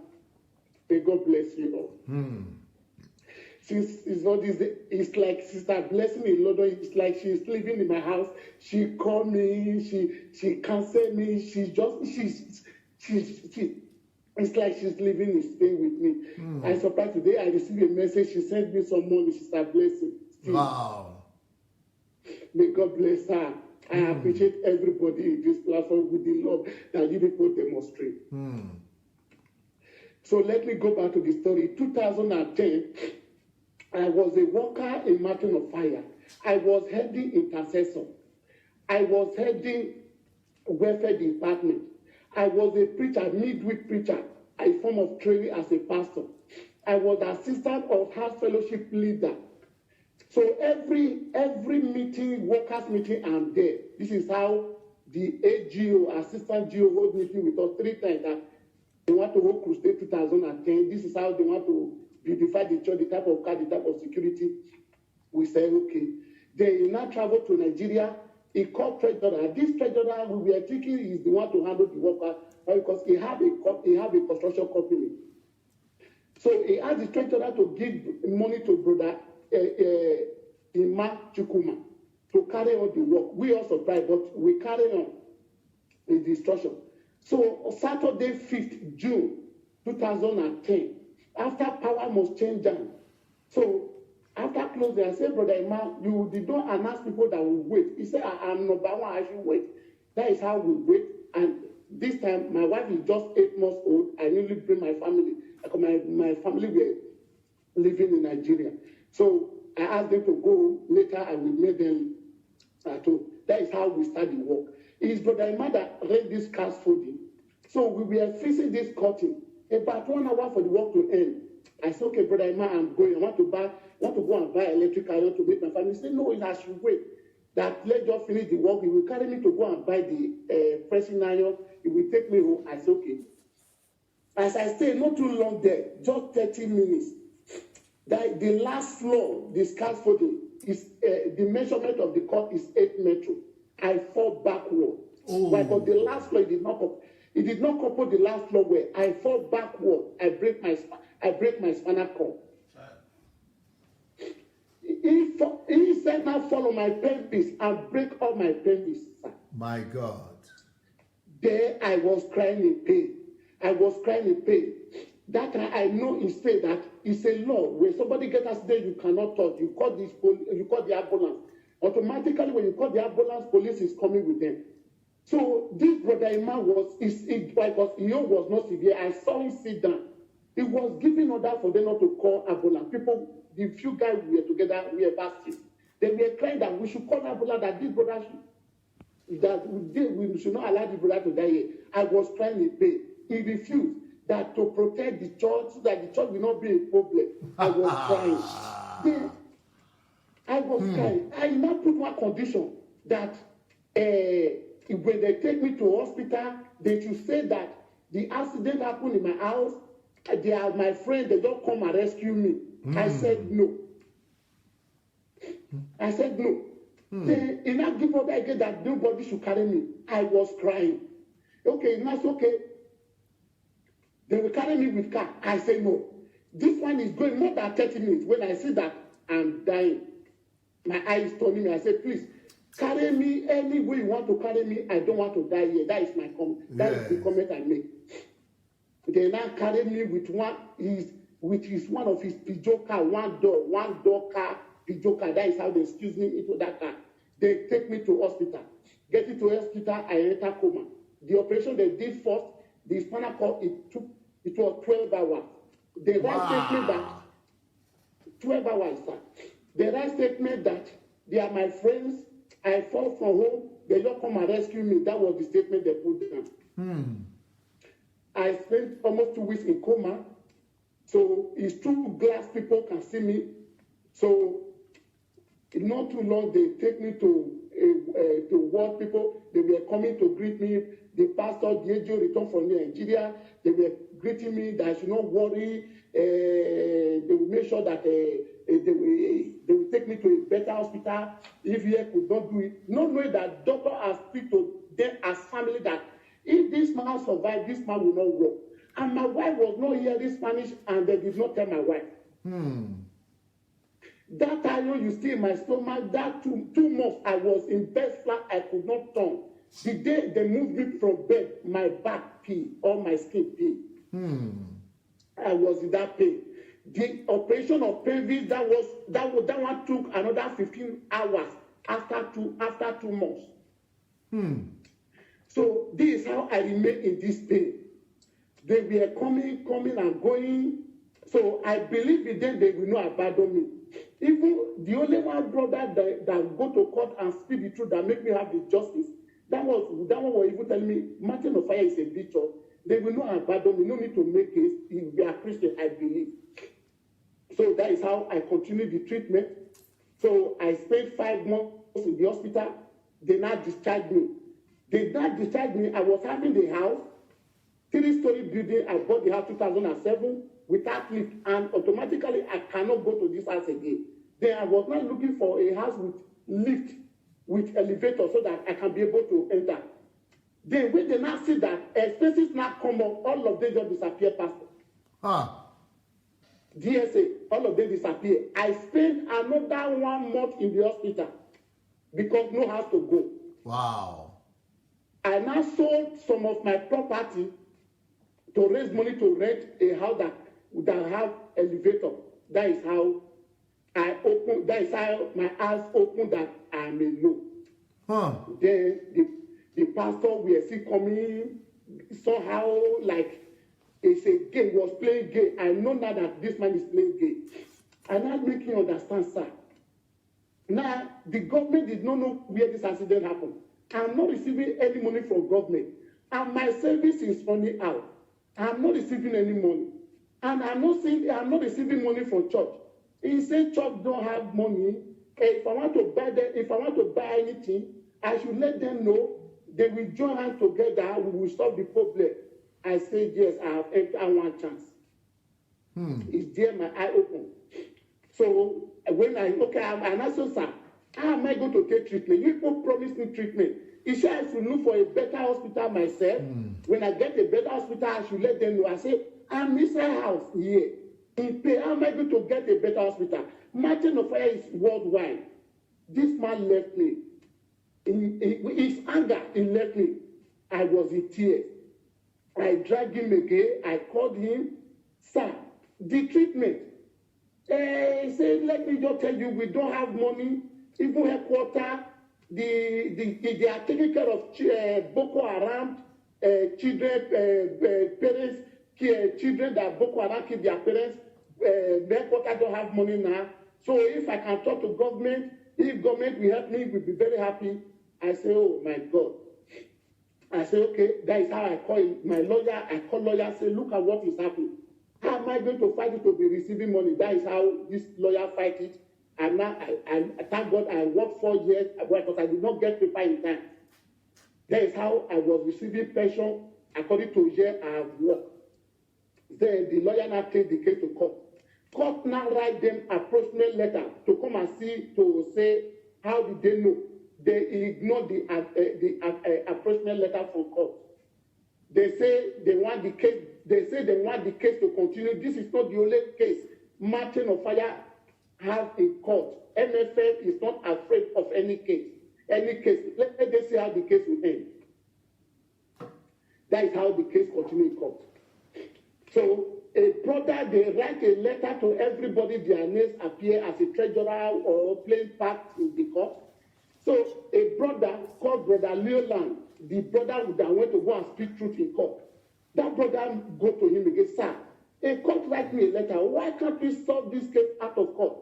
May God bless you all. Since it's not this, it's like Sister Blessing in London. It's like she's living in my house. She called me. She canceled me. It's like she's living in Spain with me. I'm surprised today. I received a message. She sent me some money. Sister Blessing. Wow. May God bless her. I appreciate everybody in this platform with the love that you people demonstrate. So let me go back to the story. 2010, I was a worker in Mountain of Fire. I was heading intercessor. I was heading welfare department. I was a preacher, midweek preacher, a form of training as a pastor. I was assistant of house fellowship leader. So every meeting, workers meeting, I'm there. This is how the AGO, assistant GO, hold meeting with us 3 times. That they want to hold crusade 2010. This is how they want to beautify the church, the type of car, the type of security. We say, okay. They now travel to Nigeria. He called treasurer. This treasurer we were thinking is the one to handle the workers because he have a construction company. So he asked the treasurer to give money to brother Ima Chukuma to carry on the work. We are surprised, but we carry on the instruction. So Saturday, 5th June 2010, after power must change down. So after closing, I said, Brother Ima, you did not announce people that will wait. He said, I'm number one, I should wait. That is how we wait. And this time, my wife is just 8 months old. I nearly bring my family. My family were living in Nigeria. So I asked them to go later. I will meet them at home. That is how we start the work. It is Brother Ima that read this scaffolding. So we were facing this curtain. About 1 hour for the work to end. I said, okay, Brother Ima, I'm going. I want to go and buy electric iron to make my family. He said, no, I should wait. That let's just finish the work. He will carry me to go and buy the pressing iron. He will take me home. I said, okay. As I stayed, not too long there, just 30 minutes. The last floor, the scaffolding, is the measurement of the court is 8 meters. I fall backward. But the last floor, it did not couple the last floor where I fall backward. I break my spinal cord. He said, now follow my pelvis and break all my pelvis. My God. There I was crying in pain. That time I know he said that it's a law. When somebody gets accident, you cannot touch. You call the ambulance. Automatically, when you call the ambulance, police is coming with them. So this Brother Ima was not severe. I saw him sit down. He was giving order for them not to call ambulance. People, the few guys we were together, we were fasting. They were crying that we should call ambulance, that this brother we should not allow the brother to die here. I was crying in pain. He refused that to protect the church, so that the church will not be a problem. I was crying. I now put one condition that when they take me to hospital, they should say that the accident happened in my house. They are my friends. They don't come and rescue me. I said no. Then he now give order again that nobody should carry me. I was crying. Okay, that's okay. They will carry me with car. I say no. This one is going more than 30 minutes. When I see that I'm dying, my eyes turning me. I say, please, carry me any way you want to carry me. I don't want to die here. That is my comment. That is the comment I make. They now carry me with one of his Peugeot car, one door car, Peugeot car. That is how they excuse me into that car. They take me to hospital. Get to hospital, I enter coma. The operation they did first, the spinal cord, it took It was 12 hours. The right statement that 12 hours, sir. The right statement that they are my friends. I fall from home. They don't come and rescue me. That was the statement they put down. I spent almost 2 weeks in coma. So it's through glass people can see me. So not too long, they take me to ward people. They were coming to greet me. The pastor, Diego, returned from Nigeria. They were greeting me that I should not worry. They will make sure that they will take me to a better hospital if he could not do it. Not knowing that doctor has speak to them as family that if this man survives, this man will not work. And my wife was not hearing Spanish, and they did not tell my wife. That iron you see in my stomach, that 2 months I was in bed flat, I could not turn. The day they moved me from bed, my back pain, all my skin pain. I was in that pain. The operation of pelvis, that one took another 15 hours after two months. So this is how I remain in this pain. They were coming and going. So I believe in them, they will not abandon me. Even the only one brother that go to court and speak the truth that make me have the justice, that one was even telling me, Mountain of Fire is a bishop. They will not abandon me. No need to make it. If they are Christian, I believe. So that is how I continued the treatment. So I spent 5 months in the hospital. They now discharged me. I was having the house, 3-story building. I bought the house 2007 without lift, and automatically I cannot go to this house again. Then I was not looking for a house with lift, with elevator, so that I can be able to enter. Then when they now see that expenses now come up, all of them just disappear, Pastor. DSA, all of them disappear. I spent another 1 month in the hospital because no house to go. Wow. I now sold some of my property to raise money to rent a house that have elevator. That is how my eyes opened that I may know. Then the pastor will see coming somehow like it's a game, was playing game. I know now that this man is playing game. And that make you understand, sir. Now, the government did not know where this accident happened. I'm not receiving any money from government. And my service is running out. I'm not receiving any money. And I'm not receiving money from church. He said church don't have money. If I want to buy anything, I should let them know. They will join hands together. We will solve the problem. I said, yes, I have one chance. It's there, my eye open. So when I'm also, sir, how am I going to take treatment? You people promised me treatment. He said I should look for a better hospital myself. When I get a better hospital, I should let them know. I say, I'm inside house here. In pay, how am I going to get a better hospital? Mountain of Fire is worldwide. This man left me. In his anger, he left me. I was in tears. I dragged him again. I called him. Sir, the treatment. He said, let me just tell you, we don't have money. Even headquarters, they are taking care of Boko Haram children, parents, children that Boko Haram kill their parents. Headquarters don't have money now. So if I can talk to government, if government will help me, we'll be very happy. I say, oh my God. I say, okay, that is how I call my lawyer. I call lawyer and say, look at what is happening. How am I going to fight it to be receiving money? That is how this lawyer fight it. And now, I thank God I worked 4 years because I did not get paper in time. That is how I was receiving pension according to year I have worked. Then the lawyer now take the case to court. Court now write them approachment letter to come and see, to say, how did they know? They ignore the approachment letter from court. They say they want the case. They say they want the case to continue. This is not the only case Mountain of Fire have in court. MFF is not afraid of any case. Any case. Let them see how the case will end. That is how the case continues in court. So a brother, they write a letter to everybody. Their names appear as a treasurer or playing part in the court. So a brother called Brother Leoland, the brother that went to go and speak truth in court, That brother go to him again, sir, a court write me a letter. Why can't we solve this case out of court?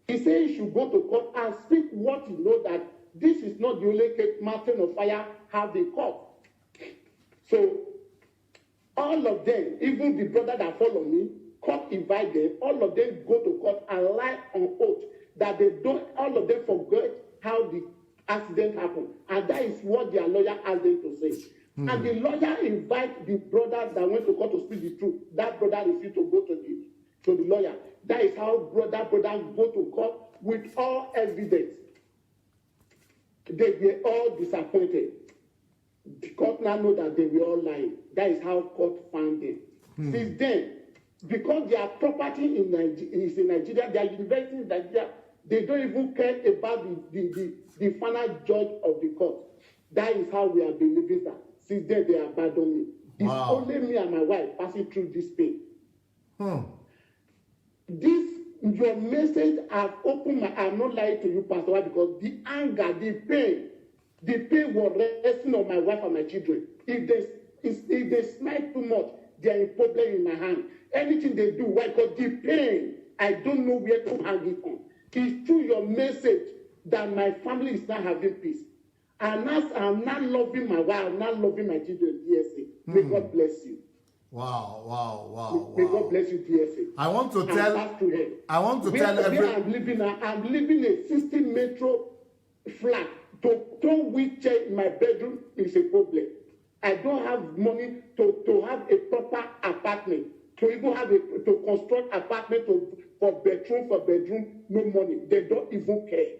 He said he should go to court and speak what he know that this is not the only case Mountain of Fire have in court. So all of them, even the brother that follow me, court invite them, all of them go to court and lie on oath that they don't, all of them forget how the accident happened. And that is what their lawyer asked them to say. And the lawyer invite the brother that went to court to speak the truth. That brother refused to go to the lawyer. That is how brother go to court with all evidence. They were all disappointed. The court now know that they were all lying. That is how court found them. Since then, because their property is in Nigeria, their university in Nigeria, they don't even care about the final judge of the court. That is how we have been living that. Since then, they abandoned me. It's only me and my wife passing through this pain. Your message have opened my. I'm not lying to you, Pastor, why? Because the anger, the pain was resting on my wife and my children. If they smile too much, they are a problem in my hand. Anything they do, why? Because the pain, I don't know where to hang it on. It's through your message that my family is not having peace. And as I'm not loving my wife, I'm not loving my children, DSA. May God bless you. Wow. May God bless you, DSA. I want to tell I'm living a 60 metro flat. To throw wheelchair in my bedroom is a problem. I don't have money to have a proper apartment. To even have to construct apartment for bedroom, no money. They don't even care.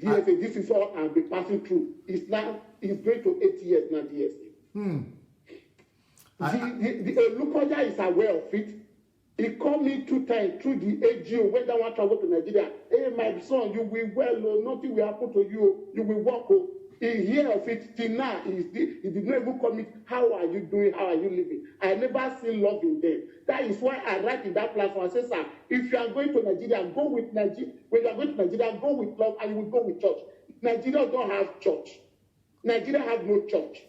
DSA, this is all I'll be passing through. It's going to 8 years now, DSA. The Lukoja is aware of it. He called me 2 times through the AGO when I want to travel to Nigeria. Hey, my son, you will well, nothing will happen to you. You will walk. He hear of it till now. He did not even call me. How are you doing? How are you living? I never seen love in them. That is why I write in that platform. I say, sir, if you are going to Nigeria, go with Nigeria. When you are going to Nigeria, go with love and you will go with church. Nigeria don't have church. Nigeria have no church.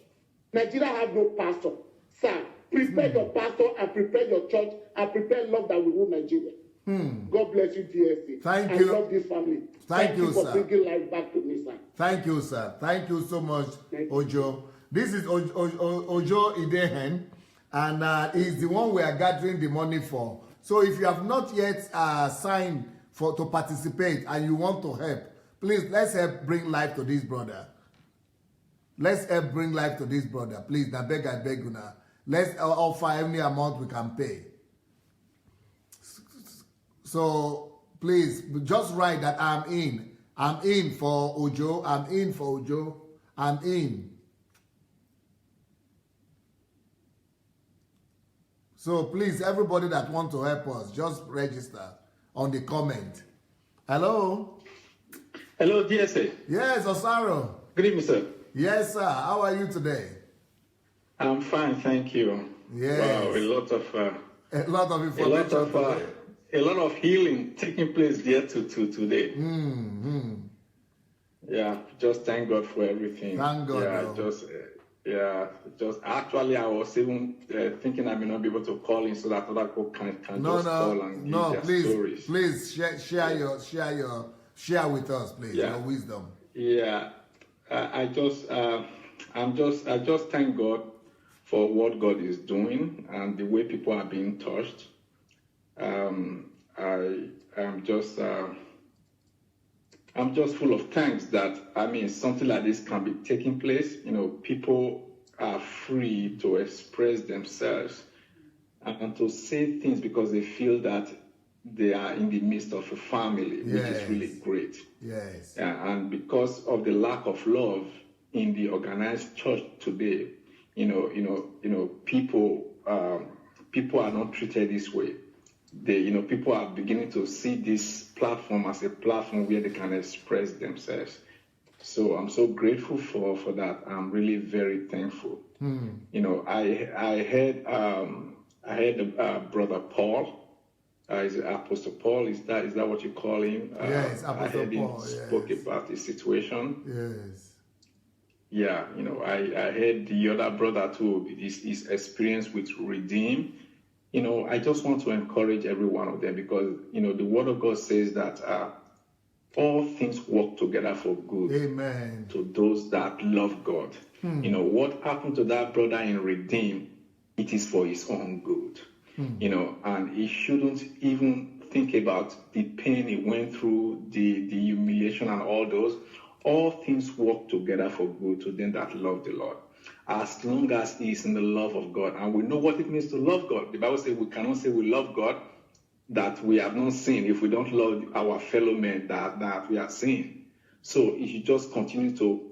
Nigeria have no pastor. Sir, prepare your pastor and prepare your church and prepare love that will rule Nigeria. God bless you, DSC. Thank you. I love this family. Thank you, for sir. bringing life back to me, sir. Thank you, sir. Thank you so much, Ojo. This is Ojo Idehen, and he's the one we are gathering the money for. So if you have not yet signed to participate and you want to help, please, let's help bring life to this brother. Let's help bring life to this brother. Please, I beg you now. Let's offer any amount we can pay. So please, just write that I'm in. I'm in for Ojo. I'm in for Ojo. I'm in. So please, everybody that wants to help us, just register on the comment. Hello? Hello, DSA. Yes, Osaro. Good evening, sir. Yes, sir. How are you today? I'm fine, thank you. Yes. Wow, a lot of information. A lot of healing taking place there to today. Yeah, just thank God for everything. Thank God. Yeah, just actually, I was even thinking I may not be able to call in so that other people can call and give their stories. Please share with us, please, your wisdom. Yeah, I just thank God for what God is doing and the way people are being touched. I'm just full of thanks that, something like this can be taking place. People are free to express themselves and to say things because they feel that they are in the midst of a family, which is really great. Yes. And because of the lack of love in the organized church today, people are not treated this way. People are beginning to see this platform as a platform where they can express themselves. So I'm so grateful for that. I'm really very thankful. I heard Brother Paul. Is it Apostle Paul? Is that what you call him? Yes, Apostle I heard Paul. Him spoke about his situation. Yes. Yeah, I heard the other brother too, his experience with Redeem. I just want to encourage every one of them because, the Word of God says that all things work together for good. Amen. To those that love God. What happened to that brother in Redeem, it is for his own good. And he shouldn't even think about the pain he went through, the humiliation and all those. All things work together for good to them that love the Lord. As long as he is in the love of God. And we know what it means to love God. The Bible says we cannot say we love God that we have not sinned if we don't love our fellow men that we are sinned. So you should just continue to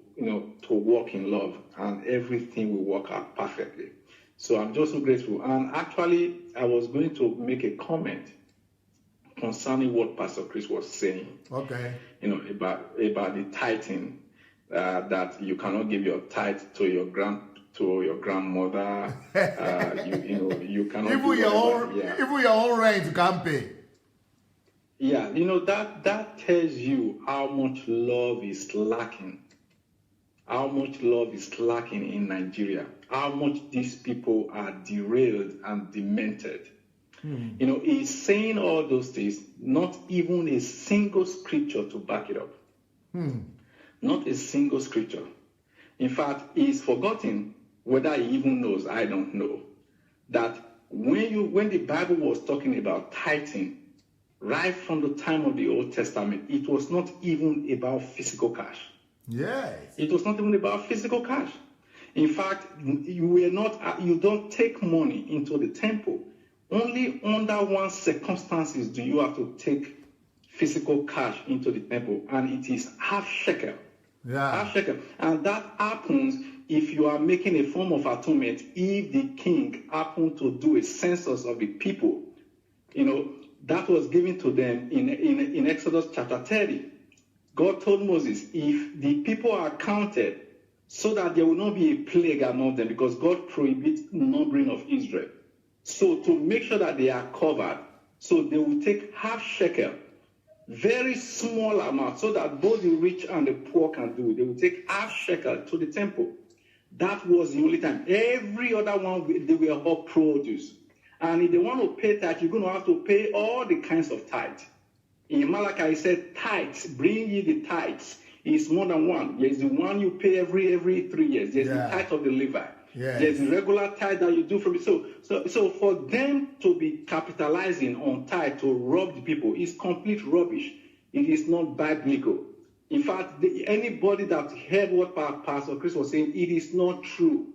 walk in love, and everything will work out perfectly. So I'm just so grateful. And actually, I was going to make a comment concerning what Pastor Chris was saying. Okay. About the tithing, that you cannot give your tithe to your grandmother. You cannot. Even your own rent you can't pay. Yeah, that tells you how much love is lacking. How much love is lacking in Nigeria. How much these people are derailed and demented. He's saying all those things, not even a single scripture to back it up. Not a single scripture. In fact, he's forgotten, whether he even knows, I don't know, that when the Bible was talking about tithing, right from the time of the Old Testament, it was not even about physical cash. Yes. It was not even about physical cash. In fact, you don't take money into the temple. Only under one circumstances do you have to take physical cash into the temple, and it is half shekel. Yeah. Half shekel. And that happens if you are making a form of atonement, if the king happened to do a census of the people. That was given to them in Exodus chapter 30. God told Moses, if the people are counted, so that there will not be a plague among them, because God prohibits numbering of Israel. So to make sure that they are covered, so they will take half shekel, very small amount, so that both the rich and the poor can do it. They will take half shekel to the temple. That was the only time. Every other one, they were all produce. And if they want to pay tithe, you're going to have to pay all the kinds of tithe. In Malachi, it said, tithes, bring ye the tithes. It's more than one. There's the one you pay every 3 years. There's the tithe of the Levite. Yes. There's the regular tithe that you do from it. So for them to be capitalizing on tithe to rob the people is complete rubbish. It is not biblical. In fact, anybody that heard what Pastor Chris was saying, it is not true.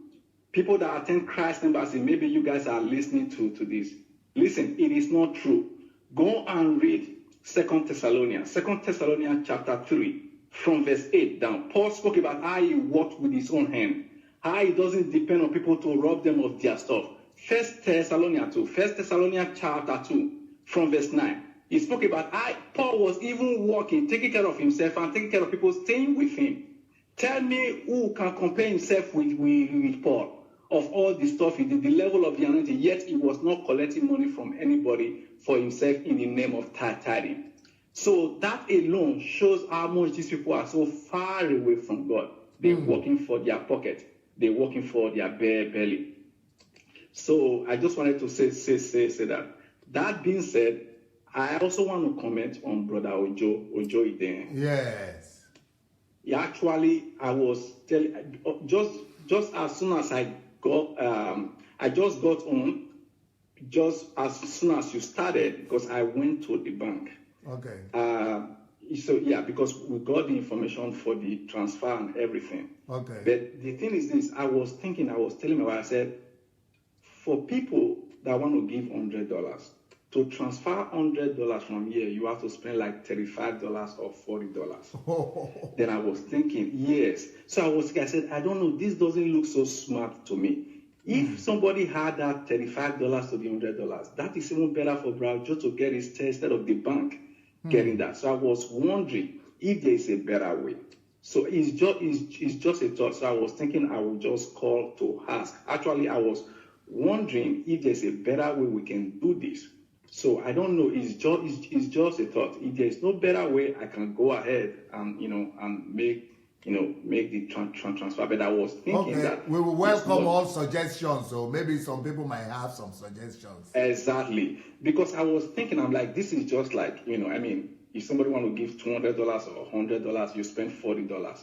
People that attend Christ Embassy, maybe you guys are listening to this. Listen, it is not true. Go and read 2 Thessalonians chapter 3, from verse 8 down. Paul spoke about how he worked with his own hand, how he doesn't depend on people to rob them of their stuff. 1 Thessalonians chapter 2, from verse 9. He spoke about how Paul was even working, taking care of himself and taking care of people staying with him. Tell me who can compare himself with Paul of all the stuff he did, the level of the anointing, yet he was not collecting money from anybody for himself in the name of tithing. So that alone shows how much these people are so far away from God. They're working for their pocket. They're working for their bare belly. So I just wanted to say that. That being said, I also want to comment on Brother Ojo Iden. Yes. Actually, I was telling, just as soon as I just got on, just as soon as you started, because I went to the bank. Okay. Because we got the information for the transfer and everything. Okay. But the thing is this, I was telling my wife, I said, for people that want to give $100, to transfer $100 from here, you have to spend like $35 or $40. Then I was thinking, yes. So I said, I don't know, this doesn't look so smart to me. If somebody had that $35 to the $100, that is even better for Browjo to get his test instead of the bank getting that. So I was wondering if there is a better way. So it's just a thought. So I was thinking I would just call to ask. Actually, I was wondering if there's a better way we can do this. So I don't know. It's just a thought. If there's no better way, I can go ahead and and make make the transfer. But I was thinking that we will welcome all suggestions. So maybe some people might have some suggestions. Exactly, because I was thinking, I'm like, this is just like, if somebody want to give $200 or $100, you spend $40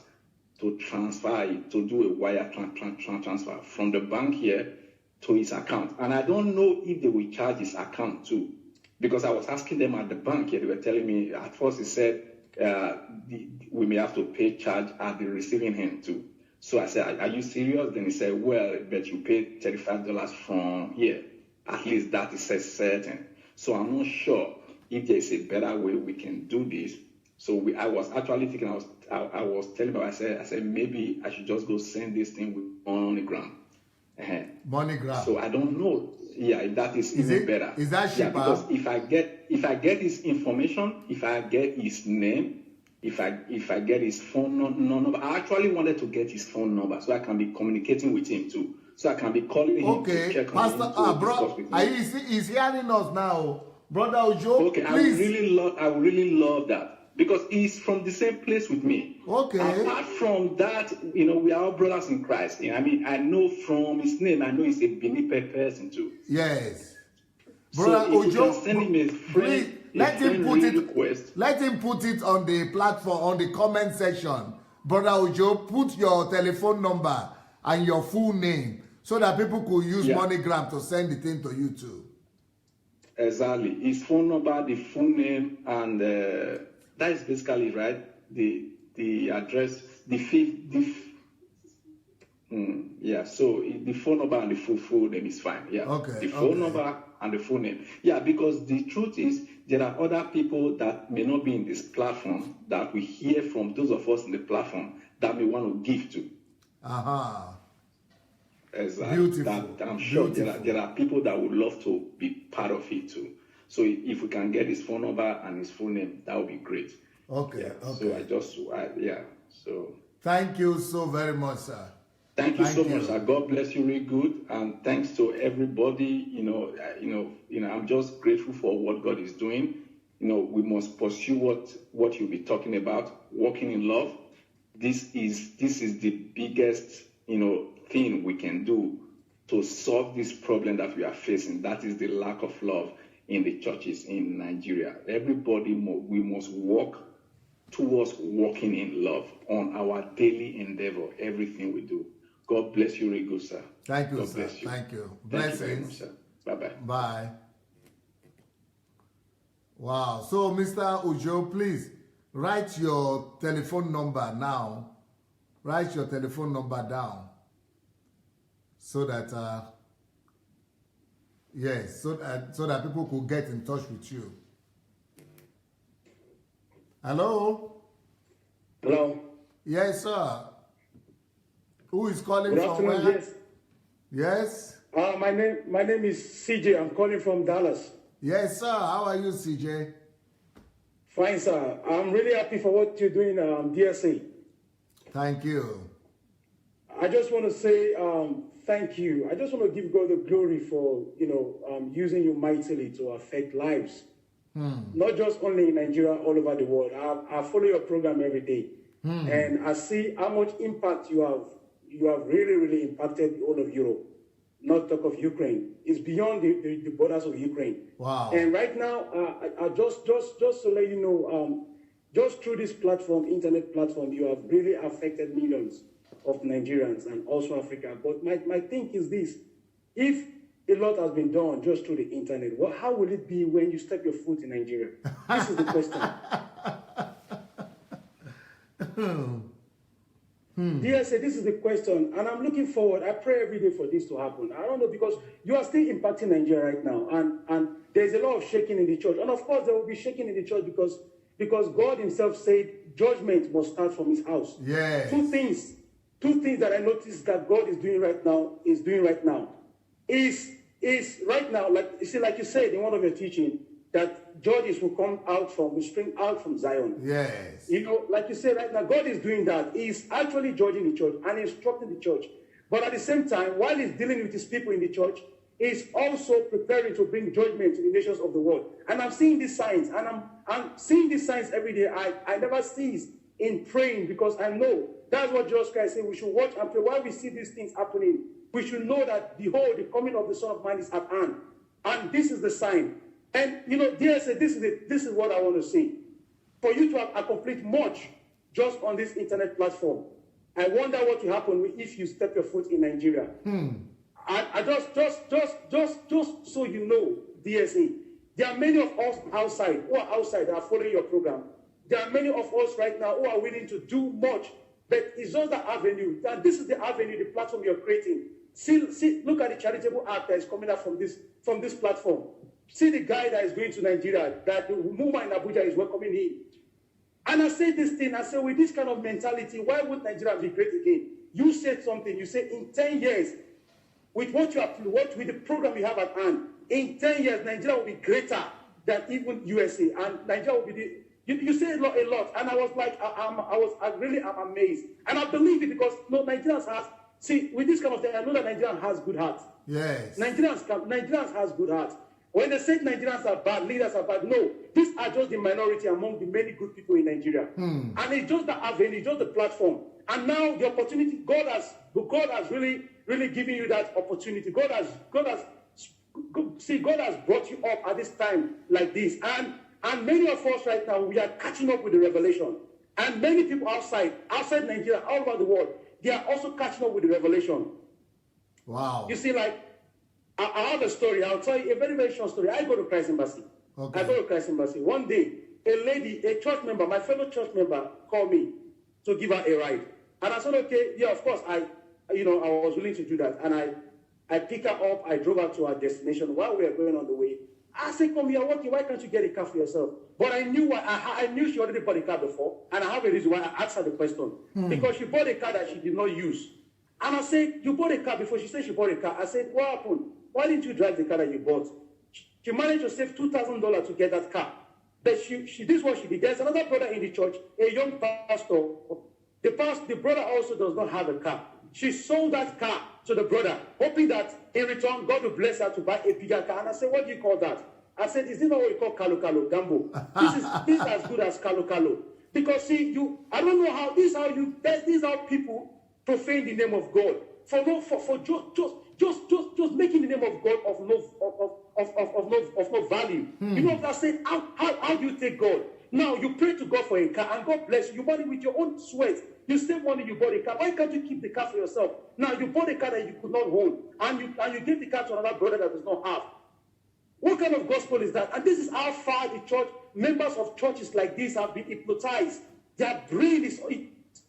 to transfer it, to do a wire transfer from the bank here to his account. And I don't know if they will charge his account too, because I was asking them at the bank here, they were telling me, at first he said, we may have to pay charge at the receiving end too. So I said, are you serious? Then he said, well, but you pay $35 from here. At least that is certain. So I'm not sure if there's a better way we can do this. So I was actually thinking, I was telling him, I said maybe I should just go send this thing with MoneyGram. MoneyGram. So I don't know. Yeah, if that is even better. Is that cheaper? Because if I get his information, if I get his name, if I get his phone number, I actually wanted to get his phone number so I can be communicating with him too. So I can be calling him to check on Pastor, him. Bro, he's hearing us now. Brother Ojo, okay, please. I really love that because he's from the same place with me. Okay. Apart from that, we are all brothers in Christ. I know from his name, I know he's a Benipe person too. Yes. Brother Ojo, send him a friend. Let him put it on the platform, on the comment section. Brother Ojo, put your telephone number and your full name so that people could use MoneyGram to send the thing to you too. Exactly. His phone number, the full name, and that is basically right. The address, so the phone number and the full name is fine. Yeah. Okay. The phone number and the full name. Yeah, because the truth is there are other people that may not be in this platform that we hear from those of us in the platform that we want to give to. Exactly. Beautiful. I'm sure there are people that would love to be part of it too. So if we can get his phone number and his full name, that would be great. Okay. So thank you so very much, sir. Thank you so much, sir. God bless you really good, and thanks to everybody. I'm just grateful for what God is doing. We must pursue what you'll be talking about, walking in love. This is the biggest thing we can do to solve this problem that we are facing. That is the lack of love in the churches in Nigeria. Everybody, we must walk towards walking in love on our daily endeavor, everything we do. God bless you, really good, sir. Thank you, God sir. bless you. Thank you. Thank Blessings. you very much, sir. Bye-bye. Bye. Wow. So, Mr. Ujo, please write your telephone number now. Write your telephone number down so that so that people could get in touch with you. Hello? Hello? Yes, sir. Who is calling Good from afternoon, where? yes. Yes? My name is CJ. I'm calling from Dallas. Yes, sir. How are you, CJ? Fine, sir. I'm really happy for what you're doing, DSA. Thank you. I just want to say thank you. I just want to give God the glory for, using you mightily to affect lives. Not just only in Nigeria, all over the world. I follow your program every day. And I see how much impact you have really, really impacted all of Europe. Not talk of Ukraine. It's beyond the borders of Ukraine. Wow. And right now, I just to let you know, just through this platform, internet platform, you have really affected millions of Nigerians and also Africa. But my thing is this: if a lot has been done just through the internet, how will it be when you step your foot in Nigeria? This is the question. DSA, this is the question, and I'm looking forward. I pray every day for this to happen. I don't know, because you are still impacting Nigeria right now, and there's a lot of shaking in the church, and of course there will be shaking in the church because God Himself said judgment must start from His house. Yes. Two things that I noticed that God is doing right now is right now, like you said in one of your teaching, that judges will spring out from Zion. Yes. Like you said right now, God is doing that. He's actually judging the church and instructing the church. But at the same time, while He's dealing with His people in the church, He's also preparing to bring judgment to the nations of the world. And I'm seeing these signs, and I'm seeing these signs every day. I never cease in praying, because I know that's what Jesus Christ said. We should watch and pray. While we see these things happening, we should know that, behold, the coming of the Son of Man is at hand. And this is the sign. And, dear sir, this is what I want to say. For you to have accomplished much just on this internet platform, I wonder what will happen if you step your foot in Nigeria. I just so you know, DSA, there are many of us outside that are following your program. There are many of us right now who are willing to do much, but it's just the avenue. And this is the avenue, the platform you're creating. See, look at the charitable act that is coming out from this platform. See the guy that is going to Nigeria, that the woman in Abuja is welcoming him. And I say this thing, I say, with this kind of mentality, why would Nigeria be great again? You said something, you said in 10 years, with with the program you have at hand, in 10 years, Nigeria will be greater than even USA. And Nigeria will be you say a lot, and I was like, I'm amazed. And I believe it because Nigerians has, see, with this kind of thing, I know that Nigerians has good heart. Yes. Nigerians has good heart. When they say Nigerians are bad, leaders are bad, no. These are just the minority among the many good people in Nigeria. And it's just the avenue, it's just the platform. And now the opportunity, God has really, really given you that opportunity. God has brought you up at this time like this. And many of us right now, we are catching up with the revelation. And many people outside Nigeria, all over the world, they are also catching up with the revelation. Wow. You see, like, I have a story. I'll tell you a very, very short story. I go to Christ Embassy. Okay. I go to Christ Embassy. One day, a lady, a church member, my fellow church member, called me to give her a ride. And I said, okay, yeah, of course, I was willing to do that. And I picked her up. I drove her to her destination. While we were going on the way, I said, come here, walking. Why can't you get a car for yourself? But I knew she already bought a car before. And I have a reason why I asked her the question. Because she bought a car that she did not use. And I said, you bought a car before. She said she bought a car. I said, what happened? Why didn't you drive the car that you bought? She managed to save $2,000 to get that car. But this is what she did. There's another brother in the church, a young pastor. The brother also does not have a car. She sold that car to the brother, hoping that in return, God will bless her to buy a bigger car. And I said, what do you call that? I said, is this not what you call Kalo Gambo? This is as good as Kalo. Because see, I don't know how, this is how people profane the name of God. Just making the name of God of no value. You know what I say? How do you take God? Now you pray to God for a car and God bless you. You bought it with your own sweat. You save money, you bought a car. Why can't you keep the car for yourself? Now you bought a car that you could not hold, and you gave the car to another brother that does not have. What kind of gospel is that? And this is how far the church, members of churches like this have been hypnotized. Their brain is,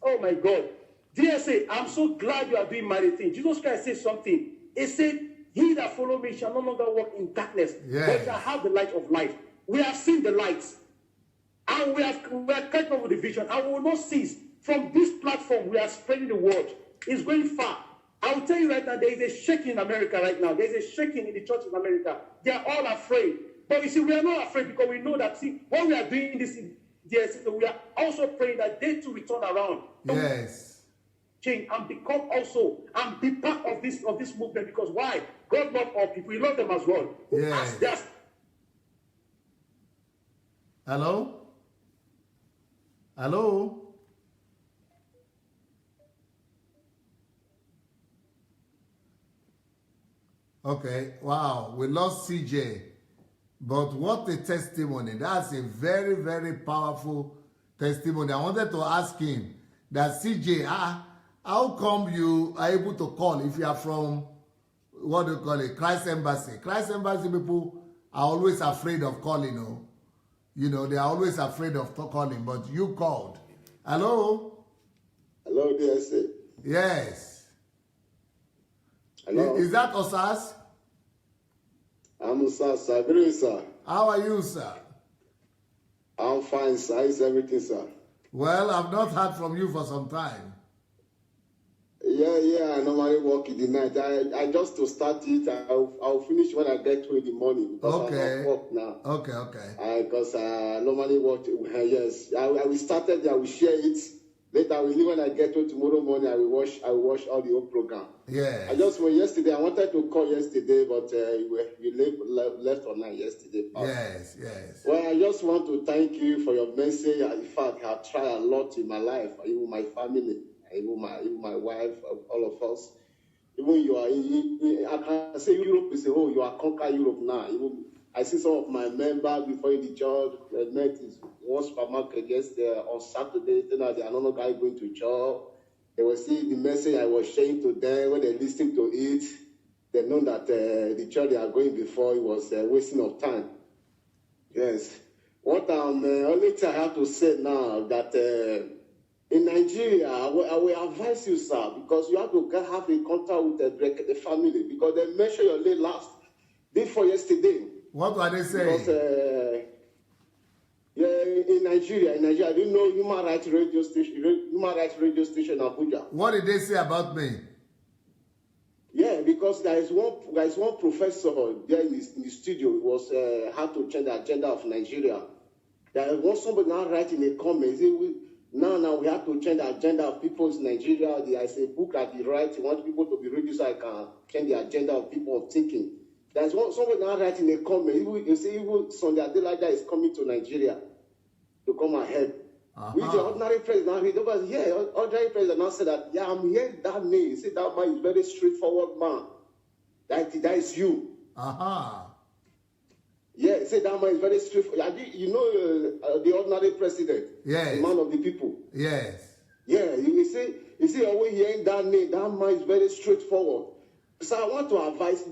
oh my God. DSA, I'm so glad you are doing mighty things. Jesus Christ said something. He said, he that follow me shall no longer walk in darkness, but shall have the light of life. We have seen the lights, and we are catching up with the vision, and we will not cease. From this platform, we are spreading the word. It's going far. I will tell you right now, there is a shaking in America right now. There is a shaking in the church in America. They are all afraid. But you see, we are not afraid because we know that, see, when we are doing this, we are also praying that they too will turn around. Yes. Change and become also and be part of this movement, because why? God loves all people. He loves them as well. Yes. Hello? Hello? Okay, wow, we lost CJ. But what a testimony. That's a very, very powerful testimony. I wanted to ask him that, CJ, how come you are able to call if you are from, what do you call it, Christ Embassy? Christ Embassy people are always afraid of calling, they are always afraid of calling, but you called. Hello? Hello, DSA. Yes. Hello? Is that Osas? I'm Osas, sir. Very sir. How are you, sir? I'm fine, sir. Is everything, sir? Well, I've not heard from you for some time. Yeah, I normally work in the night. I just to start it, I'll finish when I get to in the morning. Because I'm at work now. Okay. Because I normally work, yes. I will start it, I will share it. Later, when I get home tomorrow morning, I will watch all the old program. Yeah. I just went yesterday. I wanted to call yesterday, but you left online yesterday. Yes. Well, I just want to thank you for your message. In fact, I've tried a lot in my life, even my family, even my wife, all of us. Even you are, I can say Europe is you are conquer Europe now. Even I see some of my members before in the church. I met in one supermarket yesterday on Saturday. They are no guy going to church. They will see the message I was sharing to them when they listening to it. They know that the church they are going before it was a wasting of time. Yes. What only thing I have to say now that in Nigeria, I will advise you, sir, because you have to have a contact with the family because they mentioned your late last day for yesterday. What were they saying? Because in Nigeria, do you know Human Rights Radio Station, Abuja? What did they say about me? Yeah, because there is one professor there in the studio who was how to change the agenda of Nigeria. There was somebody now writing a comment. Now we have to change the agenda of people in Nigeria. There is a book that he writes. He wants people to be ready so I can change the agenda of people of thinking. There's somebody now writing a comment. You see, even Sunday Adelaja is coming to Nigeria to come and help. Which the ordinary president, ordinary president now said that, I'm hearing that name. You see, that man is very straightforward man. That is you. Yeah, say that man is very straightforward. You know the ordinary president, the man of the people. Yes. Yeah, you see, always hearing that name, that man is very straightforward. So I want to advise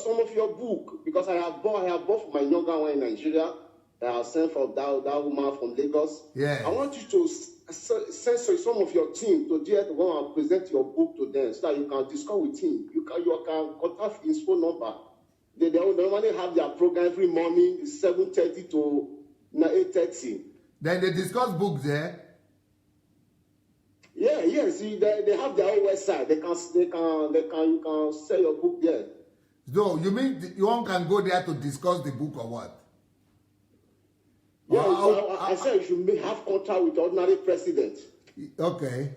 some of your book because I have bought for my younger one in Nigeria. I have sent for that woman from Lagos. Yeah. I want you to send some of your team to go and present your book to them so that you can discuss with him. You can contact his phone number. They normally have their program every morning, 7:30 to 8:30. Then they discuss books there. Yeah. See, they have their own website. You can sell your book there. So you mean one can go there to discuss the book or what? Yeah, I said you should have contact with the ordinary president. Okay.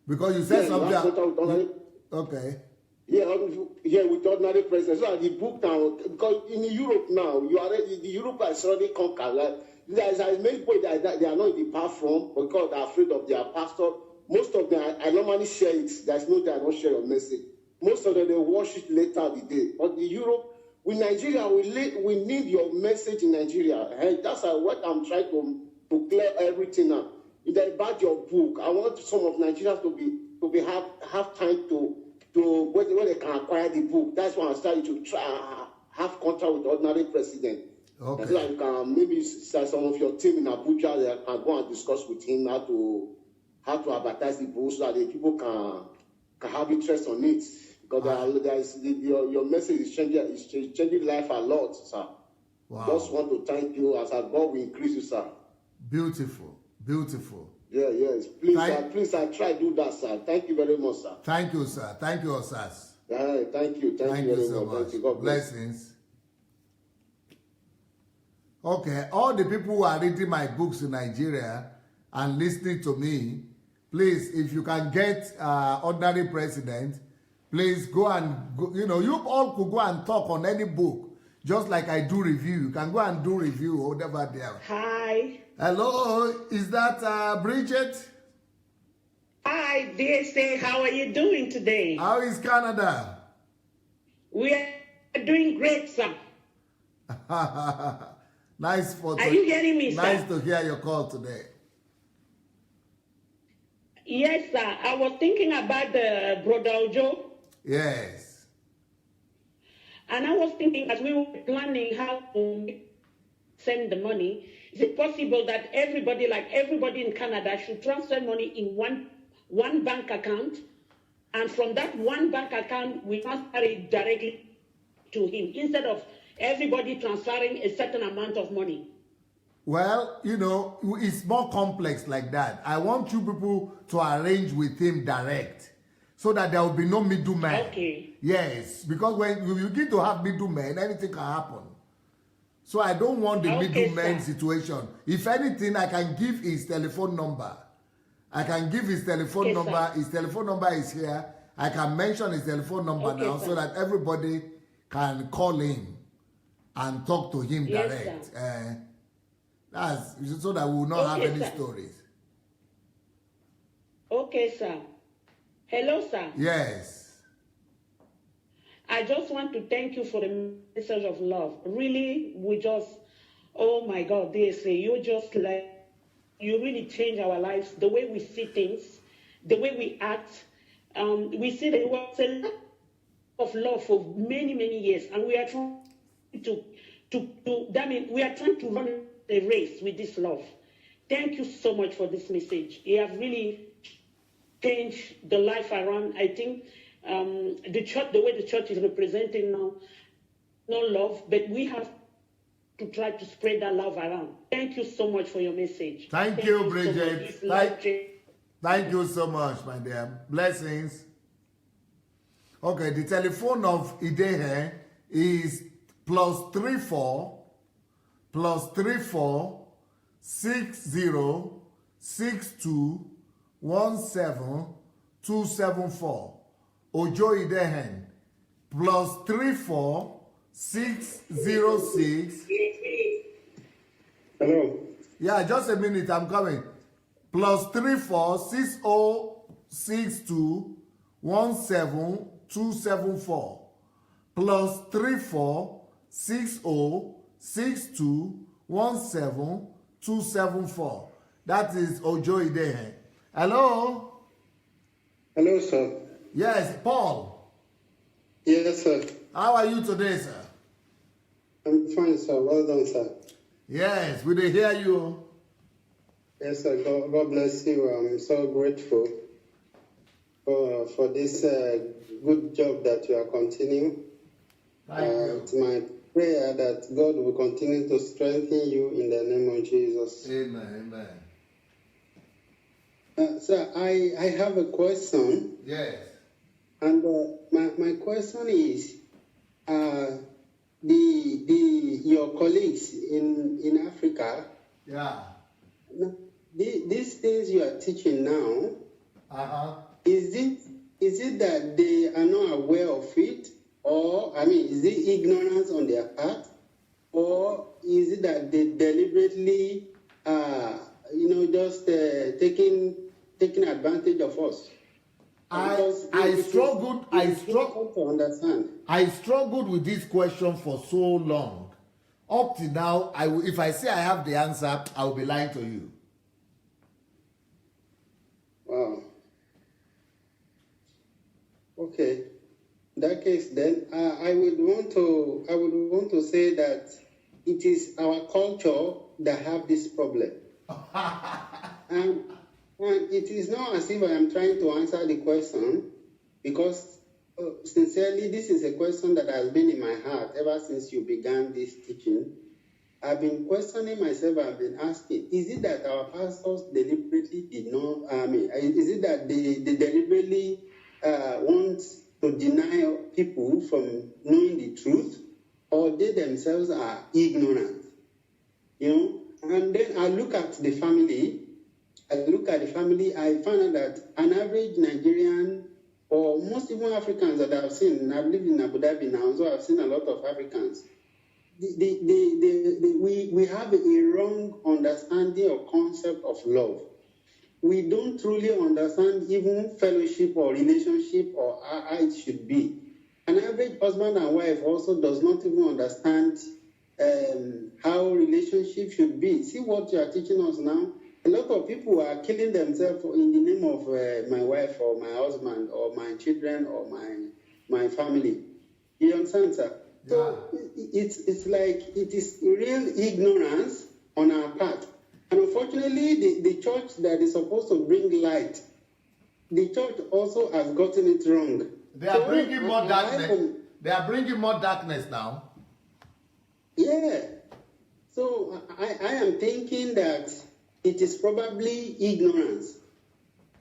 Because you said something. Okay. Yeah, with ordinary president. So the book now, because in Europe now, the Europe is already conquered. Like, there's many people that they are not in the platform because they're afraid of their pastor. Most of them, I normally share it. There's no day I don't share your message. Most of them, they watch it later the day. But the Europe, with Nigeria, we need your message in Nigeria. And that's what I'm trying to clear everything up. If they about your book, I want some of Nigerians to have time to when they can acquire the book. That's why I'm starting to try have contact with the ordinary president. Okay. So that you can maybe some of your team in Abuja they can go and discuss with him how to advertise the book so that the people can have interest on it. Because your message is changing life a lot, sir. Wow. Just want to thank you as God will increase you, sir. Beautiful. Yeah, yes. Please, I try to do that, sir. Thank you very much, sir. Thank you, sir. Thank you, sir. Thank you very so much. much. Thank you. God bless. Blessings. Okay, all the people who are reading my books in Nigeria and listening to me, please, if you can get ordinary president, please go. You all could go and talk on any book, just like I do review. You can go and do review or whatever they are. Hi. Hello, is that Bridget? Hi, dear. Say, how are you doing today? How is Canada? We are doing great, sir. Nice photo. Are you getting me, sir? Nice to hear your call today. Yes, sir. I was thinking about the Brother Ojo. Yes. And I was thinking as we were planning how to send the money, is it possible that everybody in Canada should transfer money in one bank account, and from that one bank account we transfer it directly to him instead of everybody transferring a certain amount of money? Well, it's more complex like that. I want you people to arrange with him direct so that there will be no middleman. Okay. Yes, because when you begin to have middlemen, anything can happen. So I don't want the middleman situation. If anything, I can give his telephone number I can give his telephone Okay, number. sir. His telephone number is here. I can mention his telephone number Okay, now sir. so that everybody can call him and talk to him Yes, direct. sir. That's so that we will not have Okay, any sir. stories. Okay, sir. Hello, sir. Yes. I just want to thank you for the message of love. Really, oh my God, DSA, you really change our lives, the way we see things, the way we act. We see that it was a lot of love for many, many years, and we are trying we are trying to run a race with this love. Thank you so much for this message. You have really changed the life around. I think the church, the way the church is representing now, no love, but we have to try to spread that love around. Thank you so much for your message. Thank you, Bridget. Thank you so much, my dear. Blessings. Okay, the telephone of Idehe is +34 60 62 17 274. Ojo Idehen +34 606. Hello. Yeah, just a minute, I'm coming. +34 6062 17 274. +34 60 62 17 274. That is Ojo Idehe. Hello? Hello, sir. Yes, Paul. Yes, sir. How are you today, sir? I'm fine, sir. Well done, sir. Yes, we did hear you. Yes, sir. God bless you. I'm so grateful for this good job that you are continuing. It's my prayer that God will continue to strengthen you in the name of Jesus. Amen. Amen. Sir, I have a question. Yes. And my question is, your colleagues in Africa, yeah, these things you are teaching now, is it that they are not aware of it, or is it ignorance on their part, or is it that they deliberately, just taking advantage of us? I struggled to understand. I struggled with this question for so long. Up to now, if I say I have the answer, I will be lying to you. Wow. Okay. In that case, then I would want to say that it is our culture that have this problem. And it is not as if I am trying to answer the question, because sincerely, this is a question that has been in my heart ever since you began this teaching. I've been questioning myself. I've been asking, is it that our pastors deliberately did not, is it that they deliberately want to deny people from knowing the truth, or they themselves are ignorant? And then I look at the family. I find out that an average Nigerian, or most even Africans that I've seen, I've lived in Abu Dhabi now, so I've seen a lot of Africans. We have a wrong understanding or concept of love. We don't truly understand even fellowship or relationship or how it should be. An average husband and wife also does not even understand how relationship should be. See what you are teaching us now? A lot of people are killing themselves in the name of my wife or my husband or my children or my family. You understand, sir? Yeah. So it's like it is real ignorance on our part. And unfortunately, the church that is supposed to bring light, the church also has gotten it wrong. They are bringing more darkness. They are bringing more darkness now. Yeah. So I am thinking that it is probably ignorance,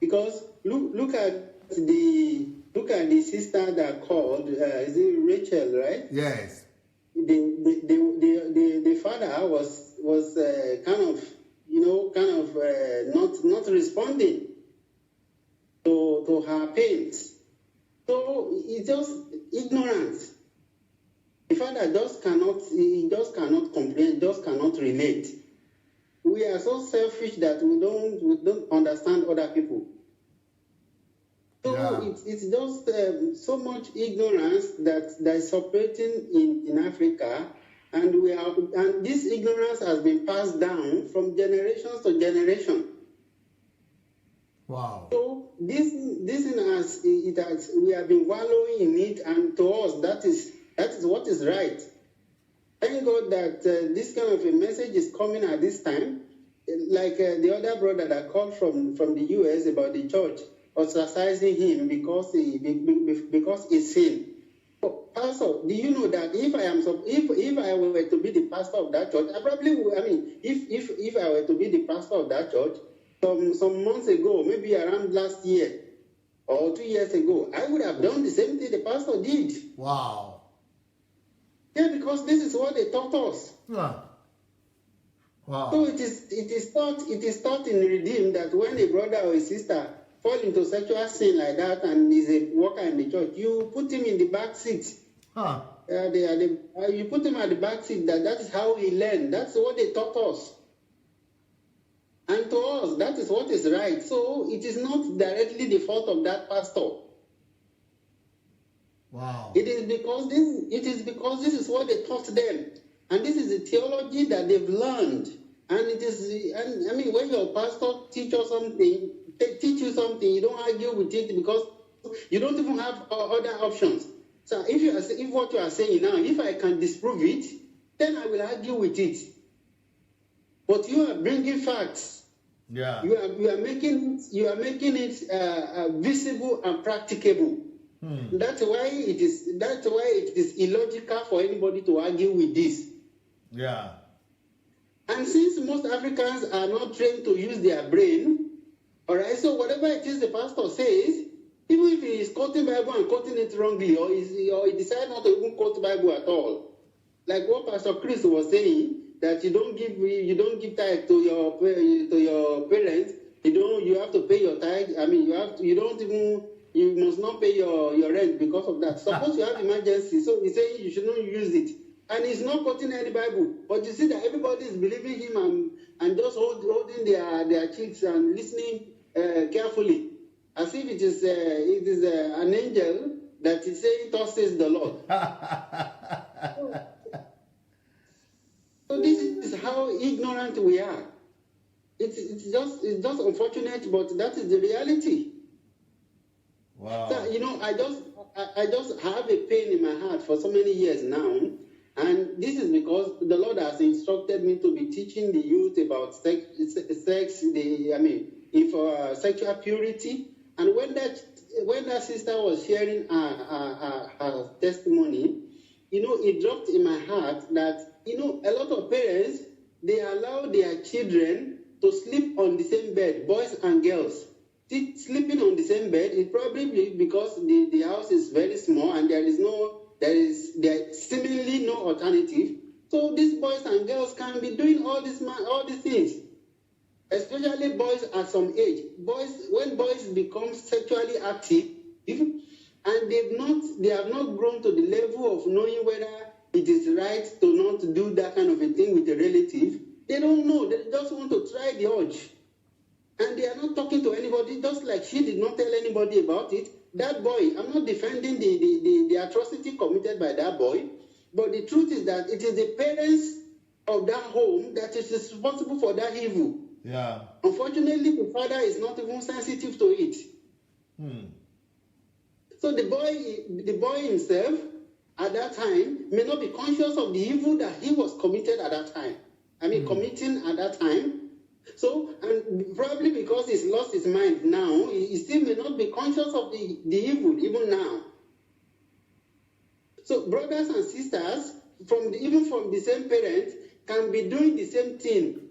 because look at the sister that called. Is it Rachel, right? Yes. The father was kind of not responding. to her pains. So it's just ignorance. The father just cannot comprehend, just cannot relate. We are so selfish that we don't understand other people. So it's just so much ignorance that is operating in Africa, and this ignorance has been passed down from generations to generation. Wow. So this we have been wallowing in it, and to us that is what is right. Thank God that this kind of a message is coming at this time. Like the other brother that called from the US about the church ostracizing him because he sinned. Pastor, do you know that if I were to be the pastor of that church, I probably would. I mean, if I were to be the pastor of that church, some months ago, maybe around last year or 2 years ago, I would have done the same thing the pastor did. Wow. Yeah, because this is what they taught us. Yeah. Wow. So it is taught in Redeem that when a brother or a sister fall into sexual sin like that and is a worker in the church, you put him in the back seat. Huh. You put him at the back seat. That is how he learned. That's what they taught us. And to us, that is what is right. So it is not directly the fault of that pastor. Wow. It is because this is what they taught them. And this is the theology that they've learned. And I mean, when your pastor teach you something, you don't argue with it because you don't even have other options. So if what you are saying now, if I can disprove it, then I will argue with it. But you are bringing facts. Yeah. You are making it visible and practicable. That's why it is illogical for anybody to argue with this. Yeah. And since most Africans are not trained to use their brain, all right, so whatever it is the pastor says, even if he is quoting Bible and quoting it wrongly, or he decides not to even quote Bible at all, like what Pastor Chris was saying, that you don't give tithe to your parents, you have to pay your tithe. I mean, you must not pay your rent because of that. Suppose you have emergency, so he's saying you should not use it. And he's not quoting any Bible. But you see that everybody is believing him and just holding their cheeks and listening carefully. As if it is an angel that is saying, thus says the Lord. So this is how ignorant we are. It's just unfortunate, but that is the reality. Wow. So, I just have a pain in my heart for so many years now. And this is because the Lord has instructed me to be teaching the youth about sexual purity. And when that sister was sharing her testimony, it dropped in my heart that, a lot of parents, they allow their children to sleep on the same bed, boys and girls. Sleeping on the same bed is probably because the house is very small and there is seemingly no alternative. So these boys and girls can be doing all these things, especially boys at some age. When boys become sexually active, and they have not grown to the level of knowing whether it is right to not do that kind of a thing with a relative, they don't know. They just want to try the urge. And they are not talking to anybody, just like she did not tell anybody about it. That boy, I'm not defending the atrocity committed by that boy, but the truth is that it is the parents of that home that is responsible for that evil. Yeah. Unfortunately, the father is not even sensitive to it. So the boy himself at that time may not be conscious of the evil that he was committed at that time. Committing at that time. So, and probably because he's lost his mind now, he still may not be conscious of the evil even now. So, brothers and sisters, even from the same parents, can be doing the same thing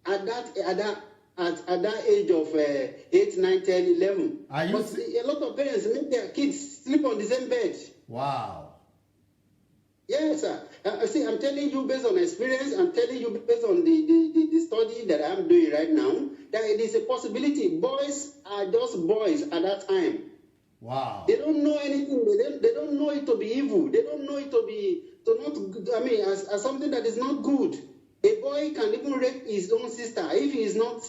at that age of 8, 9, 10, 11. But a lot of parents make their kids sleep on the same bed. Wow. Yes, sir. See, I'm telling you based on experience, I'm telling you based on the study that I'm doing right now, that it is a possibility. Boys are just boys at that time. Wow. They don't know anything. They don't know it to be evil. They don't know it to not, I mean, as something that is not good. A boy can even rape his own sister if he is not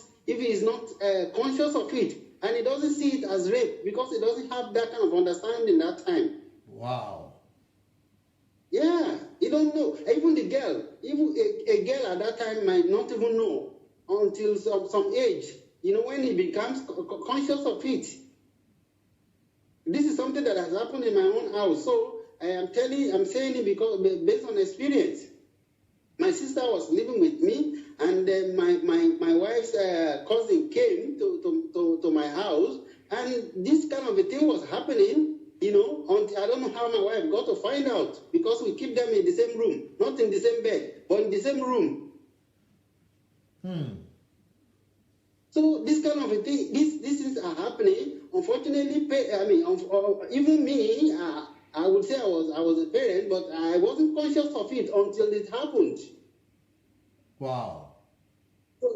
conscious of it. And he doesn't see it as rape because he doesn't have that kind of understanding that time. Wow. Yeah, you don't know. Even the girl, even a girl at that time might not even know until some age. When he becomes conscious of it. This is something that has happened in my own house. So I'm saying it because based on experience. My sister was living with me, and then my wife's cousin came to my house, and this kind of a thing was happening. Until I don't know how my wife got to find out, because we keep them in the same room, not in the same bed, but in the same room. So this kind of a thing, these things are happening. Unfortunately, even me, I would say I was a parent, but I wasn't conscious of it until it happened. Wow.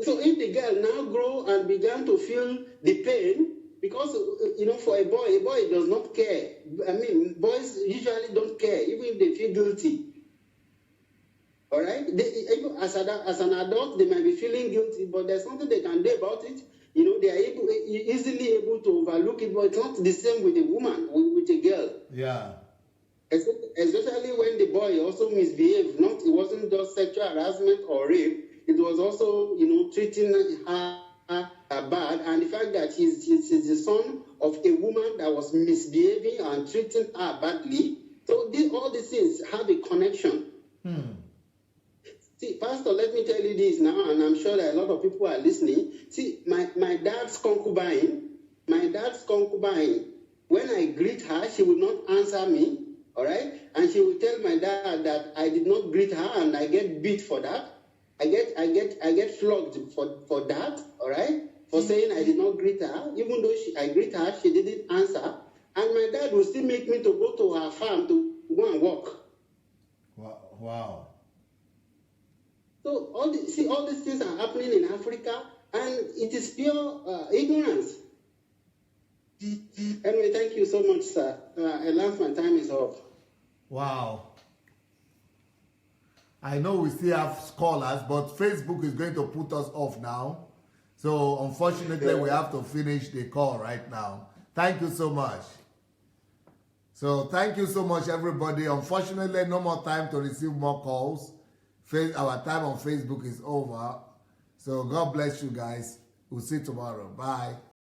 So if the girl now grow and began to feel the pain, because, for a boy does not care. I mean, boys usually don't care, even if they feel guilty. All right? As an adult, they might be feeling guilty, but there's something they can do about it. They are easily able to overlook it, but it's not the same with a woman, with a girl. Yeah. Especially when the boy also misbehaved. It wasn't just sexual harassment or rape. It was also, treating her bad, and the fact that he's the son of a woman that was misbehaving and treating her badly. So all these things have a connection. See, Pastor, let me tell you this now, and I'm sure that a lot of people are listening. See, my dad's concubine, when I greet her, she would not answer me, all right? And she would tell my dad that I did not greet her, and I get beat for that. I get flogged for that, all right? For saying I did not greet her, even though I greet her, she didn't answer. And my dad would still make me to go to her farm to go and walk. Wow. So all these things are happening in Africa, and it is pure ignorance. Anyway, thank you so much, sir. I learned my time is up. Wow. I know we still have scholars, but Facebook is going to put us off now. So unfortunately, we have to finish the call right now. Thank you so much. So thank you so much, everybody. Unfortunately, no more time to receive more calls. Our time on Facebook is over. So God bless you guys. We'll see you tomorrow. Bye.